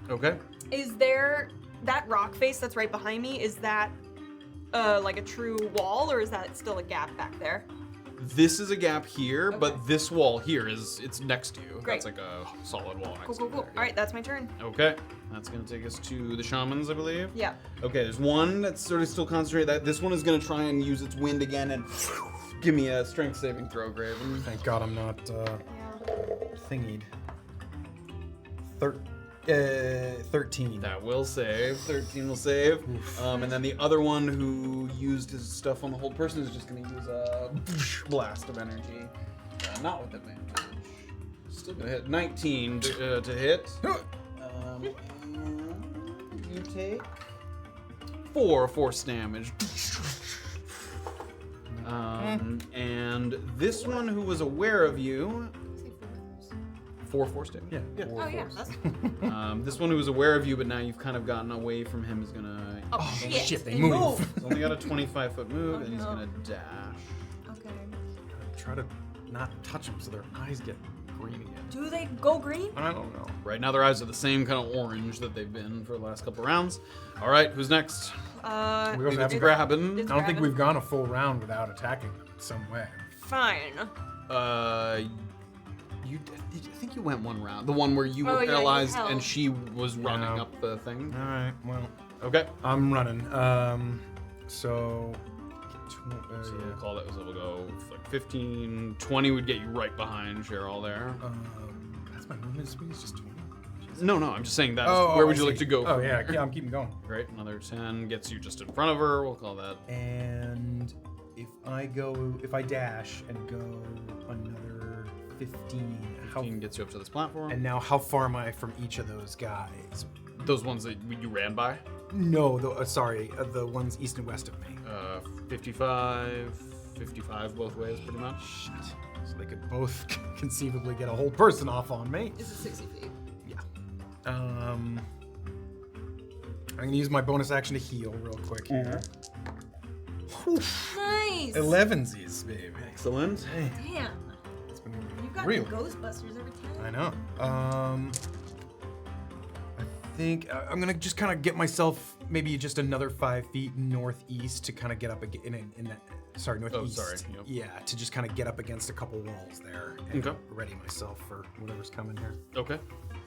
Okay. Is there that rock face that's right behind me? Is that like a true wall, or is that still a gap back there? This is a gap here, but this wall here it's next to you. Great. That's like a solid wall next Cool. to you. All right, that's my turn. Okay, that's gonna take us to the Shamans, I believe. Yeah. Okay, there's one that's sort of still concentrated. This one is gonna try and use its wind again and give me a strength saving throw, Graven. Thank God I'm not thingied. 13. That will save. 13 will save. And then the other one who used his stuff on the whole person is just gonna use a blast of energy. Not with advantage. Still gonna hit 19 to hit. You take 4 force damage. And this one who was aware of you. 4 force damage? Yeah. Oh yeah, that's. This one who was aware of you, but now you've kind of gotten away from him, is gonna. Oh shit! They move. He's only got a 25-foot move, and he's gonna dash. Okay. Try to not touch them so their eyes get green again. Do they go green? I don't know. Right now, their eyes are the same kind of orange that they've been for the last couple rounds. All right, who's next? We also Maybe have it's to Grabbyn. It's I don't think Grabbyn. we've gone a full round without attacking them in some way. Fine. I think you went one round. The one where you Oh, were yeah, you paralyzed held. and she was running Yeah. up the thing. All right, well, Okay. I'm running. So So we'll call that. So we'll go like 15, 20 would get you right behind Cheryl there. that's my movement speed is just 20. No, I'm just saying that. Oh, Where would I you like see. to go? Oh from yeah, here? yeah, I'm keeping going. Great. Another 10 gets you just in front of her. We'll call that. And if I dash and go another 15, 15 gets you up to this platform. and now how far am I from each of those guys? Those ones that you ran by. No, the ones east and west of me. 55 both ways, pretty much. Shit. So they could both conceivably get a whole person off on me. Is it 60 feet? Yeah. I'm gonna use my bonus action to heal real quick here. Nice. 11sies, baby. Excellent. Damn. It's been You got real. Ghostbusters every time. I know. I think I'm gonna just kind of get myself maybe just another 5 feet northeast to kind of get up again in that. Sorry, northeast. sorry, yep. Yeah, to just kind of get up against a couple walls there and Okay. ready myself for whatever's coming here. Okay.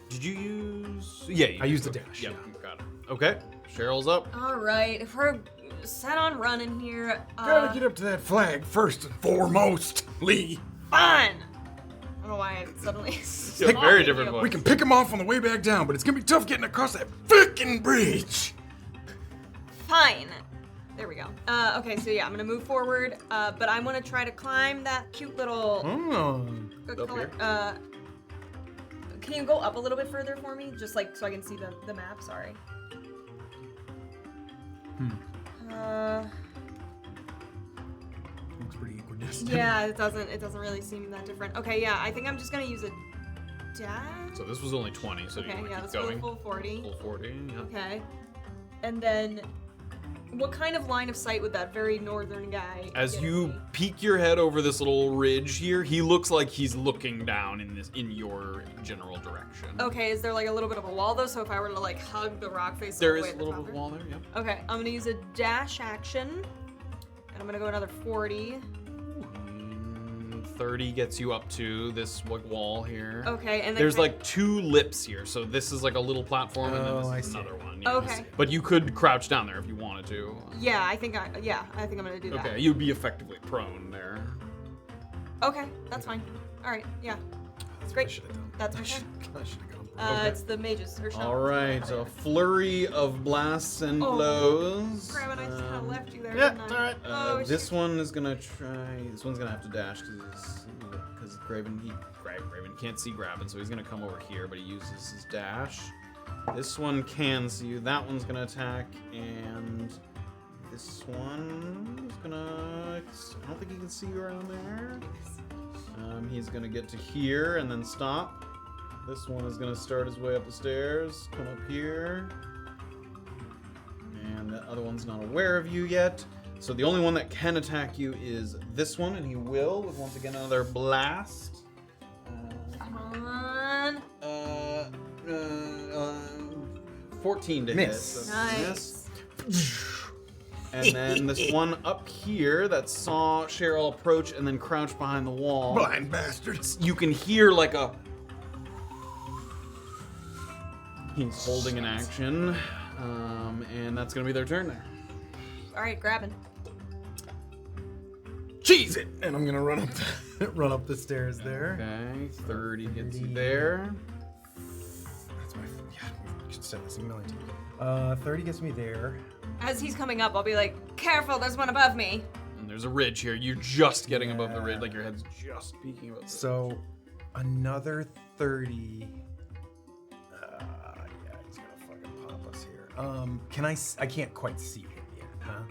Did you use? Yeah, you I used did. the dash, Yep, yeah. got it. Okay. Cheryl's up. All right, if we're set on running here, Gotta get up to that flag first and foremost, Lee. fine. I don't know why I suddenly. Yeah, very different voice. We can pick him off on the way back down, but it's gonna be tough getting across that frickin' bridge. Fine. There we go. Okay, so yeah, I'm gonna move forward, but I'm gonna try to climb that cute little. Oh. Up here? Can you go up a little bit further for me, just like so I can see the map? Sorry. Looks pretty equidistant. Yeah, it doesn't really seem that different. Okay, yeah, I think I'm just gonna use a dash. So this was only 20, so do you Okay, want yeah, to let's keep go going? full 40. Full 40, yeah. Okay. And then, what kind of line of sight would that very northern guy? As get you me? peek your head over this little ridge here, he looks like he's looking down in your general direction. Okay, is there like a little bit of a wall though? So if I were to like hug the rock face, There all the is way a at the little top bit of there? wall there, yep. Okay, I'm gonna use a dash action, and I'm gonna go another 40. 30 gets you up to this wall here. Okay, and then There's can I- like 2 lips here, so this is like a little platform, and Oh, then I this is see. another one. yeah. Okay. But you could crouch down there if you wanted to. Yeah, I think I'm gonna do that. Okay, you'd be effectively prone there. Okay, that's fine. All right, yeah, That's Great. what I should have done. that's my turn. I should have gone. Okay. It's the mages or All right, a flurry of blasts and Oh, blows. Grab it, I just kind of left you there. Yeah, didn't I? it's all right. Oh, This shit. one is gonna try. This one's gonna have to dash because Graven can't see Grabbyn, so he's gonna come over here, but he uses his dash. This one can see you. That one's gonna attack, and this one is gonna. I don't think he can see you around there. He's gonna get to here and then stop. This one is gonna start his way up the stairs, come up here. And the other one's not aware of you yet. So the only one that can attack you is this one, and he will with once again another blast. Come on. 14 to Miss. hit. So Nice. miss. And then this one up here that saw Cheryl approach and then crouch behind the wall. Blind bastards. You can hear like a... He's holding an action. And that's gonna be their turn there. All right, Grabbyn. Cheese it! And I'm gonna run up the stairs there. Okay, 30 gets you there. That's my. Yeah, you should send this email to you. 30 gets me there. As he's coming up, I'll be like, careful, there's one above me. And there's a ridge here. You're just getting above the ridge, like your head's just peeking above the So, another 30. Yeah, he's gonna fucking pop us here. Can I can't quite see him yet, huh?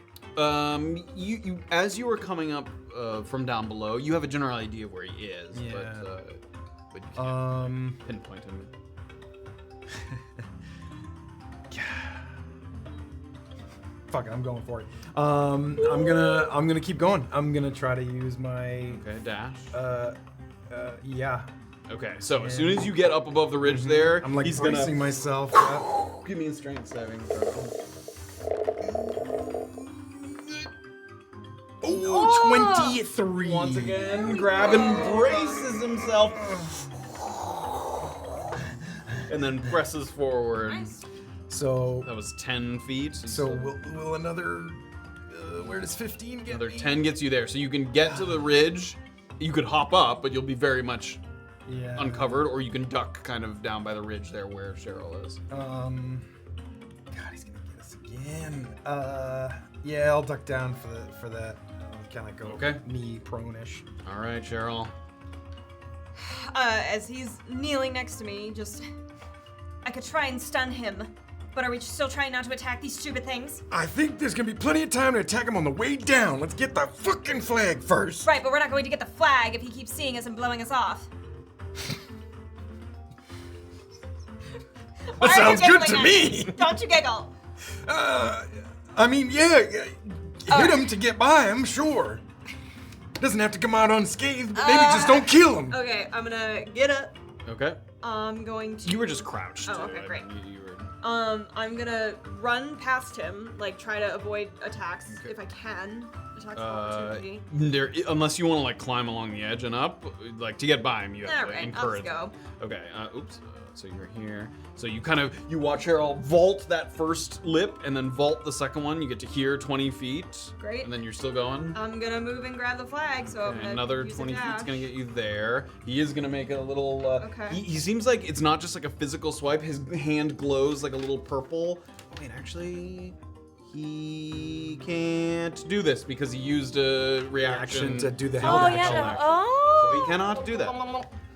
You as you were coming up from down below, you have a general idea of where he is, Yeah. but you can't pinpoint him. Fuck it, I'm going for it. I'm gonna keep going. I'm gonna try to use my Okay, dash. yeah. Okay, so as soon as you get up above the ridge there, I'm like he's bracing gonna myself. give me a strength saving throw. Oh, 23. Once again, Grabbyn braces himself and then presses forward. Nice. So That was 10 feet. So will another? Where does 15 get Another me? 10 gets you there. So you can get to the ridge. You could hop up, but you'll be very much Yeah. uncovered, or you can duck kind of down by the ridge there where Cheryl is. God, he's gonna get us again. Yeah, I'll duck down for that. Kind of go Okay. knee prone-ish. All right, Cheryl. As he's kneeling next to me, I could try and stun him, but are we still trying not to attack these stupid things? I think there's gonna be plenty of time to attack him on the way down. Let's get the fucking flag first. Right, but we're not going to get the flag if he keeps seeing us and blowing us off. That sounds good to me. Don't you giggle. I mean, yeah, hit him to get by him, sure. Doesn't have to come out unscathed, but maybe just don't kill him. Okay, I'm gonna get up. Okay. I'm going to. You were just crouched. Oh, okay, great. You were... I'm gonna run past him, like try to avoid attacks if I can. Attacks of opportunity. There, unless you want to like climb along the edge and up, like to get by him, you have All to right, encourage. let's go. Okay. Oops. So you're here. So you you watch Cheryl vault that first lip and then vault the second one. You get to here 20 feet. Great. And then you're still going. I'm gonna move and grab the flag, so I'm Okay, gonna another use 20 a feet's dash. gonna get you there. He is gonna make a little. Okay. He seems like it's not just like a physical swipe. His hand glows like a little purple. Wait, actually, he can't do this because he used a reaction to do the Oh hell yeah. action. No. Oh. So he cannot do that.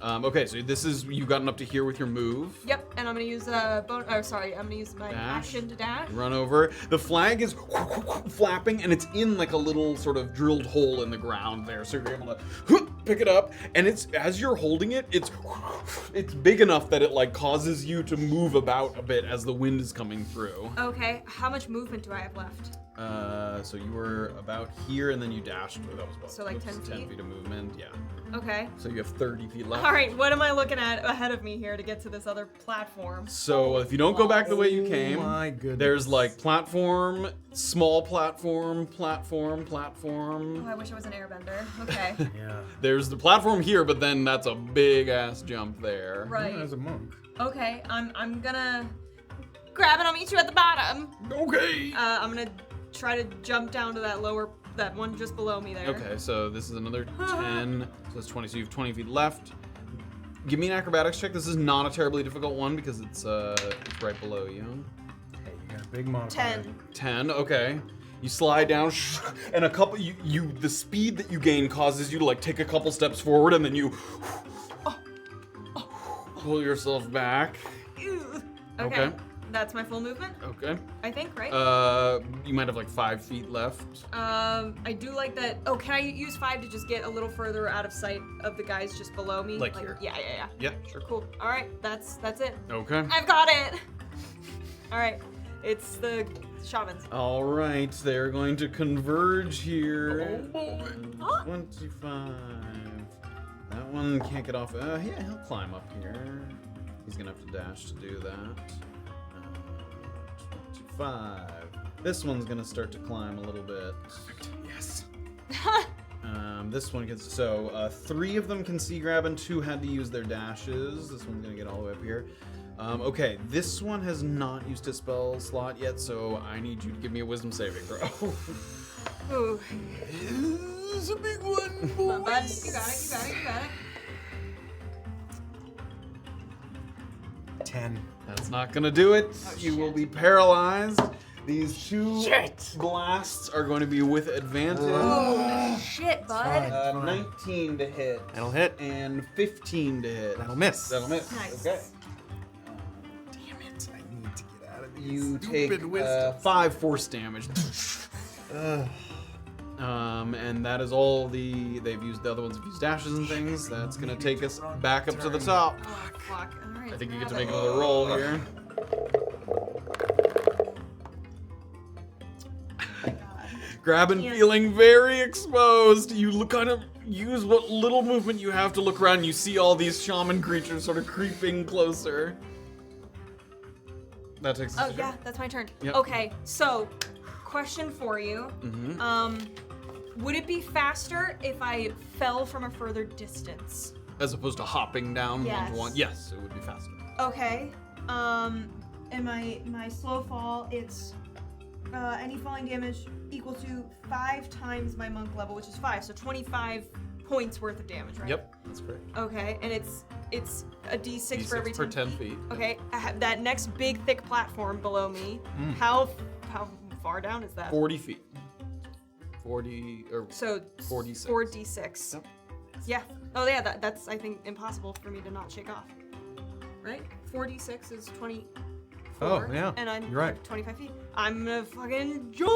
Okay, so this is you've gotten up to here with your move. Yep, and I'm gonna use I'm gonna use my Dash. action to dash. Run over. The flag is flapping, and it's in like a little sort of drilled hole in the ground there. So you're able to pick it up, and it's as you're holding it, it's big enough that it like causes you to move about a bit as the wind is coming through. Okay, how much movement do I have left? So you were about here, and then you dashed. That was what? So, like, 10 10 feet? feet of movement. Yeah. Okay. So you have 30 feet left. All right, what am I looking at ahead of me here to get to this other platform? So if you don't go back the way you Oh came, my goodness. there's like platform, small platform. Oh, I wish I was an airbender. Okay. Yeah. There's the platform here, but then that's a big ass jump there. Right. As a monk. Okay, I'm gonna grab it. I'll meet you at the bottom. Okay. I'm gonna try to jump down to that one just below me there. Okay, so this is another 10. So that's 20. So you have 20 feet left. Give me an acrobatics check. This is not a terribly difficult one because it's right below you. Hey, you got a big modifier. 10. 10. Okay. You slide down, and a couple. The speed that you gain causes you to like take a couple steps forward, and then you pull yourself back. Ew. Okay. That's my full movement, Okay. I think, right? You might have like 5 feet left. I do like that. Oh, can I use 5 to just get a little further out of sight of the guys just below me? Like here. Yeah. Yeah, sure. Cool. All right, that's it. Okay. I've got it. All right, it's the Shamans. All right, they're going to converge here. Oh. 25. That one can't get off. Yeah, he'll climb up here. He's gonna have to dash to do that. 25. This one's gonna start to climb a little bit. Yes. This one gets 3 of them can see Grabbyn, 2 had to use their dashes. This one's gonna get all the way up here. Okay, this one has not used his spell slot yet, so I need you to give me a wisdom saving throw. Ooh. It's a big one, Come on, bud. boys. You got it, you got it, you got it. 10. That's not gonna do it. You will shit. be paralyzed. These 2 blasts are going to be with advantage. Oh, shit, bud. 19 to hit. That'll hit. And 15 to hit. That'll miss. That'll miss. Nice. Okay. Damn it. I need to get out of these You stupid take wisdoms. 5 force damage. And that is all they've used. The other ones have used dashes and things. That's gonna take us back up to the top. Oh, fuck. All right. I think you get to make another roll here. Grabbyn Yeah. feeling very exposed. You kind of use what little movement you have to look around. You see all these shaman creatures sort of creeping closer. That takes us Oh, to yeah, that's my turn. Yep. Okay, so, question for you. Mm-hmm. Would it be faster if I fell from a further distance? As opposed to hopping down one Yes. to one. Yes, it would be faster. Okay. And my slow fall, it's any falling damage equal to 5 times my monk level, which is 5, so 25 points worth of damage, right? Yep, that's correct. Okay, and it's a d6 for every 10 10 feet. Okay, I have that next big thick platform below me. How far down is that? 40 feet. 40 or So 46. 4d6. Yep. Yeah. Oh yeah, that's I think impossible for me to not shake off. Right? 4d6 is 24. Oh, yeah. And I'm You're right. 25 feet. I'm gonna fucking jump.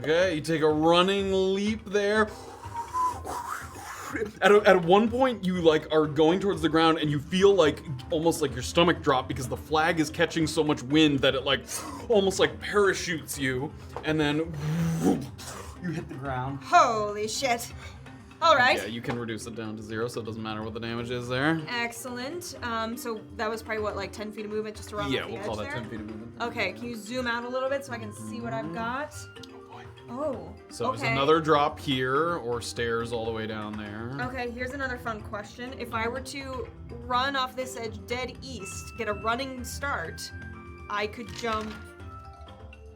Okay, you take a running leap there. At one point, you like are going towards the ground, and you feel like almost like your stomach drop because the flag is catching so much wind that it like almost like parachutes you, and then you hit the ground. Holy shit. All right. Yeah, you can reduce it down to 0, so it doesn't matter what the damage is there. Excellent. So that was probably what, like 10 feet of movement just around Yeah, the we'll edge call that there? 10 feet of movement. Okay, can you zoom out a little bit so I can see what I've got? Oh, So okay. there's another drop here, or stairs all the way down there. Okay, here's another fun question. If I were to run off this edge dead east, get a running start, I could jump.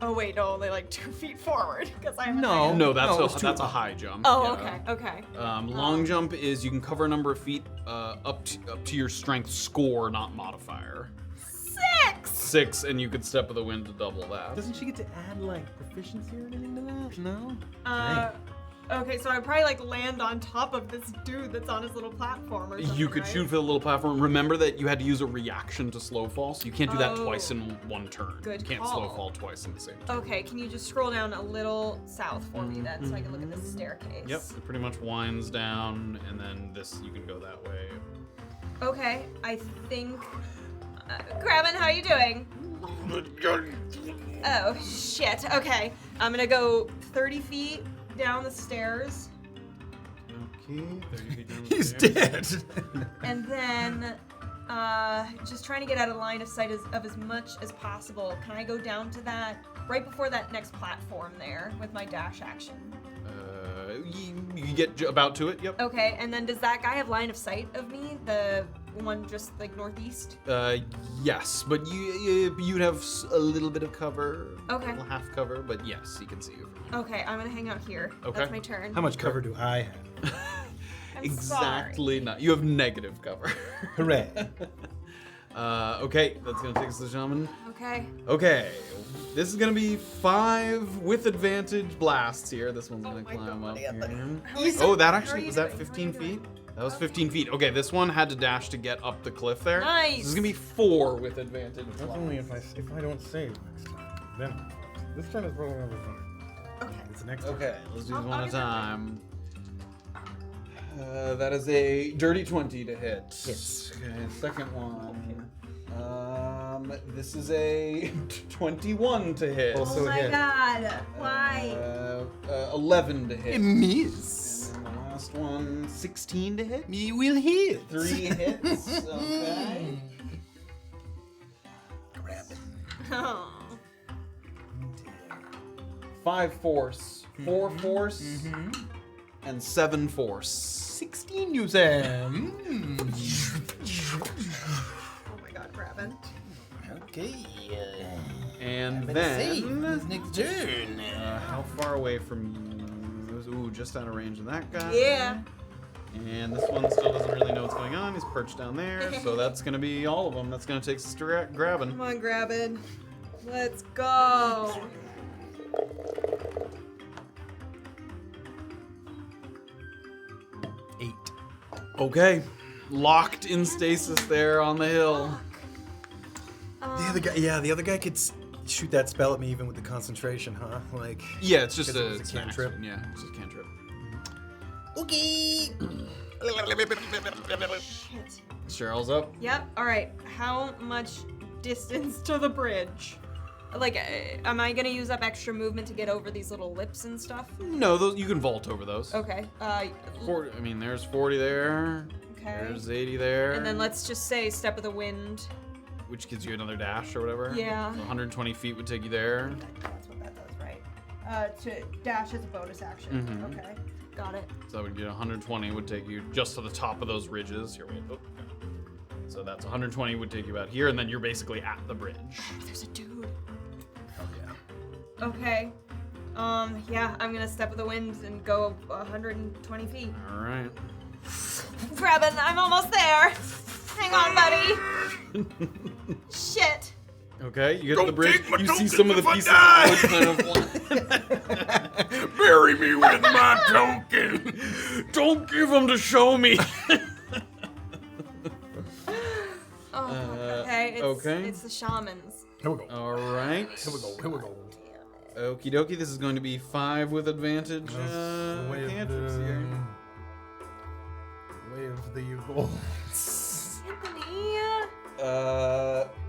Oh wait, no, only like 2 feet forward because I have a No. high- No, it's too that's a up. high jump. Oh, yeah. okay. Long jump is you can cover a number of feet up to your strength score, not modifier. 6. 6, and you could step of the wind to double that. Doesn't she get to add like proficiency or anything to that? No. Okay, so I probably like land on top of this dude that's on his little platform or something. You could right? shoot for the little platform. Remember that you had to use a reaction to slow fall, so you can't do that Oh. twice in one turn. Good You can't call. slow fall twice in the same turn. Okay, can you just scroll down a little south for me then so I can look at this staircase? Yep, it pretty much winds down, and then this, you can go that way. Okay, I think. Graven, how are you doing? Oh, shit. Okay, I'm gonna go 30 feet down the stairs, Okay, 30 feet down the He's stairs. dead. and then just trying to get out of line of sight of as much as possible. Can I go down to that, right before that next platform there, with my dash action? You get about to it, yep. Okay, and then does that guy have line of sight of me? The one just like northeast? Yes, but you'd have a little bit of cover. Okay. A little half cover, but yes, he can see you. Okay, I'm gonna hang out here. Okay. That's my turn. How much cover do I have? I'm Exactly not. You have negative cover. Hooray. Okay, that's gonna take us to the shaman. Okay. Okay, this is gonna be 5 with advantage blasts here. This one's gonna my climb God, up yeah, here. So, Oh, that how are actually, you was that doing? How are 15 you doing? feet? That was 15 feet. Okay, this one had to dash to get up the cliff there. Nice. This is gonna be 4 with advantage. That's only if I don't save next time. Then this turn is rolling over fine. Okay. It's the next turn. Okay, let's do I'll- this I'll one at a get that time. That is a dirty 20 to hit. Hits. Okay, second one. This is a 21 to hit. Also Oh my hit. god. Why? 11 to hit. Miss. And the last one, 16 to hit. Me will hit. 3 hits. Okay. Grab it. Oh. 5 force, 4 force, and 7 force. 16, you say? Oh my god, Grabbyn. Okay. And This then, next turn. how far away from you? Ooh, just out of range of that guy. Yeah. And this one still doesn't really know what's going on. He's perched down there, so that's gonna be all of them. That's gonna take us to Grabbyn. Come on, Grabbyn. Let's go. Okay, locked in stasis there on the hill. The other guy could shoot that spell at me even with the concentration, huh? Like. Yeah, it's just Because it a, was it's a an cantrip. action. Yeah, it's just a cantrip. Okay. Shit. Cheryl's up. Yep. All right. How much distance to the bridge? Like, am I gonna use up extra movement to get over these little lips and stuff? No, those you can vault over those. Okay. 40, I mean, there's 40 there. Okay. There's 80 there. And then let's just say step of the wind. which gives you another dash or whatever. Yeah. So 120 feet would take you there. That's what that does, right? To dash as a bonus action. Mhm. Okay. Got it. So that would get 120 would take you just to the top of those ridges. Here we go. So that's 120 would take you about here, and then you're basically at the bridge. There's a dude. Oh yeah. Okay. Yeah, I'm gonna step of the wind and go 120 feet. All right. Grabbyn, I'm almost there. Hang on, buddy. Shit. Okay, you get to the Don't bridge. take my You see tokens some of the if I pieces die. of wood kind of. Bury me with my token. Don't give them to show me. Oh, okay. okay. It's the shamans. Here we go. All right. Here we go. Here we go. Okie dokie. This is going to be 5 with advantage. Wave Cantrips here. the Yagolds. Anthony.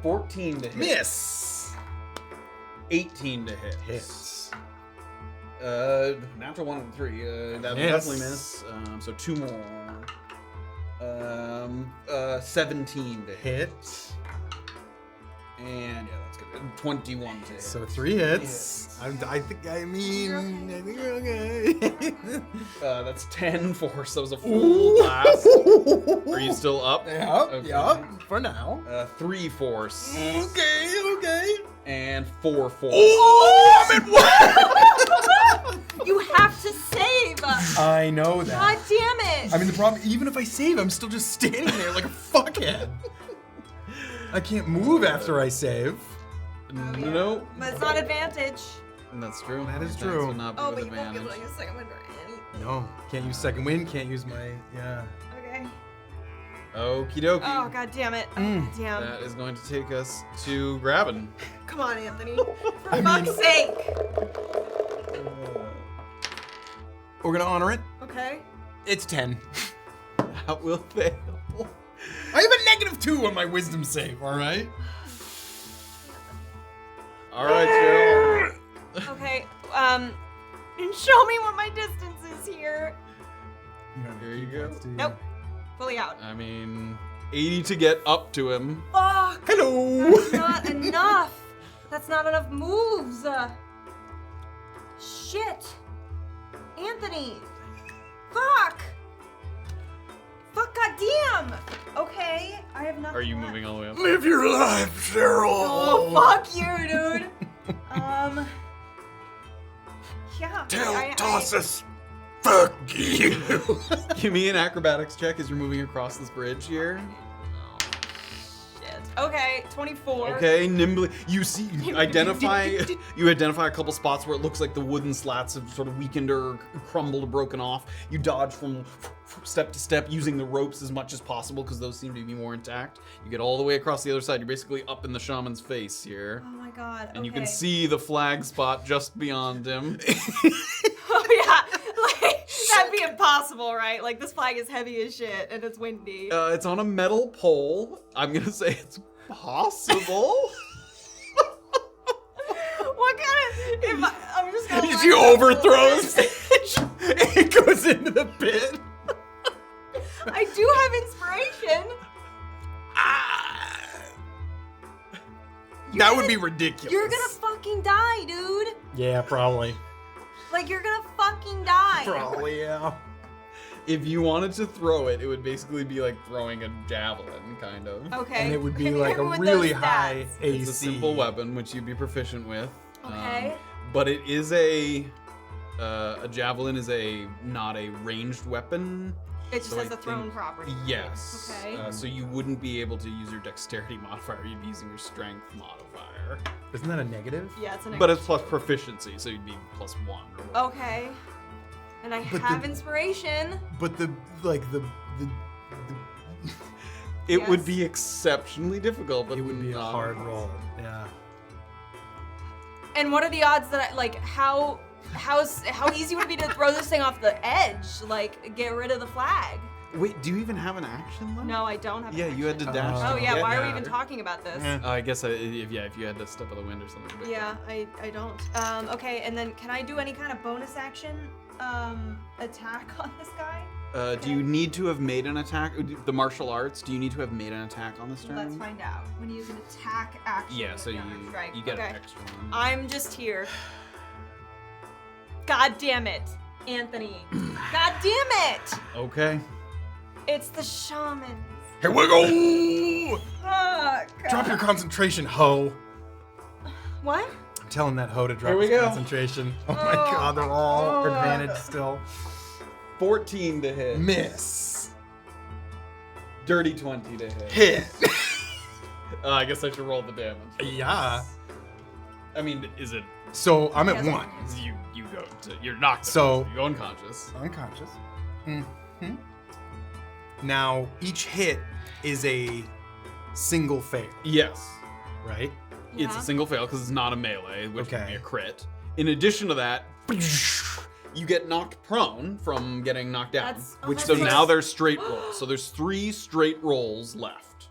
14 to hit. Miss. 18 to hit. Hits. Natural 1 and 3. That would Miss. definitely miss. So 2 more. 17 to hit. Hit. And yeah, that's good. 21 to hit. So 3 hits. I think we're okay. That's 10 force. That was a full blast. Are you still up? Yep, Okay. yep, for now. 3 force. Okay. And 4 force. Oh, I'm at one! You have to save. I know that. God damn it. I mean, the problem, even if I save, I'm still just standing there like a fuckhead. I can't move after I save. Nope. But it's not advantage. That's true. That is Attacks true. would not be Oh, with but you won't advantage. get like a second wind or anything. No, can't use second wind, can't use my, yeah. Okay. Okie dokie. Oh, god damn it. Oh, damn. That is going to take us to Grabbyn. Come on, Anthony. For fuck's sake. We're gonna honor it. Okay. It's 10. That will fail. I have a -2 on my wisdom save, alright? All right, Cheryl. Okay. Show me what my distance is here. Here you go. Nope. Fully out. I mean, 80 to get up to him. Fuck. Hello! That's not enough. That's not enough moves. Shit. Anthony. Fuck. Fuck, goddamn. Okay, I have nothing. Are you left. moving all the way up? Live your life, Cheryl. Oh, fuck you, dude. Yeah. Tossus. Fuck you. Give me an acrobatics check as you're moving across this bridge here. Shit. Okay, 24. Okay, nimbly. You see, you identify a couple spots where it looks like the wooden slats have sort of weakened or crumbled or broken off. You dodge from step to step using the ropes as much as possible because those seem to be more intact. You get all the way across the other side. You're basically up in the shaman's face here. Oh my god. And you can okay. see the flag spot just beyond him. Oh yeah. Like, that'd be impossible, right? Like, this flag is heavy as shit and it's windy. It's on a metal pole. I'm gonna say it's possible. What kind of... I'm just gonna... She overthrows it. It goes into the pit. I do have inspiration. That would be ridiculous. You're gonna fucking die, dude. Yeah, probably. Like, you're gonna fucking die. Probably, yeah. If you wanted to throw it, it would basically be like throwing a javelin, kind of. Okay. And it would be Hit like him a with really those high stats. AC. It's a simple weapon, which you'd be proficient with. Okay. But it is a javelin is not a ranged weapon. It just So has I a thrown think- property. Yes. Okay. So you wouldn't be able to use your dexterity modifier. You'd be using your strength modifier. Isn't that a negative? Yeah, it's an But it's plus proficiency, so you'd be +1 or whatever. Okay. And I But have the- inspiration. But the It would Yes. be exceptionally difficult, but it would be a not hard roll. Yeah. And what are the odds that how easy would it be to throw this thing off the edge? Like, get rid of the flag? Wait, do you even have an action left? No, I don't have. Yeah, an you had to action. dash. Oh to yeah, get why are we there. even talking about this? Yeah. I guess if you had to step on the wind or something. But Yeah, I don't. Okay, and then can I do any kind of bonus action attack on this guy? Do you need to have made an attack? The martial arts, do you need to have made an attack on this turn? Let's find out. When you use an attack action. Yeah, so with Counter Strike. you get okay. an extra one. I'm just here. God damn it, Anthony. God damn it! Okay. It's the shamans. Here we go! Fuck. Drop your concentration, hoe. What? I'm telling that hoe to drop Here we his go. concentration. Oh my god, they're all advantage still. 14 to hit. Miss. Dirty 20 to hit. Hit. I guess I should roll the damage. Yeah. I mean, is it So I'm at Yes. 1. you go to you're knocked So- out, you go unconscious. Unconscious. Mm-hmm. Now, each hit is a single fail, Yes. right? It's Yeah. a single fail because it's not a melee, which would Okay. be a crit. In addition to that, you get knocked prone from getting knocked down. That's- which that's so nice. now there's straight rolls. So there's 3 straight rolls left.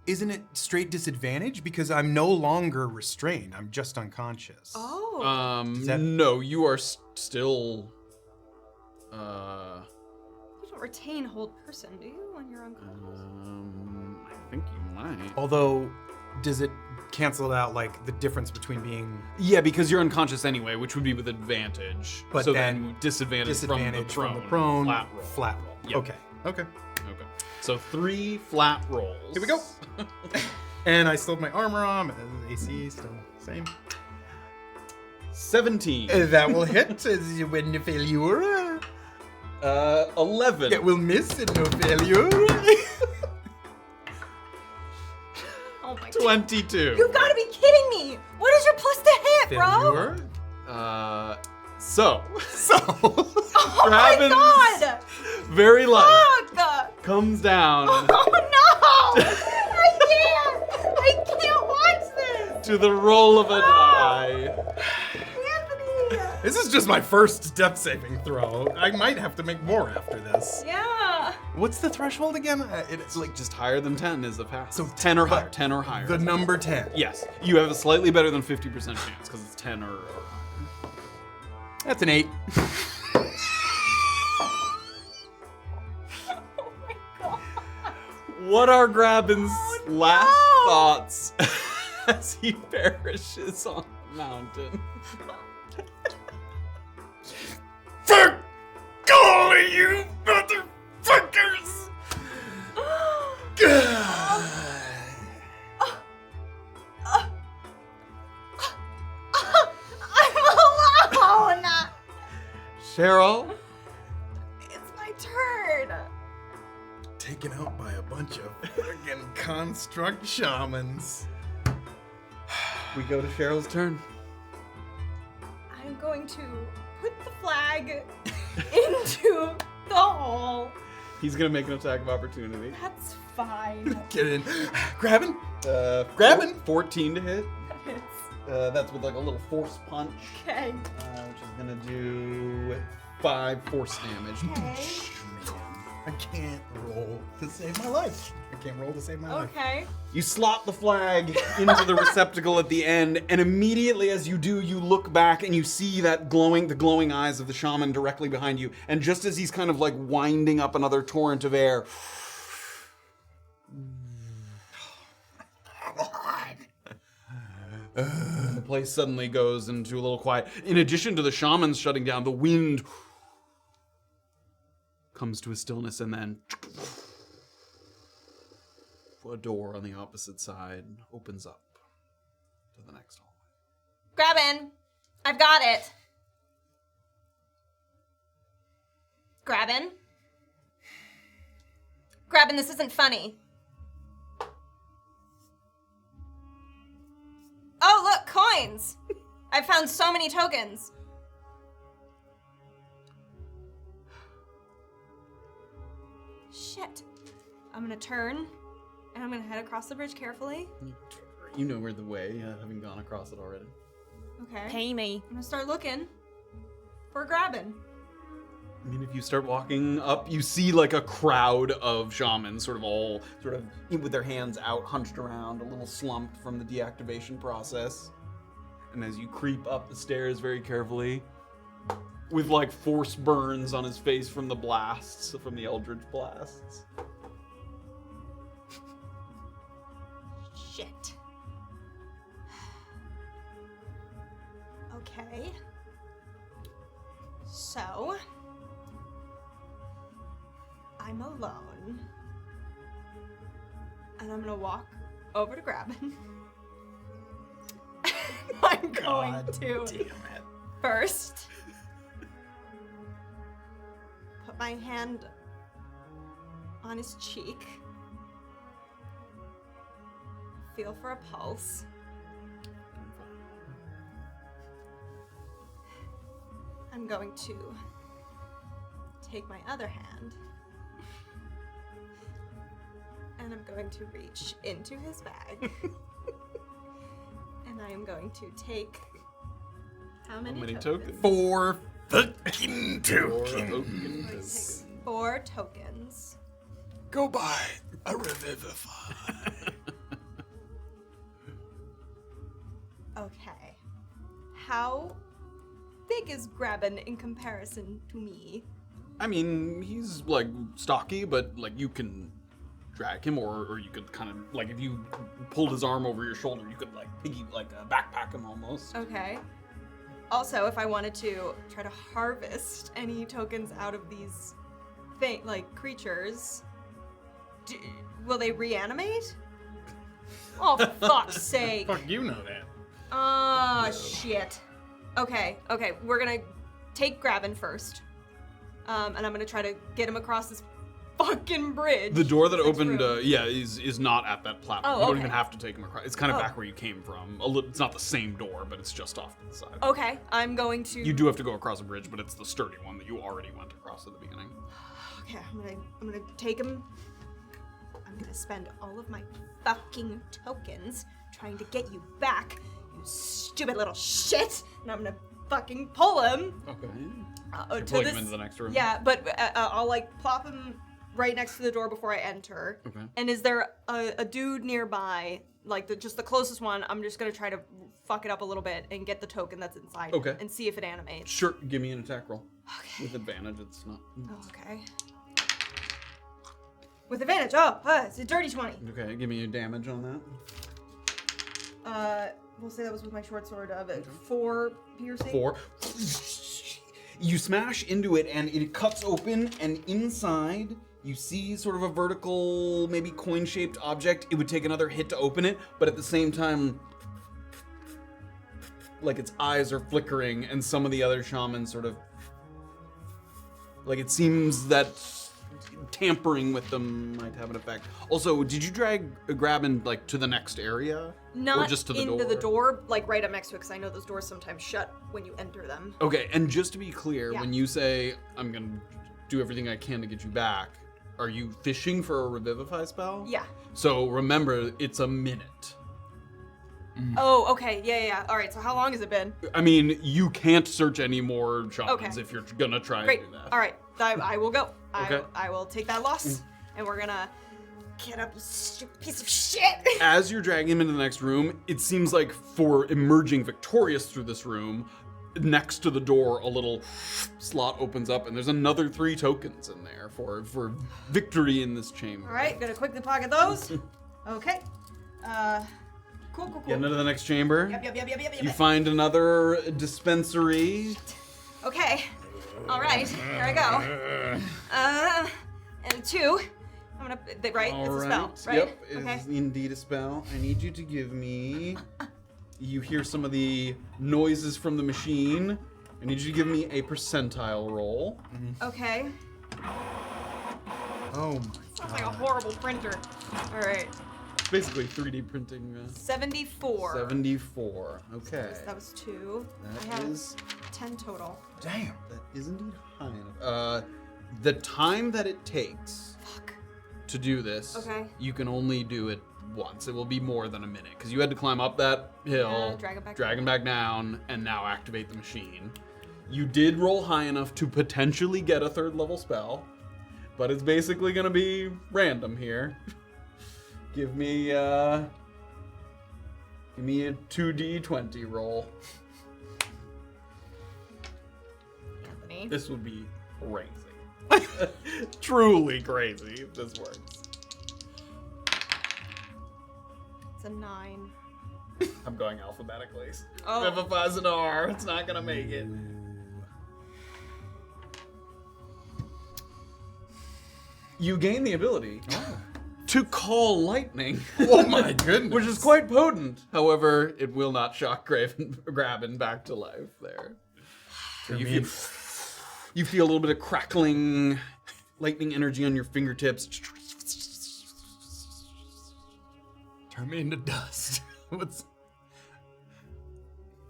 Isn't it straight disadvantage? Because I'm no longer restrained. I'm just unconscious. Oh. that- No, you are still. You don't retain hold person, do you, when you're unconscious? I think you might. Although, does it cancel out like the difference between being Yeah, because you're unconscious anyway, which would be with advantage. But so then disadvantage from the prone, flat roll. Yep. Okay. Okay. So 3 flat rolls. Here we go. And I still have my armor on. AC still same. 17. That will hit when you failure. 11. It will miss and no failure. Oh my god. 22. You gotta be kidding me! What is your plus to hit, bro? Failure. So, Oh Grabbyn, my god! very light, Fuck! comes down Oh no! I can't watch this! to the roll of a die. Anthony! This is just my first death saving throw. I might have to make more after this. Yeah! What's the threshold again? It's like just higher than 10 is the pass. So 10 or higher. higher. 10 or higher. The number 10. Yes, you have a slightly better than 50% chance because it's 10 or higher. That's an 8. What are Grabbyn's last no! thoughts as he perishes on the mountain? Fuck all of you motherfuckers! I'm alone! Cheryl? It's my turn! Taken out by a bunch of fucking construct shamans. We go to Cheryl's turn. I'm going to put the flag into the hole. He's gonna make an attack of opportunity. That's fine. Get in. Grabbyn. Grabbyn? 14 to hit. It's That's with like a little force punch, okay. which is gonna do 5 force damage. Okay. I can't roll to save my life. I can't roll to save my life. Okay. You slot the flag into the receptacle at the end, and immediately as you do, you look back and you see that the glowing eyes of the shaman directly behind you. And just as he's kind of like winding up another torrent of air, And the place suddenly goes into a little quiet. In addition to the shamans shutting down, the wind comes to a stillness, and then a door on the opposite side opens up to the next hallway. Grabbyn, I've got it. Grabbyn? Grabbyn, this isn't funny. Oh, look, coins! I've found so many tokens. Shit. I'm gonna turn, and I'm gonna head across the bridge carefully. You know where the way, having gone across it already. Okay. Pay me. I'm gonna start looking for Grabbyn. I mean, if you start walking up, you see like a crowd of shamans, all with their hands out, hunched around, a little slumped from the deactivation process. And as you creep up the stairs very carefully, with like force burns on his face from the blasts, from the eldritch blasts. Shit. Okay. So, I'm alone. And I'm gonna walk over to Grabbyn. I'm going to first put my hand on his cheek. Feel for a pulse. I'm going to take my other hand and I'm going to reach into his bag. And I am going to take how many tokens? 4 fucking tokens. I'm going to take 4 tokens. Go buy a revivify. Okay. How big is Grabbyn in comparison to me? I mean, he's like stocky, but like you can drag him, or you could kind of like if you pulled his arm over your shoulder, you could like backpack him almost. Okay. Also, if I wanted to try to harvest any tokens out of these creatures, will they reanimate? Oh, for fuck's sake. Fuck, you know that. Ah, shit. Okay, we're gonna take Grabbyn first. And I'm gonna try to get him across this fucking bridge. The door that opened, is not at that platform. Oh, You don't okay. even have to take him across. It's kind of back where you came from. It's not the same door, but it's just off to the side. Okay, I'm going to... You do have to go across a bridge, but it's the sturdy one that you already went across at the beginning. Okay, I'm gonna take him. I'm gonna spend all of my fucking tokens trying to get you back, you stupid little shit. And I'm gonna fucking pull him. Okay. Pulling him into the next room. Yeah, but I'll like plop him right next to the door before I enter. Okay. And is there a dude nearby, like just the closest one? I'm just gonna try to fuck it up a little bit and get the token that's inside. Okay. And see if it animates. Sure, give me an attack roll. Okay. With advantage, it's not. Oh, okay. With advantage. It's a dirty 20. Okay, give me a damage on that. We'll say that was with my short sword of 4 piercing. 4. You smash into it and it cuts open, and inside you see sort of a vertical, maybe coin-shaped object. It would take another hit to open it, but at the same time, like its eyes are flickering, and some of the other shamans sort of, like it seems that tampering with them might have an effect. Also, did you drag Grabbyn like to the next area? Not or just to the into door? the door, like right up next to it, because I know those doors sometimes shut when you enter them. Okay, and just to be clear, Yeah. when you say, I'm gonna do everything I can to get you back, are you fishing for a revivify spell? Yeah. So remember, it's a minute. Oh, okay. Yeah. All right, so how long has it been? I mean, you can't search any more shamans Okay. if you're gonna try Great. and do that. All right, I will go. Okay. I will take that loss, and we're gonna get up, you stupid piece of shit. As you're dragging him into the next room, it seems like for emerging victorious through this room, next to the door, a little slot opens up, and there's another 3 tokens in there for victory in this chamber. All right, gonna quickly pocket those. Okay. Cool. Get into the next chamber. Yep. You find another dispensary. Okay. All right. Here I go. And 2. I'm gonna. Right? All It's a right. spell, right? Yep, it Okay. is indeed a spell. I need you to give me. You hear some of the noises from the machine. I need you to give me a percentile roll. Okay. Oh my Sounds like a horrible printer. All right. Basically 3D printing. 74. 74. Okay. That was 2. I That have is 10 total. Damn. that is indeed high enough. The time that it takes Fuck. to do this, Okay. you can only do it once. It will be more than a minute because you had to climb up that hill, Yeah, drag it back down, and now activate the machine. You did roll high enough to potentially get a 3rd level spell, but it's basically gonna be random here. Give me a 2d20 roll. Anthony. This would be crazy. Truly crazy if this works. It's a 9. I'm going alphabetically. Oh. If it has an R, it's not gonna make it. You gain the ability to call lightning. Oh my goodness. Which is quite potent. However, it will not shock Grabbyn back to life there. So you feel a little bit of crackling lightning energy on your fingertips. Turn me into dust. What's?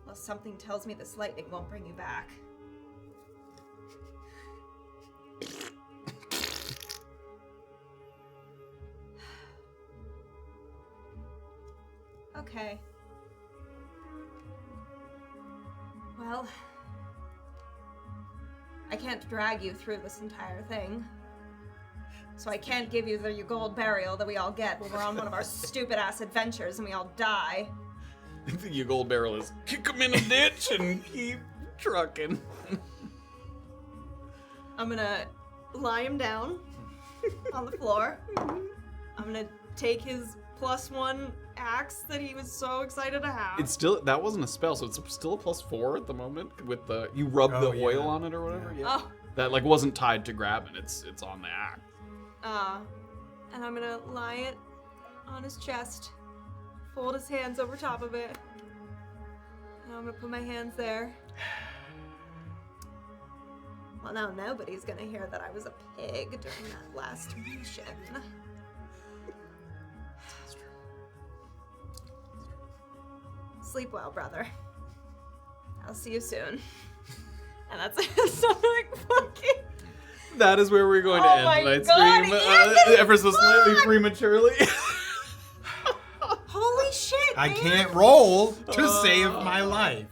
Well, something tells me this lightning won't bring you back. Okay. Well, I can't drag you through this entire thing. So I can't give you the Yagold burial that we all get when we're on one of our stupid-ass adventures and we all die. I think your gold barrel is kick him in a ditch and keep trucking. I'm gonna lie him down on the floor. I'm gonna take his +1 axe that he was so excited to have. It's still, that wasn't a spell, so it's still a +4 at the moment with the, you rub the yeah. oil on it or whatever. Yeah. Oh, That like wasn't tied to Grabbyn, it's on the axe. and I'm gonna lie it on his chest, fold his hands over top of it, and I'm gonna put my hands there. Well, now nobody's gonna hear that I was a pig during that last mission. Sleep well, brother. I'll see you soon. And that's something fucking. That is where we're going to Oh end my tonight's God, stream, Anthony, ever so slightly fuck! prematurely. Holy shit! I man. can't roll to save my life.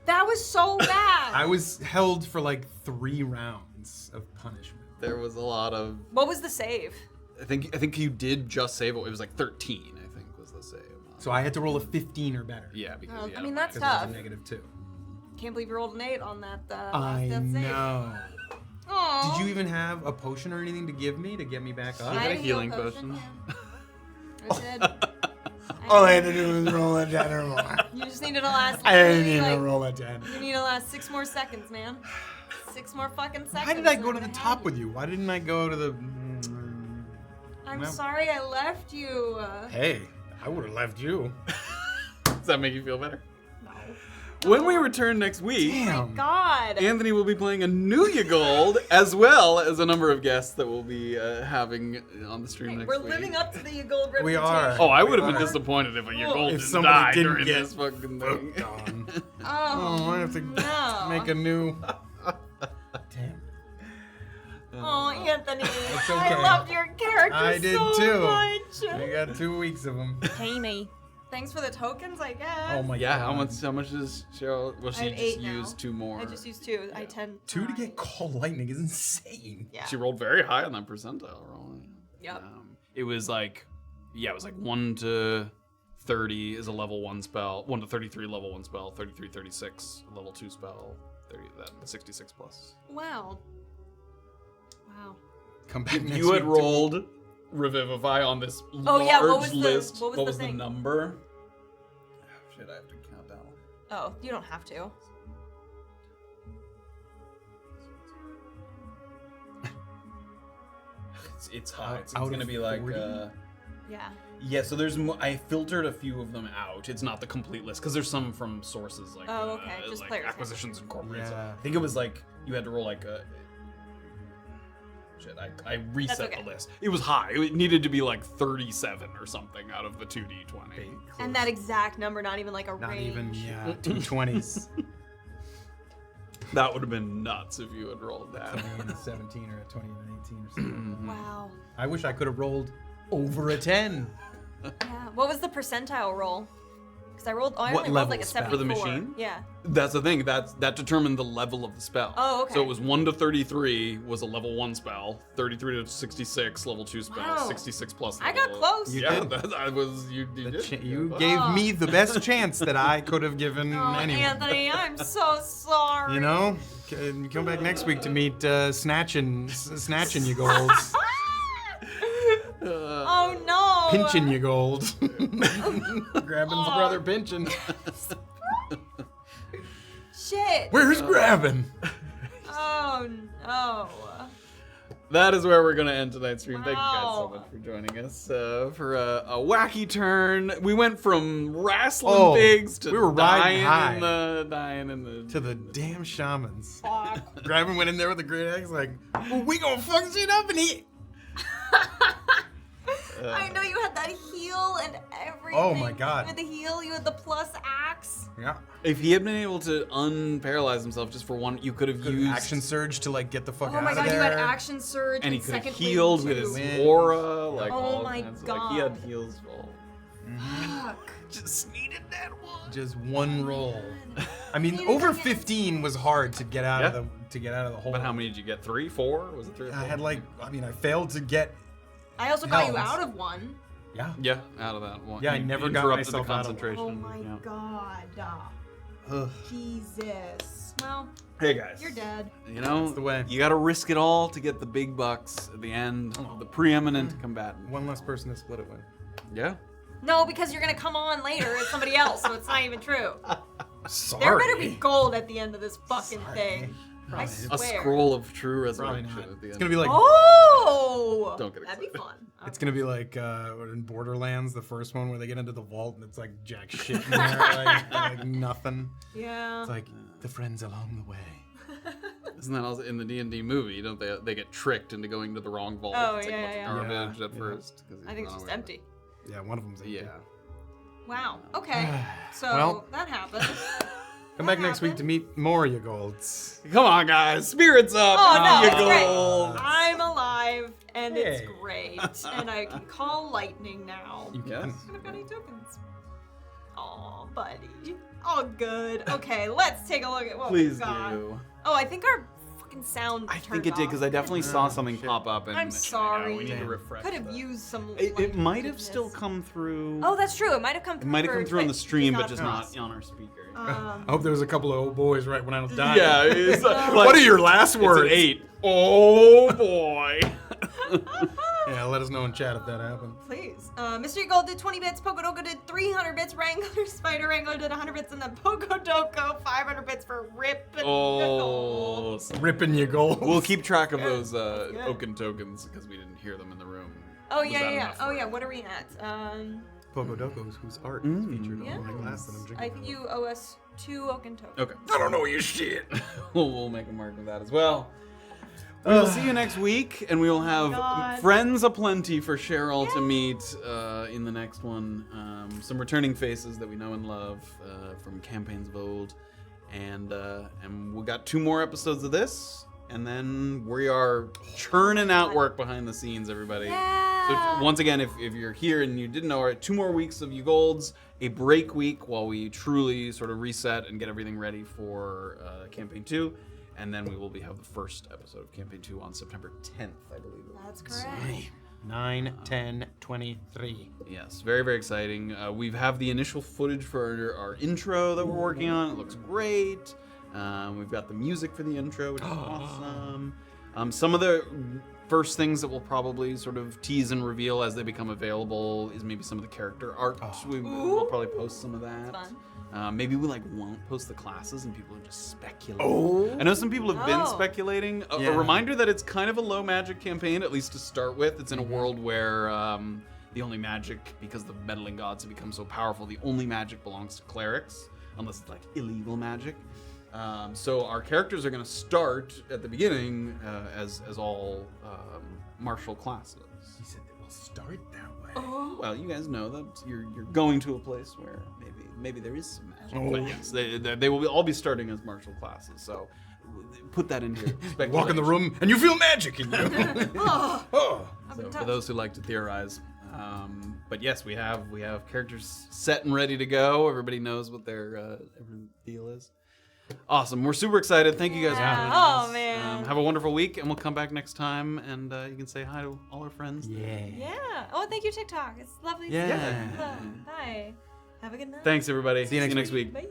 That was so bad. I was held for like 3 rounds of punishment. There was a lot of. What was the save? I think you did just save it. It was like 13. I think was the save. So I had to roll a 15 or better. Yeah, because Oh, yeah, I mean, that's Because tough. it was a -2. Can't believe you rolled an 8 on that last I death save. know. Aw. Did you even have a potion or anything to give me to get me back up? I got a had healing heal potion. yeah. I did. All I had to do was roll a 10 or more. You just needed to last. I didn't literally, need to like, roll a 10. You need to last 6 more seconds, man. 6 more fucking seconds. Why did I and go I'm to the gonna top have with you? Why didn't I go to the... I'm No. sorry I left you. Hey, I would have left you. Does that make you feel better? No. When we return next week, Damn. God. Anthony will be playing a new Yagold, as well as a number of guests that we'll be having on the stream next We're week. living up to the Yagold reputation. We are. Oh, I would have been disappointed if a Yagold If didn't somebody die didn't during get this fucking thing. Hooked on. Oh, Oh, I have to no. make a new... Damn. Oh, Anthony. okay. I loved your character I did so too. much. I got 2 weeks of them. Pay me. Thanks for the tokens, I guess. Oh my Yeah, god. how much is Cheryl? Well, I she have just 8 now. used 2 more. I just used 2. I tend 2 to get call lightning is insane. Yeah. She rolled very high on that percentile roll. Yep. It was like, yeah, it was like 1 to 30 is a level 1 spell, 1 to 33 level 1 spell, 33, 36 a level 2 spell, 30 that 66 plus. Wow. Wow. Come back next You had week. rolled Revivify on this Oh, large yeah, what was the- list. what was the the thing? number? shit, I have to count down. Oh, you don't have to. It's high. It's Out gonna of be like 40? Yeah. yeah. So there's I filtered a few of them out. It's not the complete list because there's some from sources like Oh, okay, just like players. Acquisitions Incorporated. So Yeah. I think it was like you had to roll like a. Shit, I reset okay. the list. It was high. It needed to be like 37 or something out of the 2d20. And that exact number, not even like a Not range. even, yeah, 220s. That would have been nuts if you had rolled that. 20 and a 17 or a 20 and an 18 or something. Wow. I wish I could have rolled over a 10. Yeah. What was the percentile roll? Because I rolled. Oh, I What only rolled like a level spell? 74. For the machine? Yeah. That's the thing. That determined the level of the spell. Oh, okay. So it was 1 to 33 was a level 1 spell. 33 to 66 level 2 spell. Wow. 66 plus. I got level- close. You Yeah, did. that I was. You did. You gave me the best chance that I could have given Oh, anyone. Anthony, I'm so sorry. You know, come back next week to meet snatching Yagolds, Oh no. pinching Yagold, Grabbyn's brother pinching. Shit. Where's Grabbyn? Oh no. That is where we're gonna end tonight's stream. Thank you guys so Wow. much for joining us for a wacky turn. We went from wrestling Oh, pigs to we were riding high. dying in the To the damn shamans. Fuck. Grabbyn went in there with a greataxe, like, well, we gonna fuck shit up and he. I know you had that heal and everything. Oh my God. You had the heal, you had the plus axe. Yeah. If he had been able to unparalyze himself just for one, you could have used Action surge to like get the fuck Oh out my of god, there. you had action surge and he and could have second healed with wind his too. Wind. aura, like Oh all my kinds of, like he had God. heals full. Fuck. Just needed that one. Just one roll. I mean, Needed over to get- 15 was hard to get out of Yeah. the hole. But how many did you get? 3, 4? Was it 3 or 4? I had like, I mean, I failed to get. I also got you Helms. out of one. Yeah. Yeah, out of that one. Yeah, I You never got interrupted myself the out of one. concentration. Oh my Yeah. god. Ugh. Jesus. Well, Hey guys. you're dead. You know, That's the way. you gotta risk it all to get the big bucks at the end, the preeminent combatant. One less person to split it with. Yeah. No, because you're gonna come on later as somebody else, so it's not even true. Sorry. There better be gold at the end of this fucking thing. I A swear. scroll of true Probably resurrection not. at the end. It's gonna be like. Oh! Don't get That'd be excited. fun. It's gonna be like in Borderlands, the first one where they get into the vault and it's like jack shit in there, like nothing. Yeah. It's like the friends along the way. Isn't that also in the D&D movie? Don't they get tricked into going to the wrong vault? Oh, it's like yeah, a bunch yeah. of garbage Yeah, at yeah. first. 'cause he's I think it's not just aware of empty. Yeah, one of them's it. empty. Yeah. Wow. Okay. So Well. that happened. Come back next week to meet more Yagolds. Come on, guys. Spirits up. Oh no, it's Yagold. great. I'm alive and it's Hey. great. And I can call lightning now. You Yes. can. And I've got 8 tokens. Aw, buddy. Oh, good. Okay, let's take a look at what Please we've got. do. Oh, I think our fucking sound I turned think it did because off. I definitely saw something pop up. And I'm sorry. We need to Damn. refresh. Could have that. used some. It might have goodness. still come through. Oh, that's true. It might have come It through. might have come through on the stream, but just for not us. on our speaker. I hope there was a couple of old boys right when I was dying. Yeah, it's like, What are your last it's words? an 8. Oh boy. Yeah, let us know in chat if that happened. Please. Mr. Gold did 20 bits, Pokodoko did 300 bits, Wrangler Spider Wrangler did 100 bits, and then Pokodoko 500 bits for Rip and Oh. Ripping Yagold. We'll keep track of good. those That's good. Oaken tokens because we didn't hear them in the room. Oh Was yeah, that yeah. enough Oh for yeah. it? What are we at? Pokodokos, whose art is featured on my glass that I'm drinking. I think you owe us 2 Oaken tokens. Okay. I don't know your shit. We'll make a mark of that as well. We'll see you next week, and we will have God. friends aplenty for Cheryl to meet in the next one. Some returning faces that we know and love from campaigns of old, and we got 2 more episodes of this, and then we are churning out work behind the scenes, everybody. Yeah. So once again, if you're here and you didn't know, all right, 2 more weeks of Yagolds, a break week while we truly sort of reset and get everything ready for campaign 2. And then we will have the first episode of Campaign 2 on September 10th, I believe. That's correct. 9, 10, 23. Yes, very, very exciting. We have the initial footage for our intro that we're working on. It looks great. We've got the music for the intro, which is awesome. Some of the first things that we'll probably sort of tease and reveal as they become available is maybe some of the character art. We'll probably post some of that. Fun. Maybe we won't post the classes and people will just speculate. Oh. I know some people have been Oh. speculating. A Yeah. reminder that it's kind of a low magic campaign, at least to start with. It's in a world where the only magic, because the meddling gods have become so powerful, the only magic belongs to clerics, unless it's like illegal magic. So our characters are going to start at the beginning as all martial classes. He said that we'll start that way. Well, you guys know that you're going to a place where maybe there is some magic. But yes, they will all be starting as martial classes. So put that in here. Walk in the room and you feel magic in you. Oh, I've been So for touched. those who like to theorize. But yes, we have characters set and ready to go. Everybody knows what their every deal is. Awesome. We're super excited. Thank you guys for joining us. Oh, man. Have a wonderful week, and we'll come back next time, and you can say hi to all our friends. Yeah. Oh, thank you, TikTok. It's lovely. Yeah. Bye. Have a good night. Thanks, everybody. See you next week. Bye.